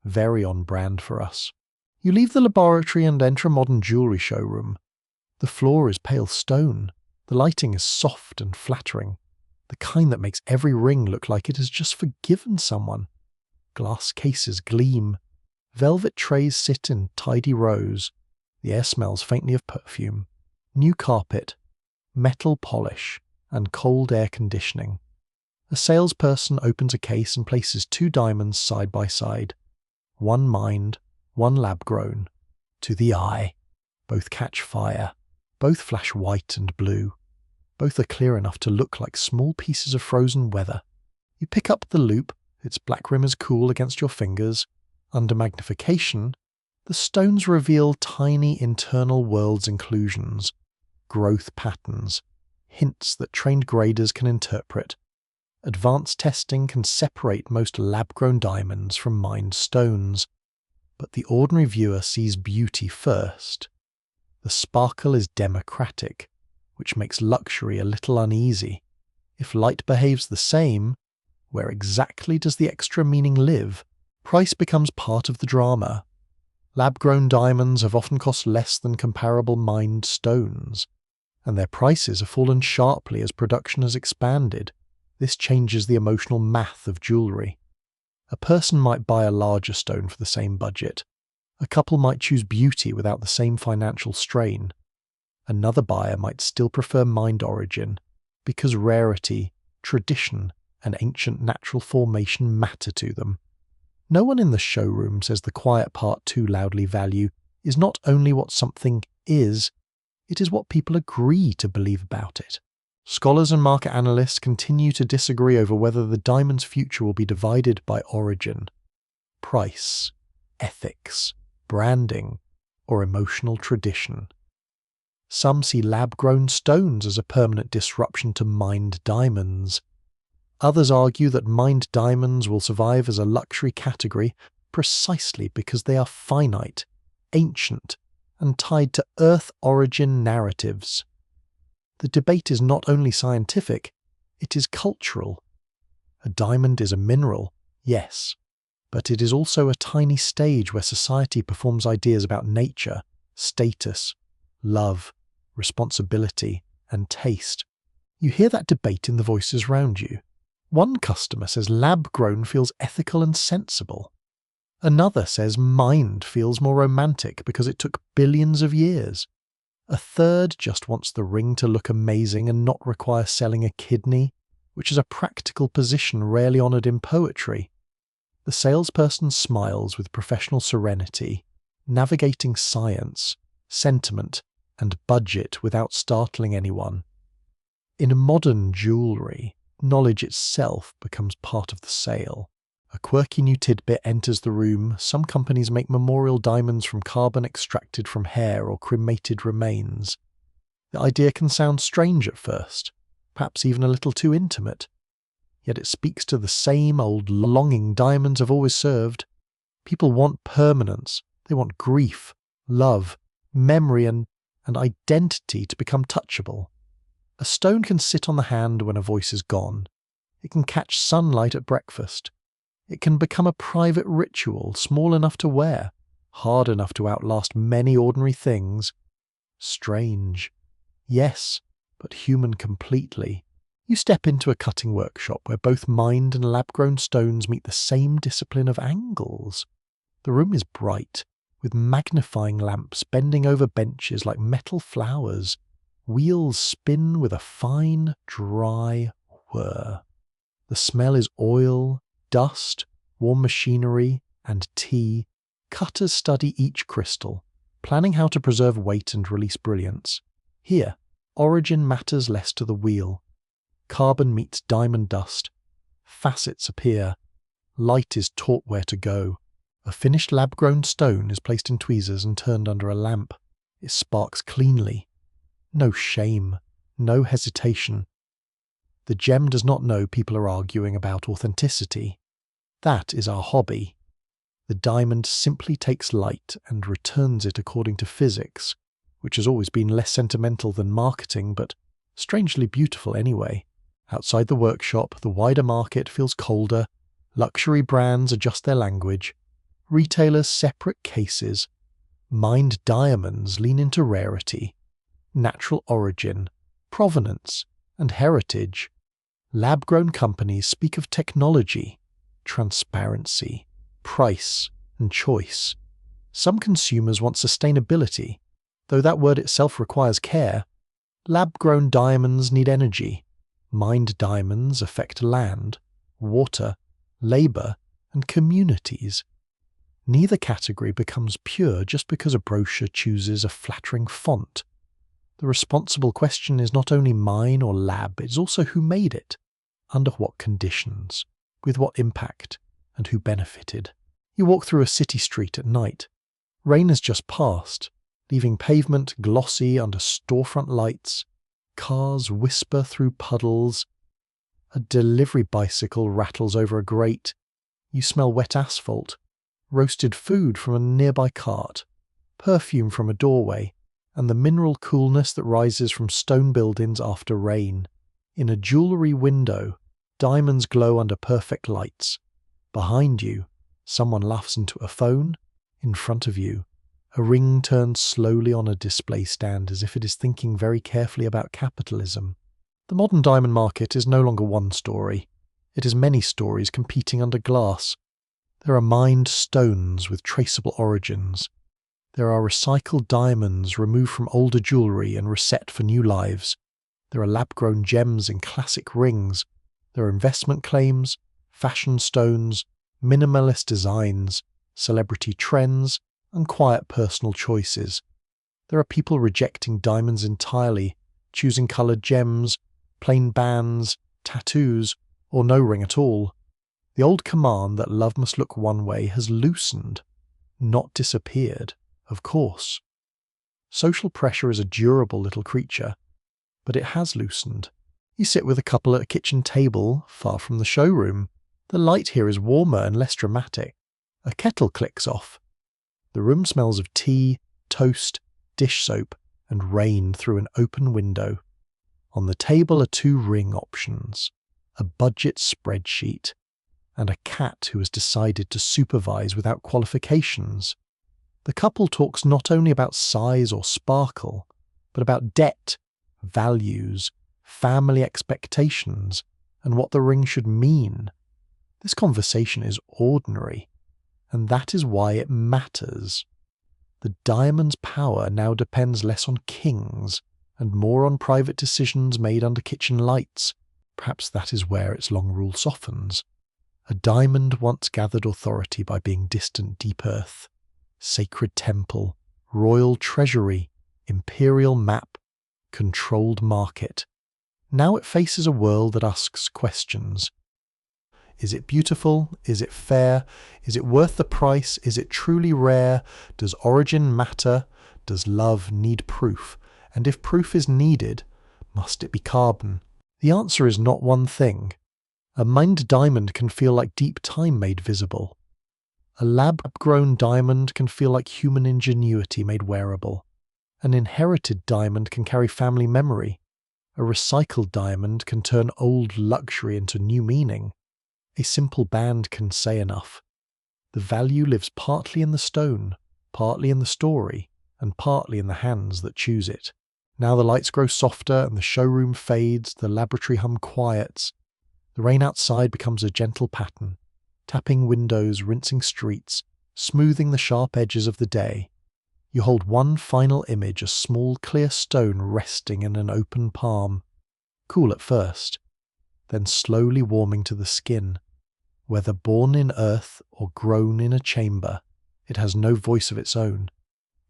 Very on brand for us. You leave the laboratory and enter a modern jewellery showroom. The floor is pale stone. The lighting is soft and flattering, the kind that makes every ring look like it has just forgiven someone. Glass cases gleam. Velvet trays sit in tidy rows. The air smells faintly of perfume. New carpet, metal polish, and cold air conditioning. A salesperson opens a case and places 2 diamonds side by side. One mined, one lab-grown. To the eye. Both catch fire. Both flash white and blue. Both are clear enough to look like small pieces of frozen weather. You pick up the loop, its black rim is cool against your fingers. Under magnification, the stones reveal tiny internal worlds inclusions, growth patterns, hints that trained graders can interpret. Advanced testing can separate most lab-grown diamonds from mined stones, but the ordinary viewer sees beauty first. The sparkle is democratic, which makes luxury a little uneasy. If light behaves the same, where exactly does the extra meaning live? Price becomes part of the drama. Lab-grown diamonds have often cost less than comparable mined stones, and their prices have fallen sharply as production has expanded. This changes the emotional math of jewellery. A person might buy a larger stone for the same budget. A couple might choose beauty without the same financial strain. Another buyer might still prefer mined origin, because rarity, tradition, and ancient natural formation matter to them. No one in the showroom says the quiet part too loudly. Value is not only what something is, it is what people agree to believe about it. Scholars and market analysts continue to disagree over whether the diamond's future will be divided by origin, price, ethics, branding, or emotional tradition. Some see lab-grown stones as a permanent disruption to mined diamonds. Others argue that mined diamonds will survive as a luxury category precisely because they are finite, ancient, and tied to Earth origin narratives. The debate is not only scientific, it is cultural. A diamond is a mineral, yes, but it is also a tiny stage where society performs ideas about nature, status, love, responsibility, and taste. You hear that debate in the voices round you. One customer says lab-grown feels ethical and sensible. Another says mined feels more romantic because it took billions of years. A third just wants the ring to look amazing and not require selling a kidney, which is a practical position rarely honoured in poetry. The salesperson smiles with professional serenity, navigating science, sentiment, and budget without startling anyone. In modern jewellery, knowledge itself becomes part of the sale. A quirky new tidbit enters the room. Some companies make memorial diamonds from carbon extracted from hair or cremated remains. The idea can sound strange at first, perhaps even a little too intimate. Yet it speaks to the same old longing diamonds have always served. People want permanence. They want grief, love, memory, and identity to become touchable. A stone can sit on the hand when a voice is gone. It can catch sunlight at breakfast. It can become a private ritual, small enough to wear, hard enough to outlast many ordinary things. Strange. Yes, but human completely. You step into a cutting workshop where both mined and lab-grown stones meet the same discipline of angles. The room is bright, with magnifying lamps bending over benches like metal flowers. Wheels spin with a fine, dry whir. The smell is oil, dust, warm machinery, and tea. Cutters study each crystal, planning how to preserve weight and release brilliance. Here, origin matters less to the wheel. Carbon meets diamond dust. Facets appear. Light is taught where to go. A finished lab-grown stone is placed in tweezers and turned under a lamp. It sparks cleanly. No shame, no hesitation. The gem does not know people are arguing about authenticity. That is our hobby. The diamond simply takes light and returns it according to physics, which has always been less sentimental than marketing, but strangely beautiful anyway. Outside the workshop, the wider market feels colder. Luxury brands adjust their language. Retailers separate cases. Mined diamonds lean into rarity, natural origin, provenance, and heritage. Lab-grown companies speak of technology, transparency, price, and choice. Some consumers want sustainability, though that word itself requires care. Lab-grown diamonds need energy. Mined diamonds affect land, water, labour, and communities. Neither category becomes pure just because a brochure chooses a flattering font. The responsible question is not only mine or lab, it is also who made it, under what conditions, with what impact, and who benefited. You walk through a city street at night. Rain has just passed, leaving pavement glossy under storefront lights. Cars whisper through puddles. A delivery bicycle rattles over a grate. You smell wet asphalt, roasted food from a nearby cart, perfume from a doorway, and the mineral coolness that rises from stone buildings after rain. In a jewellery window, diamonds glow under perfect lights. Behind you, someone laughs into a phone. In front of you, a ring turns slowly on a display stand as if it is thinking very carefully about capitalism. The modern diamond market is no longer one story. It is many stories competing under glass. There are mined stones with traceable origins. There are recycled diamonds removed from older jewellery and reset for new lives. There are lab-grown gems in classic rings. There are investment claims, fashion stones, minimalist designs, celebrity trends, and quiet personal choices. There are people rejecting diamonds entirely, choosing coloured gems, plain bands, tattoos, or no ring at all. The old command that love must look one way has loosened, not disappeared, of course. Social pressure is a durable little creature, but it has loosened. You sit with a couple at a kitchen table, far from the showroom. The light here is warmer and less dramatic. A kettle clicks off. The room smells of tea, toast, dish soap, and rain through an open window. On the table are 2 ring options, a budget spreadsheet, and a cat who has decided to supervise without qualifications. The couple talks not only about size or sparkle, but about debt, values, family expectations, and what the ring should mean. This conversation is ordinary, and that is why it matters. The diamond's power now depends less on kings and more on private decisions made under kitchen lights. Perhaps that is where its long rule softens. A diamond once gathered authority by being distant deep earth, sacred temple, royal treasury, imperial map, controlled market. Now it faces a world that asks questions. Is it beautiful? Is it fair? Is it worth the price? Is it truly rare? Does origin matter? Does love need proof? And if proof is needed, must it be carbon? The answer is not one thing. A mined diamond can feel like deep time made visible. A lab-grown diamond can feel like human ingenuity made wearable. An inherited diamond can carry family memory. A recycled diamond can turn old luxury into new meaning. A simple band can say enough. The value lives partly in the stone, partly in the story, and partly in the hands that choose it. Now the lights grow softer and the showroom fades, the laboratory hum quiets. The rain outside becomes a gentle pattern, tapping windows, rinsing streets, smoothing the sharp edges of the day. You hold one final image, a small clear stone resting in an open palm. Cool at first, then slowly warming to the skin. Whether born in earth or grown in a chamber, it has no voice of its own.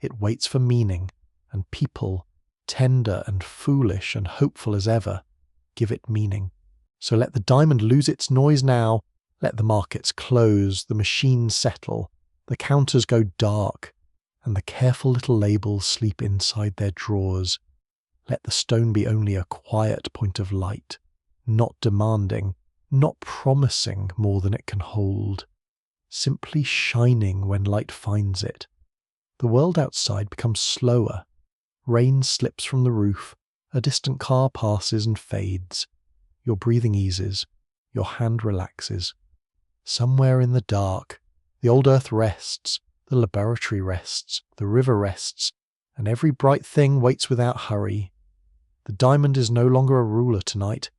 It waits for meaning, and people, tender and foolish and hopeful as ever, give it meaning. So let the diamond lose its noise now. Let the markets close, the machines settle, the counters go dark, and the careful little labels sleep inside their drawers. Let the stone be only a quiet point of light, not demanding, not promising more than it can hold, simply shining when light finds it. The world outside becomes slower. Rain slips from the roof, a distant car passes and fades. Your breathing eases, your hand relaxes. Somewhere in the dark, the old earth rests, the laboratory rests, the river rests, and every bright thing waits without hurry. The diamond is no longer a ruler tonight.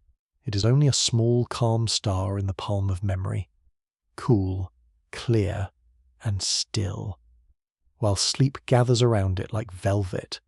It is only a small, calm star in the palm of memory, cool, clear, and still, while sleep gathers around it like velvet,